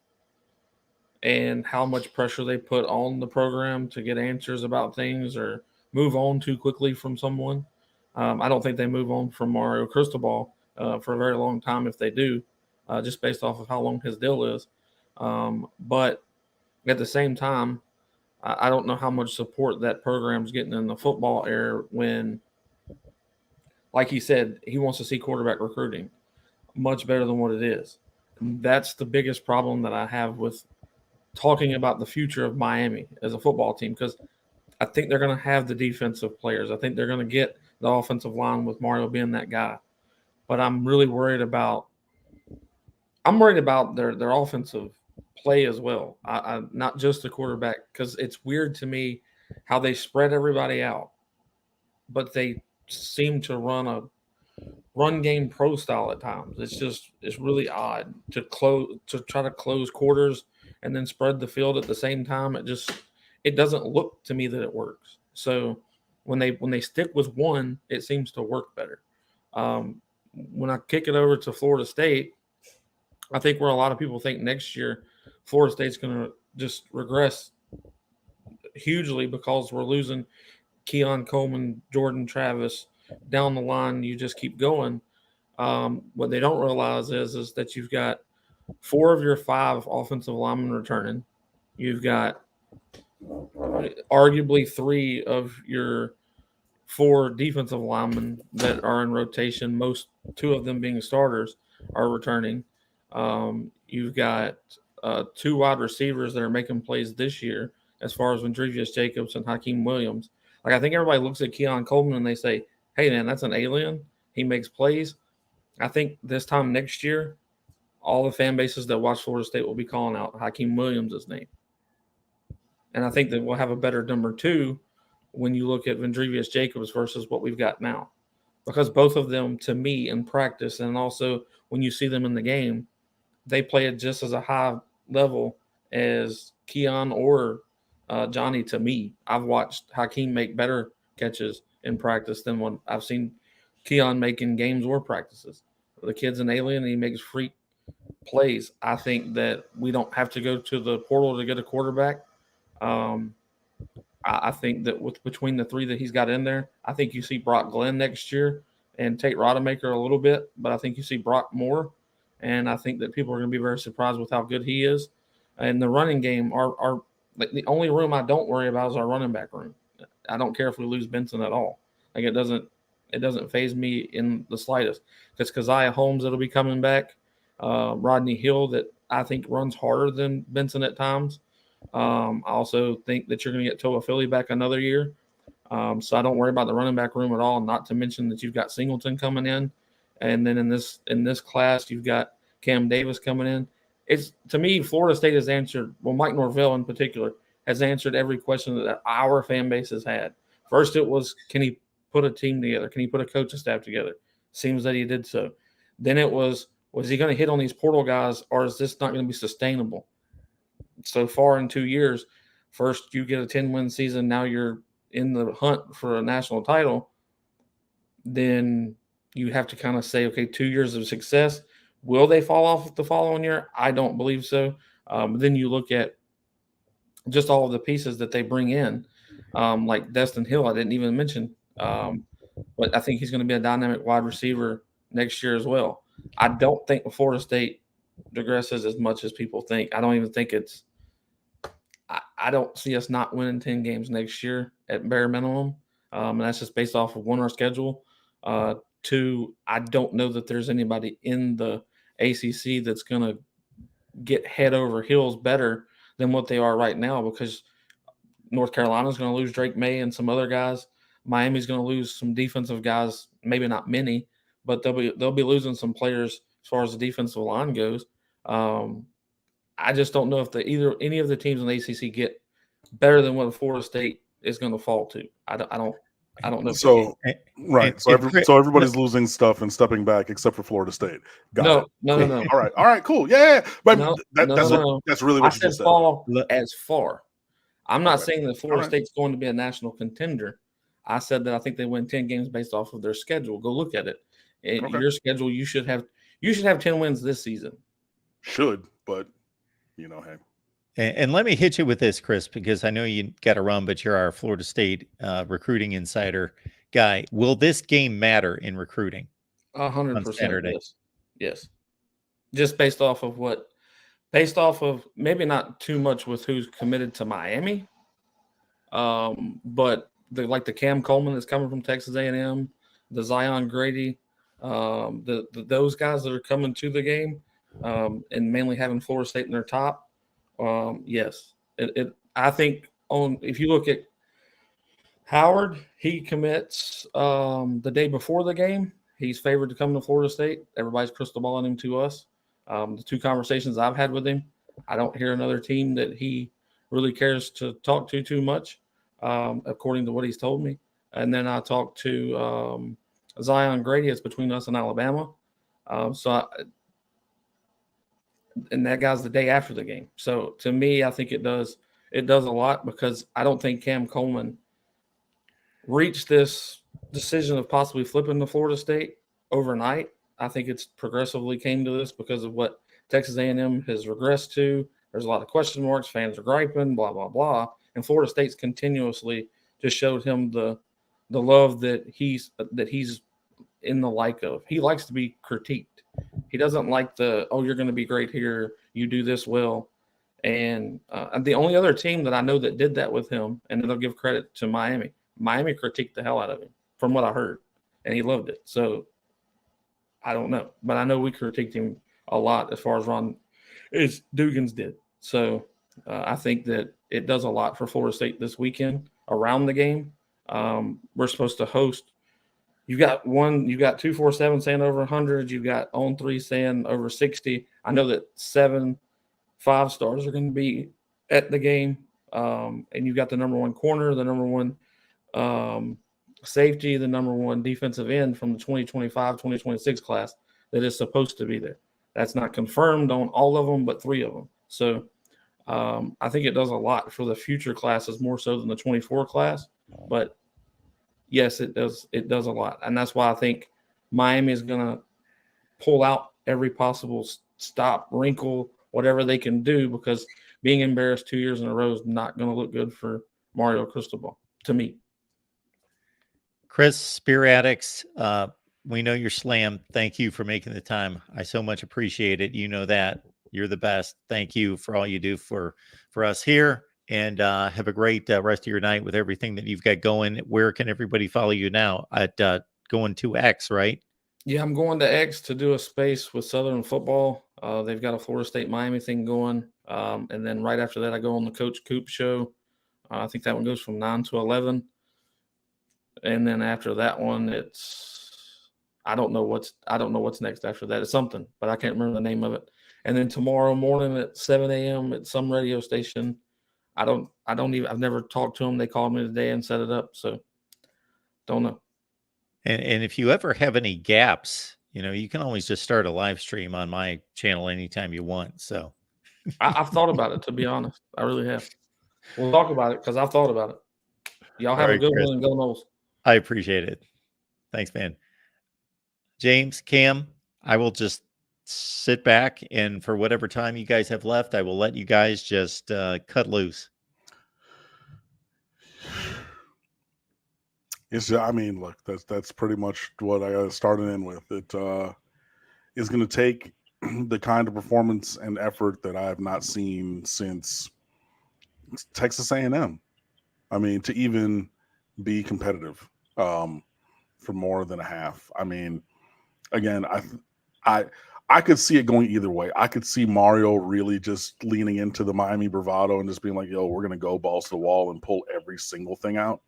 and how much pressure they put on the program to get answers about things or move on too quickly from someone. I don't think they move on from Mario Cristobal for a very long time if they do, just based off of how long his deal is. But at the same time, I don't know how much support that program's getting in the football era when, like he said, he wants to see quarterback recruiting much better than what it is. And that's the biggest problem that I have with talking about the future of Miami as a football team, because I think they're going to have the defensive players. I think they're going to get the offensive line with Mario being that guy. But I'm really worried about their offensive play as well. I not just the quarterback, because it's weird to me how they spread everybody out, but they seem to run a run game pro style at times. It's really odd to try to close quarters and then spread the field at the same time. It doesn't look to me that it works. So when they stick with one, it seems to work better. When I kick it over to Florida State, I think where a lot of people think next year Florida State's going to just regress hugely because we're losing Keon Coleman, Jordan Travis down the line. You just keep going. What they don't realize is that you've got 4 of your 5 offensive linemen returning. You've got arguably 3 of your 4 defensive linemen that are in rotation, 2 of them being starters, are returning. You've got 2 wide receivers that are making plays this year, as far as Vendrivius Jacobs and Hakeem Williams. Like, I think everybody looks at Keon Coleman and they say, "Hey, man, that's an alien. He makes plays." I think this time next year, all the fan bases that watch Florida State will be calling out Hakeem Williams' name. And I think that we'll have a better number 2 when you look at Vendrivius Jacobs versus what we've got now. Because both of them, to me, in practice and also when you see them in the game, they play at just as a high level as Keon or Johnny. To me, I've watched Hakeem make better catches in practice than what I've seen Keon make in games or practices. The kid's an alien, and he makes freak plays. I think that we don't have to go to the portal to get a quarterback. I think that between the 3 that he's got in there, I think you see Brock Glenn next year and Tate Rodemaker a little bit, but I think you see Brock more. And I think that people are going to be very surprised with how good he is. And the running game, like the only room I don't worry about is our running back room. I don't care if we lose Benson at all. Like, it doesn't faze me in the slightest. It's Keziah Holmes that'll be coming back. Rodney Hill, that I think runs harder than Benson at times. I also think that you're going to get Toa Philly back another year. So I don't worry about the running back room at all, not to mention that you've got Singleton coming in. And then in this class, you've got Cam Davis coming in. It's, to me, Florida State has answered, well, Mike Norvell in particular, has answered every question that our fan base has had. First, it was, can he put a team together? Can he put a coaching staff together? Seems that he did so. Then it was he going to hit on these portal guys, or is this not going to be sustainable? So far in 2 years, first you get a 10-win season, now you're in the hunt for a national title. Then you have to kind of say, okay, 2 years of success. Will they fall off the following year? I don't believe so. Then you look at just all of the pieces that they bring in, like Destin Hill, I didn't even mention. But I think he's going to be a dynamic wide receiver next year as well. I don't think Florida State digresses as much as people think. I don't even think it's – I don't see us not winning 10 games next year at bare minimum. And that's just based off of, 1, our schedule. 2, I don't know that there's anybody in the ACC that's going to get head over heels better than what they are right now, because North Carolina's going to lose Drake May and some other guys. Miami's going to lose some defensive guys, maybe not many, but they'll be losing some players as far as the defensive line goes. I just don't know if any of the teams in the ACC get better than what Florida State is going to fall to. I don't know. So right, so everybody's losing stuff and stepping back except for Florida State. Got it. No. All right, cool. Yeah. But that's really what I you just said. Fall as far. I'm not saying that Florida Right. State's going to be a national contender. I said that I think they win 10 games based off of their schedule. Go look at it. Your schedule, you should have 10 wins this season. Should, but hey. And let me hit you with this, Chris, because I know you got to run, but you're our Florida State recruiting insider guy. Will this game matter in recruiting? 100%. Yes. Just based off of maybe not too much with who's committed to Miami, but the Cam Coleman that's coming from Texas A&M, the Zion Grady, those guys that are coming to the game, and mainly having Florida State in their top. Yes, I think if you look at Howard, he commits the day before the game. He's favored to come to Florida State. Everybody's crystal balling him to us. The 2 conversations I've had with him, I don't hear another team that he really cares to talk to too much, according to what he's told me. And then I talked to Zion Grady. It's between us and Alabama. And that guy's the day after the game. So to me, I think it does a lot, because I don't think Cam Coleman reached this decision of possibly flipping to Florida State overnight. I think it's progressively came to this because of what Texas A&M has regressed to. There's a lot of question marks. Fans are griping, blah, blah, blah. And Florida State's continuously just showed him the love that he's in the like of. He likes to be critiqued. He doesn't like you're going to be great here, you do this well. And the only other team that I know that did that with him, and it'll give credit to Miami. Miami critiqued the hell out of him, from what I heard, and he loved it. So I don't know, but I know we critiqued him a lot as far as Dugans did. So I think that it does a lot for Florida State this weekend around the game. We're supposed to host. You got 247 saying over 100. You've got On 3 saying over 60. I know that 7 5-stars are going to be at the game. And you've got the number 1 corner, the number 1 safety, the number 1 defensive end from the 2025-2026 class that is supposed to be there. That's not confirmed on all of them, but 3 of them. So I think it does a lot for the future classes more so than the 24 class. But yes, it does. It does a lot. And that's why I think Miami is going to pull out every possible stop, wrinkle, whatever they can do, because being embarrassed 2 years in a row is not going to look good for Mario Cristobal, to me. Chris, Spear Addicts, we know you're slammed. Thank you for making the time. I so much appreciate it. You know that. You're the best. Thank you for all you do for us here. And have a great rest of your night with everything that you've got going. Where can everybody follow you now? At going to X, right? Yeah, I'm going to X to do a space with Southern football. They've got a Florida State Miami thing going. And then right after that, I go on the Coach Coop show. I think that one goes from 9 to 11. And then after that one, I don't know what's next after that. It's something, but I can't remember the name of it. And then tomorrow morning at 7 a.m. at some radio station. I've never talked to them. They called me today and set it up. So don't know. And if you ever have any gaps, you can always just start a live stream on my channel anytime you want. So I've thought about it, to be honest. I really have. We'll talk about it because I've thought about it. Y'all have a good one and go Noles. I appreciate it. Thanks, man. James, Cam, I will just sit back, and for whatever time you guys have left, I will let you guys just cut loose. Look, that's pretty much what I started in with. It is going to take the kind of performance and effort that I have not seen since Texas A&M. To even be competitive for more than a half. Again, I could see it going either way. I could see Mario really just leaning into the Miami bravado and just being like, yo, we're going to go balls to the wall and pull every single thing out.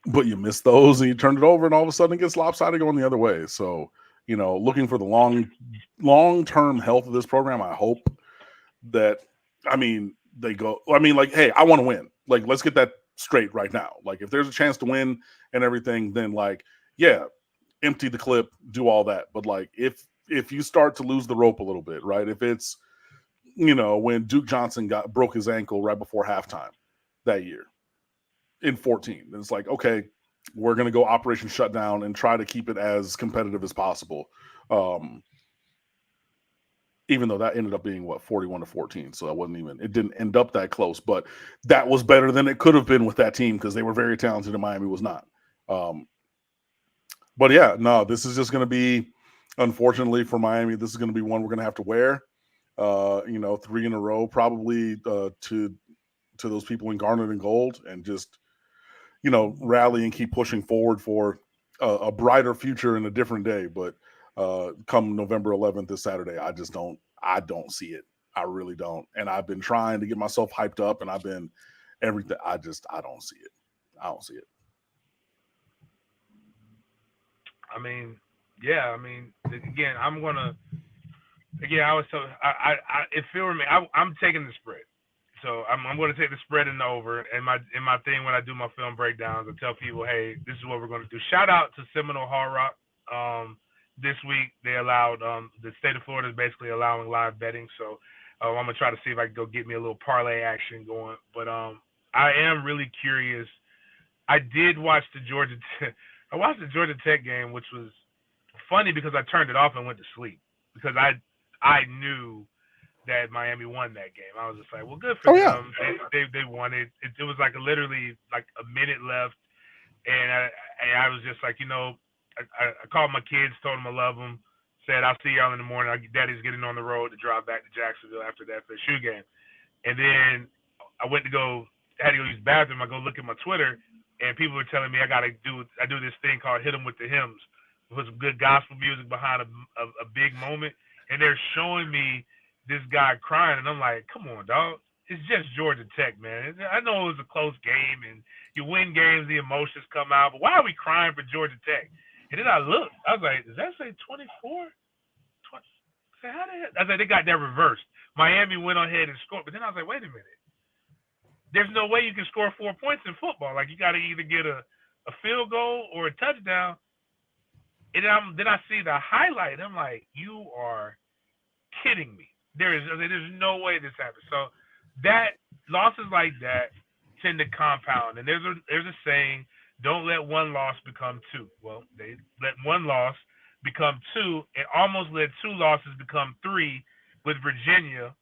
But you miss those and you turn it over and all of a sudden it gets lopsided going the other way. So, looking for the long-term health of this program, I hope that, they go, hey, I want to win. Let's get that straight right now. If there's a chance to win and everything, then yeah, empty the clip, do all that. But if you start to lose the rope a little bit, right? If it's, when Duke Johnson broke his ankle right before halftime that year in 14, it's okay, we're going to go Operation Shutdown and try to keep it as competitive as possible. Even though that ended up being 41-14. So it didn't end up that close, but that was better than it could have been with that team because they were very talented and Miami was not. But yeah, no, this is just going to be, unfortunately for Miami, this is going to be one we're going to have to wear, 3 in a row, probably to those people in garnet and gold, and just, rally and keep pushing forward for a brighter future and a different day. But come November 11th, this Saturday, I don't see it. I really don't. And I've been trying to get myself hyped up and I've been everything. I don't see it. I don't see it. Again, it feels me. I'm taking the spread. So I'm going to take the spread and the over. And my thing when I do my film breakdowns, I tell people, hey, this is what we're going to do. Shout out to Seminole Hard Rock. This week they allowed the state of Florida is basically allowing live betting. So I'm gonna try to see if I can go get me a little parlay action going. But I am really curious. I did watch the Georgia Tech game, which was funny because I turned it off and went to sleep because I knew that Miami won that game. I was just like, well, good for them. They won it. It was literally a minute left, and I was just like, I called my kids, told them I love them, said I'll see y'all in the morning. Daddy's getting on the road to drive back to Jacksonville after that for the shoe game. And then I had to go use the bathroom. I go look at my Twitter, and people were telling me I do this thing called Hit 'em with the Hymns with some good gospel music behind a big moment, and they're showing me this guy crying, and I'm like, come on, dog. It's just Georgia Tech, man. I know it was a close game, and you win games, the emotions come out, but why are we crying for Georgia Tech? And then I looked. I was like, does that say 24? 20? I said, they got that reversed. Miami went ahead and scored, but then I was like, wait a minute. There's no way you can score 4 points in football. Like, you got to either get a field goal or a touchdown. And then I see the highlight. I'm like, you are kidding me. There's no way this happens. So that losses like that tend to compound. And there's a saying, don't let one loss become two. Well, they let one loss become two and almost let two losses become three with Virginia.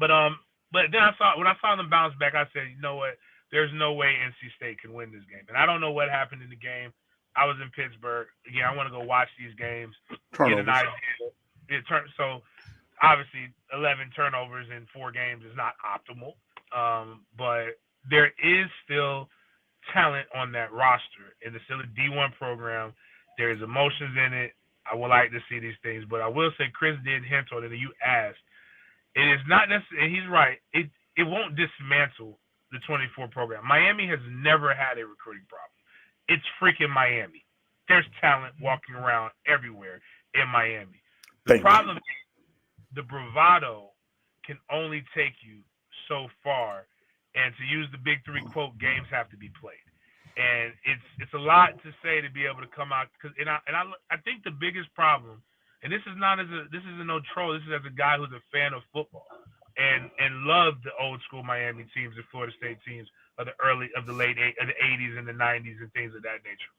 But then when I saw them bounce back, I said, you know what? There's no way NC State can win this game. And I don't know what happened in the game. I was in Pittsburgh. Again, I want to go watch these games. Turnovers. Get an idea. So obviously 11 turnovers in 4 games is not optimal. But there is still talent on that roster. And it's still a D1 program. There's emotions in it. I would like to see these things. But I will say Chris did hint on it, and you asked. It is not necessarily, and he's right, it won't dismantle the 24 program. Miami has never had a recruiting problem. It's freaking Miami. There's talent walking around everywhere in Miami. The problem is the bravado can only take you so far. And to use the Big Three quote, games have to be played. And it's a lot to say to be able to come out. I think the biggest problem, and this is no troll, this is as a guy who's a fan of football and loved the old school Miami teams and Florida State teams of the 80s and the 90s and things of that nature.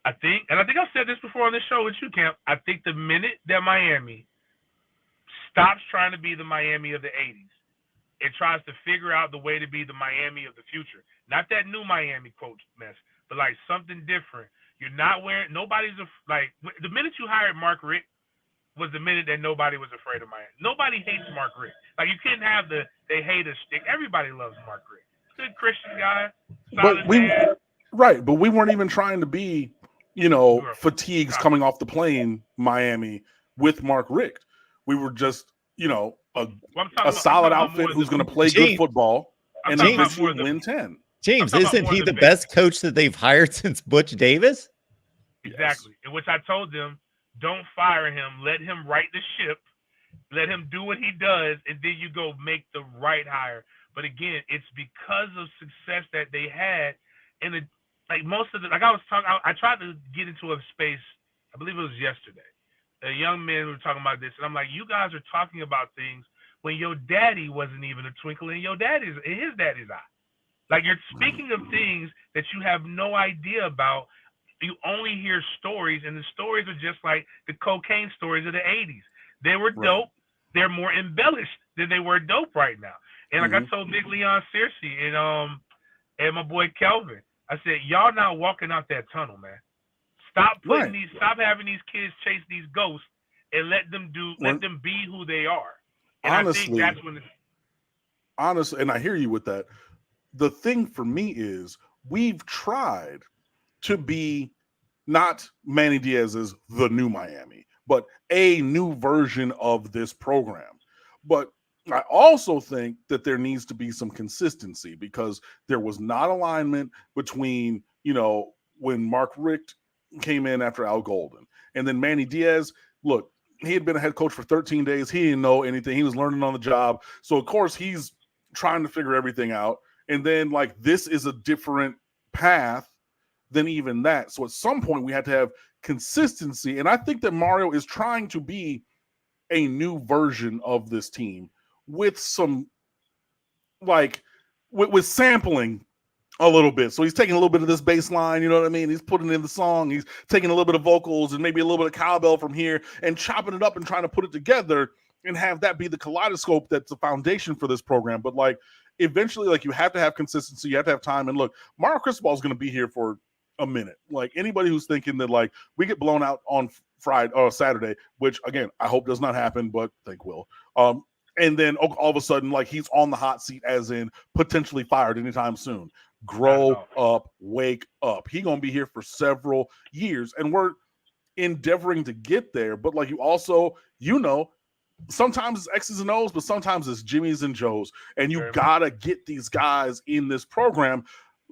I think I've said this before on this show with you, Camp. I think the minute that Miami stops trying to be the Miami of the 80s, it tries to figure out the way to be the Miami of the future. Not that new Miami quote mess, but like something different. You're not wearing, the minute you hired Mark Richt was the minute that nobody was afraid of Miami. Nobody hates Mark Richt. Like, you couldn't have they hate us stick. Everybody loves Mark Richt. Good Christian guy. Solid man. Right, but we weren't even trying to be, fatigues coming off the plane, Miami, with Mark Richt. We were just, a solid outfit who's going to play good football and eventually win 10. James, isn't he the best coach that they've hired since Butch Davis? Exactly. Yes. In which I told them, don't fire him. Let him right the ship. Let him do what he does, and then you go make the right hire. But again, it's because of success that they had in I tried to get into a space, I believe it was yesterday. A young man were talking about this, and I'm like, you guys are talking about things when your daddy wasn't even a twinkle in his daddy's eye. Like, you're speaking of things that you have no idea about. You only hear stories, and the stories are just like the cocaine stories of the 80s. They were dope. They're more embellished than they were dope right now. And like I told Big Leon Searcy and my boy Kelvin, I said, y'all not walking out that tunnel, man. Stop having these kids chase these ghosts and let them be who they are. And honestly, I think that's when honestly, and I hear you with that. The thing for me is we've tried to be not Manny Diaz's the new Miami, but a new version of this program. But I also think that there needs to be some consistency because there was not alignment between, when Mark Richt came in after Al Golden. And then Manny Diaz, look, he had been a head coach for 13 days. He didn't know anything. He was learning on the job. So, of course, he's trying to figure everything out. And then, this is a different path than even that. So at some point, we had to have consistency. And I think that Mario is trying to be a new version of this team with some, with sampling a little bit. So he's taking a little bit of this bass line, you know what I mean? He's putting it in the song. He's taking a little bit of vocals and maybe a little bit of cowbell from here and chopping it up and trying to put it together and have that be the kaleidoscope that's the foundation for this program. But eventually, you have to have consistency. You have to have time. And look, Mario Cristobal is going to be here for a minute. Anybody who's thinking that we get blown out on Friday or Saturday, which again, I hope does not happen, but think will. And then all of a sudden, he's on the hot seat as in potentially fired anytime soon. Grow up, wake up. He's going to be here for several years, and we're endeavoring to get there. But like you also, sometimes it's X's and O's, but sometimes it's Jimmy's and Joe's. And you got to get these guys in this program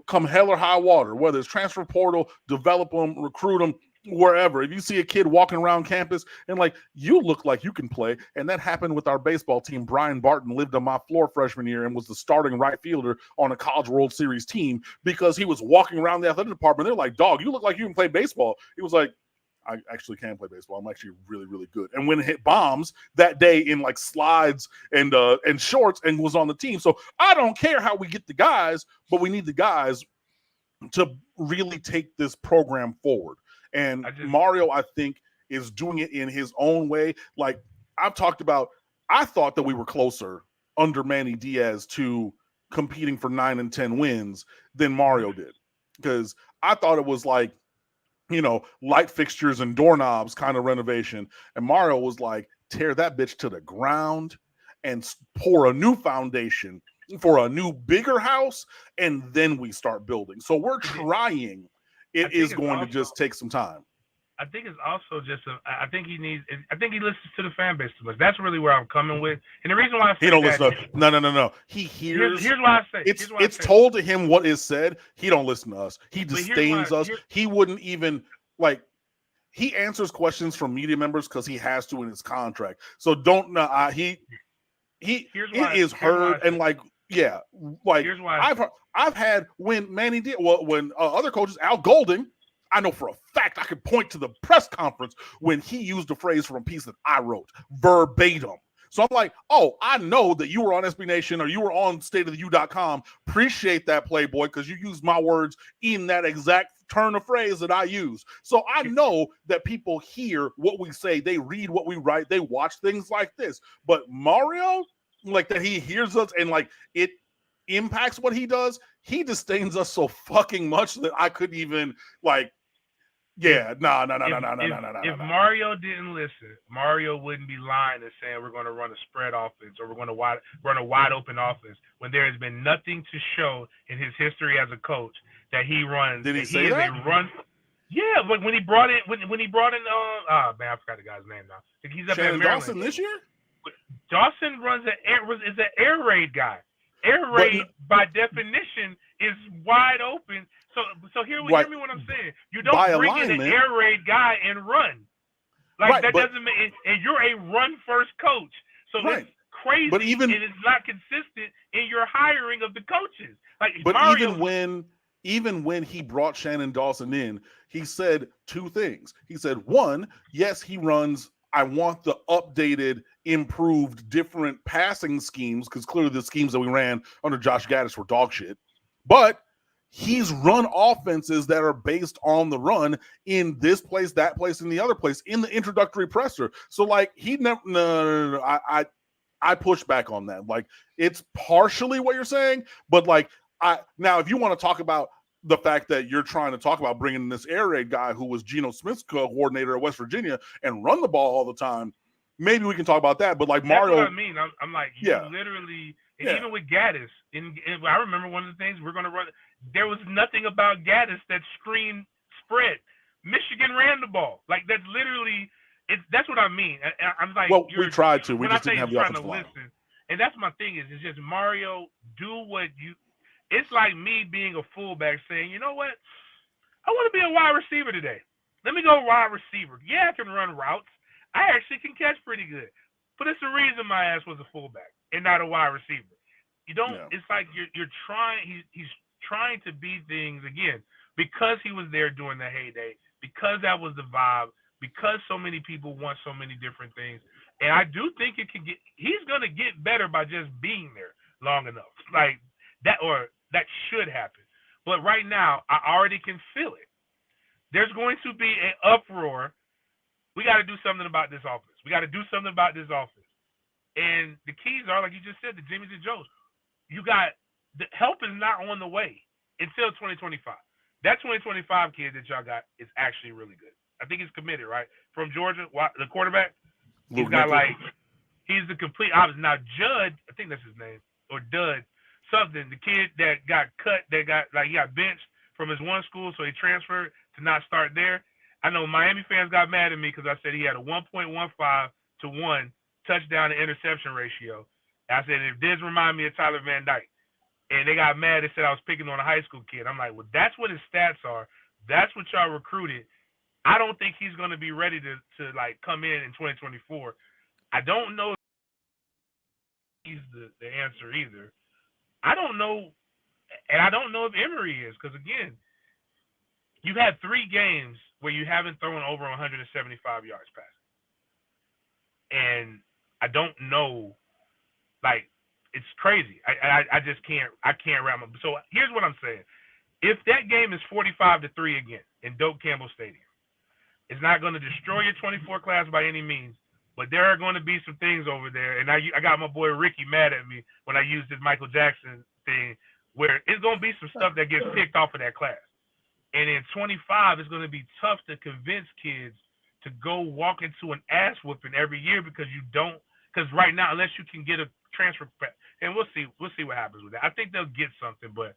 come hell or high water, whether it's transfer portal, develop them, recruit them, wherever. If you see a kid walking around campus and like, you look like you can play. And that happened with our baseball team. Brian Barton lived on my floor freshman year and was the starting right fielder on a College World Series team because he was walking around the athletic department. They're like, dog, you look like you can play baseball. He was like, I actually can play baseball. I'm actually really, really good. And when it hit bombs that day in like slides and shorts and was on the team. So I don't care how we get the guys, but we need the guys to really take this program forward. And Mario, I think, is doing it in his own way. Like I've talked about, I thought that we were closer under Manny Diaz to competing for 9 and 10 wins than Mario did. Because I thought it was like, light fixtures and doorknobs kind of renovation. And Mario was like, tear that bitch to the ground and pour a new foundation for a new, bigger house. And then we start building. So we're trying. It is going to just take some time. I think it's also just I think he listens to the fan base too much. That's really where I'm coming with. And the reason why I say he don't listen to no. He hears. Here's why I say it's told to him what is said. He don't listen to us. He disdains us. He wouldn't even he answers questions from media members because he has to in his contract. So don't it is heard and here's why I've had when Manny did when other coaches, Al Golding, I know for a fact I could point to the press conference when he used a phrase from a piece that I wrote verbatim. So I'm like, oh, I know that you were on SB Nation or you were on stateoftheu.com. Appreciate that, Playboy, because you used my words in that exact turn of phrase that I use. So I know that people hear what we say. They read what we write. They watch things like this. But Mario, like that he hears us and like it impacts what he does. He disdains us so fucking much that I couldn't even no. If Mario didn't listen, Mario wouldn't be lying and saying we're going to run a spread offense or we're going to run a wide open offense when there has been nothing to show in his history as a coach that he runs. Did he say that? Yeah, but when he brought in I forgot the guy's name now. He's up Shannon at Maryland. Dawson this year. Dawson runs is an air raid guy. Air raid by definition is wide open. So hear me what I'm saying. You don't bring in an air raid guy and run. That doesn't mean, and you're a run first coach. So that's crazy. But and it's not consistent in your hiring of the coaches. Even when he brought Shannon Dawson in, he said two things. He said, one, yes, he runs. I want the updated, improved, different passing schemes because clearly the schemes that we ran under Josh Gaddis were dog shit. But he's run offenses that are based on the run in this place, that place, and the other place in the introductory presser. So he never. No. I push back on that. It's partially what you're saying, but now if you want to talk about the fact that you're trying to talk about bringing in this air raid guy who was Geno Smith's coordinator at West Virginia and run the ball all the time, maybe we can talk about that. But Mario, that's what I mean. I'm like, you literally, and even with Gaddis, and I remember one of the things we're going to run. There was nothing about Gaddis that screamed spread. Michigan ran the ball. That's literally, that's what I mean. I'm like, we tried to. We just didn't have the offensive line. And that's my thing it's just Mario, do what you. It's like me being a fullback saying, you know what? I want to be a wide receiver today. Let me go wide receiver. Yeah, I can run routes. I actually can catch pretty good. But it's the reason my ass was a fullback and not a wide receiver. You don't. Yeah. It's like you're trying. He's trying to be things again because he was there during the heyday, because that was the vibe, because so many people want so many different things. And I do think he's going to get better by just being there long enough. That should happen. But right now, I already can feel it. There's going to be an uproar. We got to do something about this offense. And the keys are, like you just said, the Jimmys and Joes. The help is not on the way until 2025. That 2025 kid that y'all got is actually really good. I think he's committed, right? From Georgia, the quarterback. He's got he's the complete opposite. Now, Judd, I think that's his name, or Dud, something. The kid that got cut, he got benched from his one school, so he transferred to not start there. I know Miami fans got mad at me because I said he had a 1.15 to 1 touchdown to interception ratio. I said it did remind me of Tyler Van Dyke. And they got mad. They said I was picking on a high school kid. I'm like, well, that's what his stats are. That's what y'all recruited. I don't think he's going to be ready to like come in 2024. I don't know if he's the answer either. I don't know, and I don't know if Emory is, because again, you've had 3 games where you haven't thrown over 175 yards passing, and I don't know, like, it's crazy. I just can't wrap my. So here's what I'm saying: if that game is 45-3 again in Doak Campbell Stadium, it's not going to destroy your 24 class by any means, but there are going to be some things over there. And I got my boy Ricky mad at me when I used his Michael Jackson thing, where it's going to be some stuff that gets picked off of that class. And in 25, it's going to be tough to convince kids to go walk into an ass whooping every year because right now, unless you can get a transfer, and we'll see what happens with that. I think they'll get something, but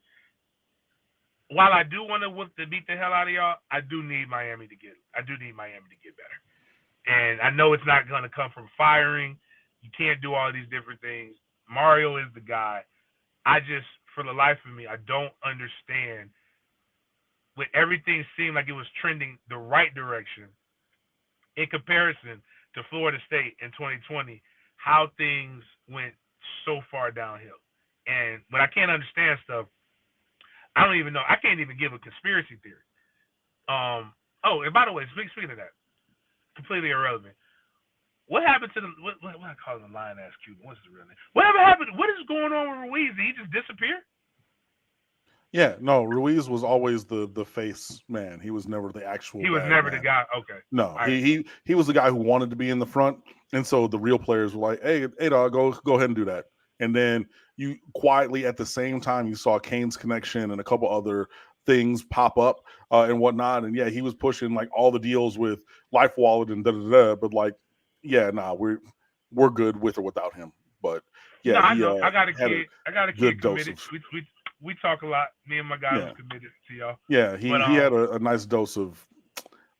while I do want to beat the hell out of y'all, I do need Miami to get better. And I know it's not going to come from firing. You can't do all these different things. Mario is the guy. I just, for the life of me, I don't understand. When everything seemed like it was trending the right direction in comparison to Florida State in 2020, how things went so far downhill. And when I can't understand stuff, I don't even know. I can't even give a conspiracy theory. Oh, and by the way, speaking of that, completely irrelevant. What happened to what I call him, the lion ass Cuban? What's the real name? Whatever happened? What is going on with Ruiz? Did he just disappear? Yeah, no, Ruiz was always the face man. He was never the actual. He was never man. the guy. Okay. No, he was the guy who wanted to be in the front, and so the real players were like, "Hey, dog, go ahead and do that." And then you quietly, at the same time, you saw Kane's connection and a couple other things pop up and whatnot. And yeah, he was pushing like all the deals with Life Wallet and But like, yeah, nah, we're good with or without him. But yeah, no, I know. I got a kid. I got a kid committed. We talk a lot. Me and my guy was committed to y'all. Yeah, he had a nice dose of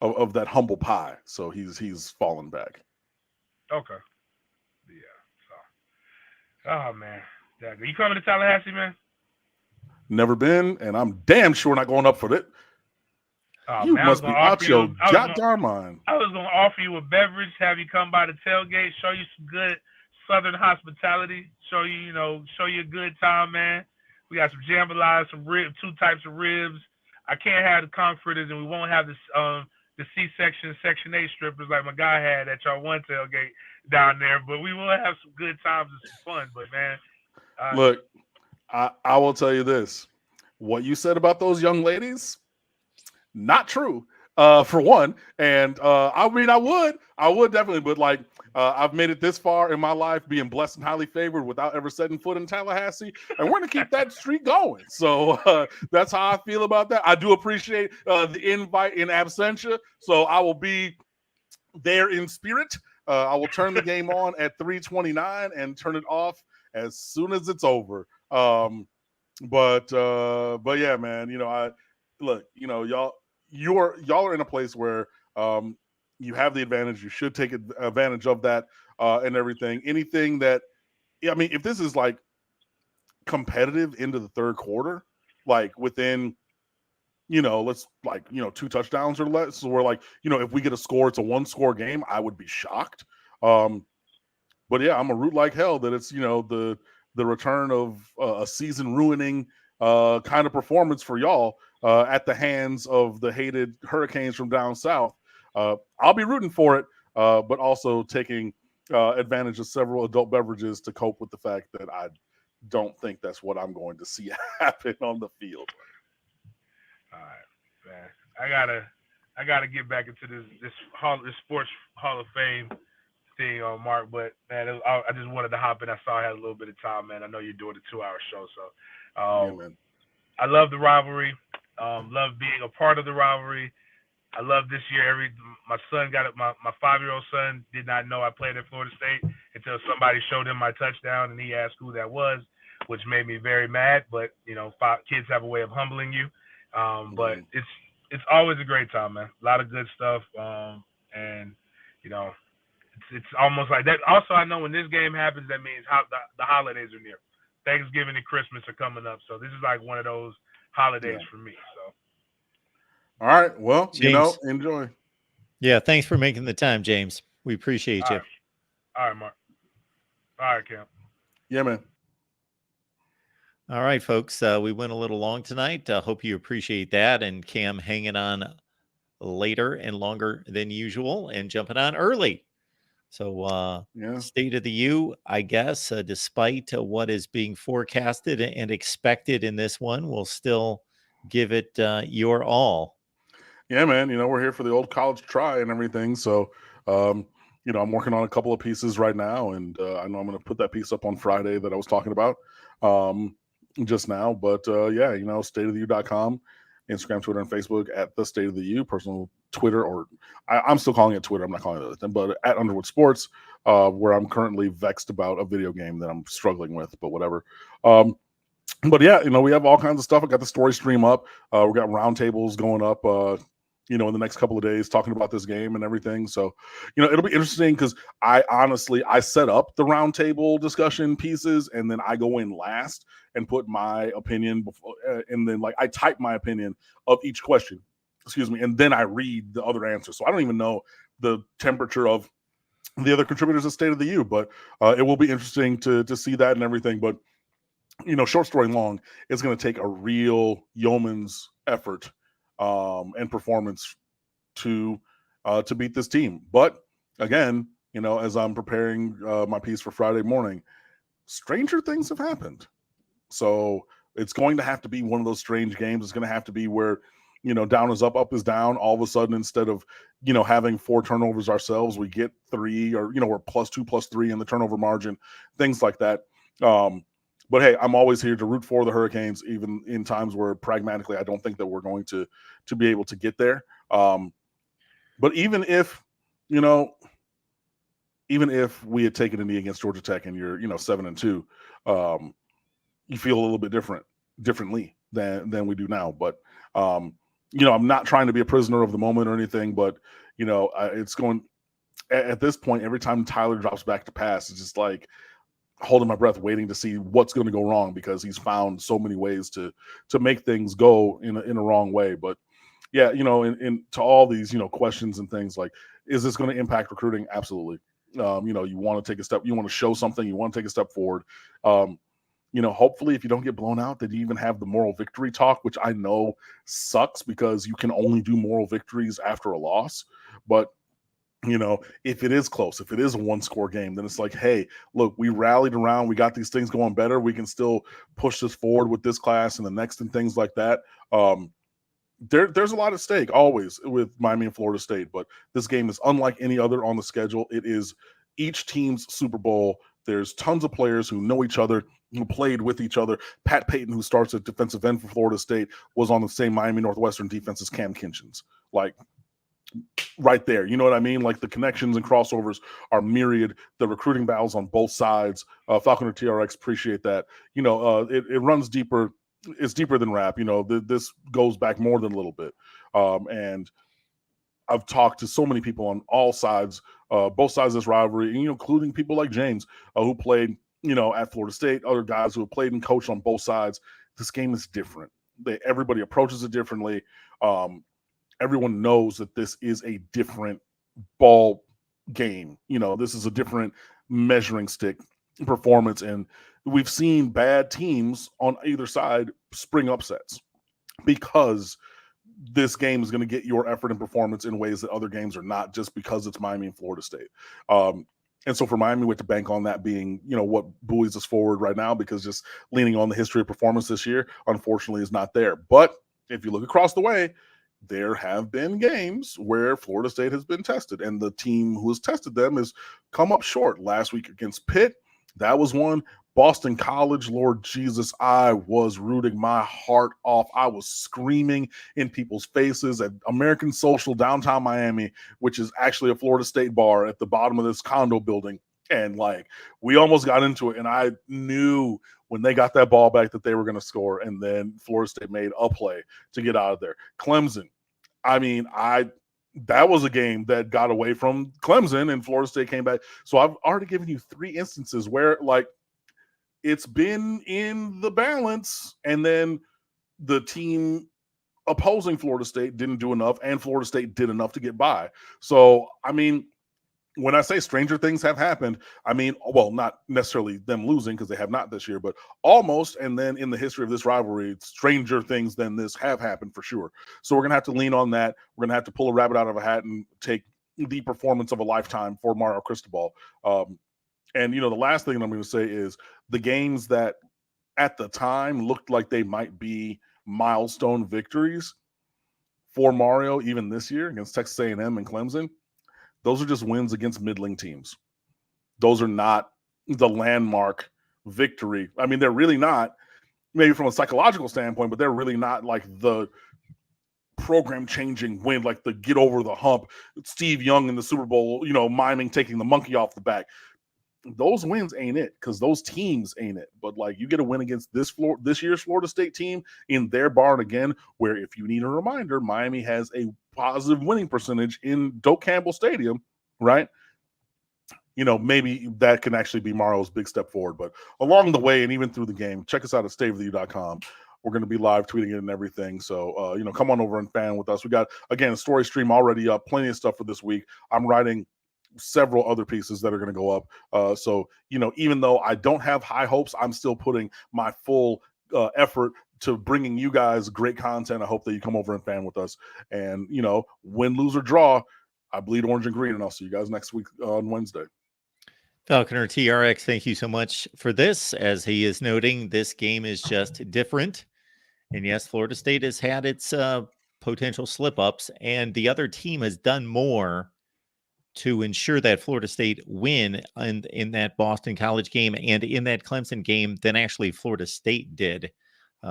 that humble pie, so he's fallen back. Okay. Yeah. So, oh man, you coming to Tallahassee, man? Never been, and I'm damn sure not going up for it. Oh, You man, must be out your goddamn mind. I was gonna offer you a beverage, have you come by the tailgate, show you some good Southern hospitality, show you a good time, man. We got some jambalaya, some ribs, 2 types of ribs. I can't have the comforters, and we won't have the C-section, Section 8 strippers like my guy had at y'all one tailgate down there. But we will have some good times and some fun. But, man. Look, I will tell you this. What you said about those young ladies, not true, for one. And, I mean, I would definitely. But, like, I've made it this far in my life being blessed and highly favored without ever setting foot in Tallahassee. And we're going to keep that streak going. So that's how I feel about that. I do appreciate the invite in absentia. So I will be there in spirit. I will turn the game on at 3:29 and turn it off as soon as it's over. But yeah, man, y'all are in a place where you have the advantage. You should take advantage of that and everything. Anything that, I mean, if this is like competitive into the third quarter, like within, let's 2 touchdowns or less. So we're like, if we get a score, it's a 1-score game. I would be shocked. But yeah, I'm a root like hell that it's, the return of a season ruining kind of performance for y'all at the hands of the hated Hurricanes from down south. I'll be rooting for it, but also taking advantage of several adult beverages to cope with the fact that I don't think that's what I'm going to see happen on the field. All right, man. I gotta get back into this sports Hall of Fame thing on Mark, but man, I just wanted to hop in. I saw I had a little bit of time, man. I know you're doing a 2-hour show, so Yeah, man. I love the rivalry. Love being a part of the rivalry. I love this year. My son got it. My 5-year-old son did not know I played at Florida State until somebody showed him my touchdown, and he asked who that was. which made me very mad. But kids have a way of humbling you. But it's always a great time, man. A lot of good stuff. And it's almost like that. Also, I know when this game happens, that means the holidays are near. Thanksgiving and Christmas are coming up, so this is like one of those holidays for me. So, all right, well, James, enjoy. Yeah, thanks for making the time, James. We appreciate you. All right, Mark. All right, Cam. Yeah, man. All right, folks. We went a little long tonight. Hope you appreciate that. And Cam hanging on later and longer than usual and jumping on early. So State of the U, I guess, despite what is being forecasted and expected in this one, we'll still give it your all. Yeah, man. We're here for the old college try and everything. So, I'm working on a couple of pieces right now, and I know I'm going to put that piece up on Friday that I was talking about just now. But stateoftheu.com, Instagram, Twitter, and Facebook at the State of the U, personal Twitter, or I'm still calling it Twitter. I'm not calling it anything, but at Underwood Sports, where I'm currently vexed about a video game that I'm struggling with, but whatever. But yeah, we have all kinds of stuff. I got the story stream up. We got roundtables going up, in the next couple of days talking about this game and everything. So, it'll be interesting because I set up the roundtable discussion pieces and then I go in last and put my opinion before, and then I type my opinion of each question, and then I read the other answers. So I don't even know the temperature of the other contributors of State of the U, but it will be interesting to see that and everything. But short story long, it's going to take a real yeoman's effort and performance to beat this team. But again, as I'm preparing my piece for Friday morning, stranger things have happened. So it's going to have to be one of those strange games. It's going to have to be where, down is up is down. All of a sudden, instead of, having 4 turnovers ourselves, we get 3, or, we're +2, +3 in the turnover margin, things like that. But hey, I'm always here to root for the Hurricanes, even in times where pragmatically I don't think that we're going to be able to get there. But even if we had taken a knee against Georgia Tech and you're 7-2, you feel a little bit differently than we do now. But I'm not trying to be a prisoner of the moment or anything. But it's going at this point. Every time Tyler drops back to pass, it's just like holding my breath, waiting to see what's going to go wrong, because he's found so many ways to make things go in a wrong way. But yeah, in to all these, questions and things like, is this going to impact recruiting? Absolutely. You want to take a step, you want to show something, you want to take a step forward. Hopefully if you don't get blown out, that you even have the moral victory talk, which I know sucks because you can only do moral victories after a loss. But if it is close, if it is a 1-score game, then it's like, hey, look, we rallied around, we got these things going better, we can still push this forward with this class and the next and things like that. There's a lot at stake always with Miami and Florida State, but this game is unlike any other on the schedule. It is each team's Super Bowl. There's tons of players who know each other, who played with each other. Pat Payton, who starts at defensive end for Florida State, was on the same Miami Northwestern defense as Cam Kinchins. Right there, you know what I mean? The connections and crossovers are myriad. The recruiting battles on both sides. Falconer TRX, appreciate that. It runs deeper. It's deeper than rap. This goes back more than a little bit. And I've talked to so many people on all sides, both sides of this rivalry, including people like James, who played, at Florida State, other guys who have played and coached on both sides. This game is different. Everybody approaches it differently. Everyone knows that this is a different ball game. This is a different measuring stick performance. And we've seen bad teams on either side spring upsets because this game is going to get your effort and performance in ways that other games are not, just because it's Miami and Florida State. And so for Miami, we have to bank on that being, what buoys us forward right now, because just leaning on the history of performance this year, unfortunately, is not there. But if you look across the way, there have been games where Florida State has been tested, and the team who has tested them has come up short. Last week against Pitt, that was one. Boston College, Lord Jesus, I was rooting my heart off. I was screaming in people's faces at American Social downtown Miami, which is actually a Florida State bar at the bottom of this condo building. And we almost got into it, and I knew when they got that ball back that they were going to score, and then Florida State made a play to get out of there. Clemson, I mean, that was a game that got away from Clemson and Florida State came back. So I've already given you 3 instances where like it's been in the balance, and then the team opposing Florida State didn't do enough, and Florida State did enough to get by. So, I mean, when I say stranger things have happened, I mean, well, not necessarily them losing because they have not this year, but almost. And then in the history of this rivalry, stranger things than this have happened for sure. So we're going to have to lean on that. We're going to have to pull a rabbit out of a hat and take the performance of a lifetime for Mario Cristobal. And, the last thing I'm going to say is the games that at the time looked like they might be milestone victories for Mario, even this year against Texas A&M and Clemson, those are just wins against middling teams. Those are not the landmark victory. I mean, they're really not, maybe from a psychological standpoint, but they're really not like the program-changing win, like the get over the hump, Steve Young in the Super Bowl, miming taking the monkey off the back. Those wins ain't it, because those teams ain't it. But like you get a win against this year's Florida State team in their barn again, where if you need a reminder, Miami has a positive winning percentage in Doak Campbell Stadium, right? Maybe that can actually be Mario's big step forward. But along the way and even through the game, check us out at stateoftheu.com. We're going to be live tweeting it and everything. So, come on over and fan with us. We got, again, a story stream already up, plenty of stuff for this week. I'm writing several other pieces that are going to go up. So, even though I don't have high hopes, I'm still putting my full effort to bringing you guys great content. I hope that you come over and fan with us. And, win, lose, or draw, I bleed orange and green. And I'll see you guys next week on Wednesday. Falconer TRX, thank you so much for this. As he is noting, this game is just different. And yes, Florida State has had its potential slip-ups, and the other team has done more to ensure that Florida State win in that Boston College game and in that Clemson game than actually Florida State did.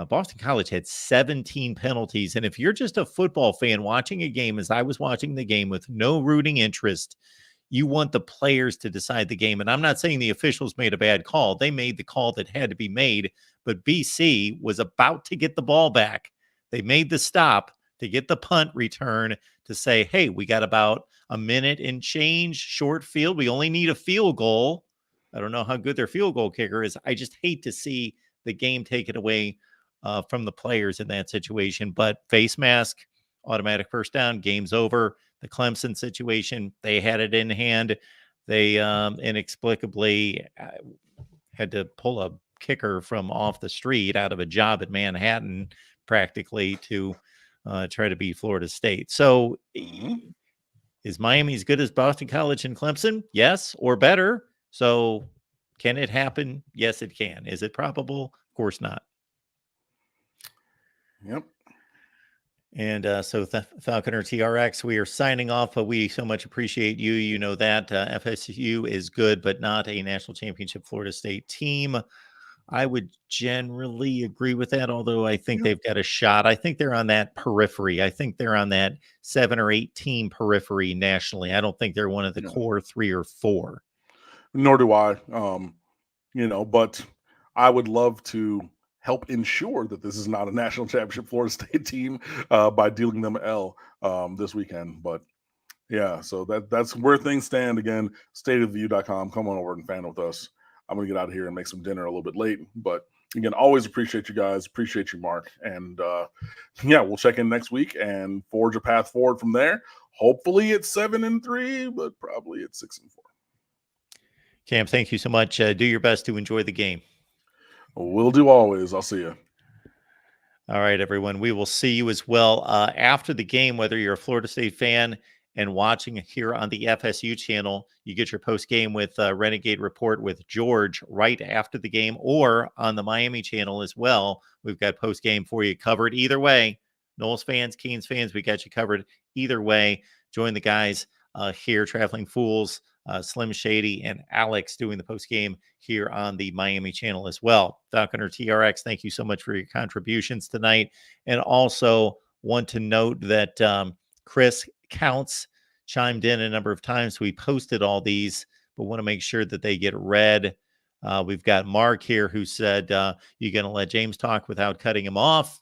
Boston College had 17 penalties. And if you're just a football fan watching a game, as I was watching the game with no rooting interest, you want the players to decide the game. And I'm not saying the officials made a bad call. They made the call that had to be made. But BC was about to get the ball back. They made the stop to get the punt return to say, hey, we got about a minute and change, short field. We only need a field goal. I don't know how good their field goal kicker is. I just hate to see the game taken away from the players in that situation. But face mask, automatic first down, game's over. The Clemson situation, they had it in hand. They inexplicably had to pull a kicker from off the street out of a job at Manhattan practically to try to beat Florida State. So is Miami as good as Boston College and Clemson? Yes, or better. So can it happen? Yes, it can. Is it probable? Of course not. Yep. And so Falconer TRX, we are signing off. We so much appreciate you. You know that FSU is good, but not a national championship Florida State team. I would generally agree with that, although I think they've got a shot. I think they're on that periphery. I think they're on that 7 or 8 team periphery nationally. I don't think they're one of the core 3 or 4. Nor do I. But I would love to help ensure that this is not a national championship Florida State team by dealing them L this weekend. But yeah, so that's where things stand. Again, stateoftheu.com. Come on over and fan with us. I'm going to get out of here and make some dinner a little bit late. But again, always appreciate you guys. Appreciate you, Mark. And we'll check in next week and forge a path forward from there. Hopefully it's 7-3, but probably it's 6-4. Cam, thank you so much. Do your best to enjoy the game. Will do always. I'll see you. All right, everyone. We will see you as well after the game, whether you're a Florida State fan and watching here on the FSU channel. You get your post-game with Renegade Report with George right after the game, or on the Miami channel as well. We've got post-game for you covered either way. Noles fans, Canes fans, we got you covered either way. Join the guys here, Traveling Fools, Slim Shady, and Alex doing the post-game here on the Miami channel as well. Falconer TRX, thank you so much for your contributions tonight. And also want to note that Chris Counts chimed in a number of times. We posted all these, but want to make sure that they get read We've got Mark here who said, you're going to let James talk without cutting him off.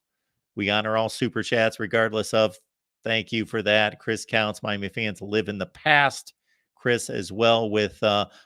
We honor all super chats regardless of. Thank you for that. Chris counts. Miami fans live in the past. Chris as well with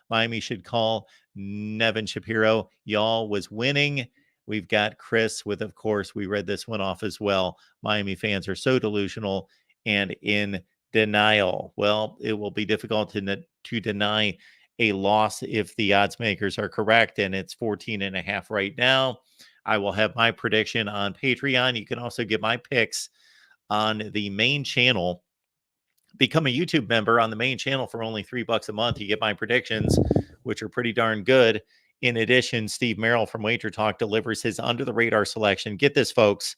Miami should call Nevin Shapiro. Y'all was winning. We've got Chris with, of course, we read this one off as well. Miami fans are so delusional and in denial. Well, it will be difficult to deny a loss if the odds makers are correct, and it's 14.5 right now. I will have my prediction on Patreon. You can also get my picks on the main channel. Become a YouTube member on the main channel for only $3 a month. You get my predictions, which are pretty darn good. In addition, Steve Merrill from Wager Talk delivers his under the radar selection. Get this, folks.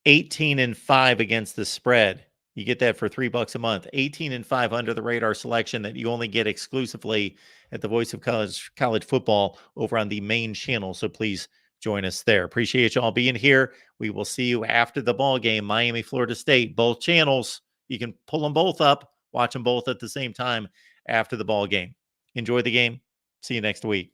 18-5 against the spread. You get that for $3 a month. 18-5 under the radar selection that you only get exclusively at the Voice of College Football over on the main channel. So please join us there. Appreciate you all being here. We will see you after the ball game. Miami, Florida State, both channels. You can pull them both up, watch them both at the same time after the ball game. Enjoy the game. See you next week.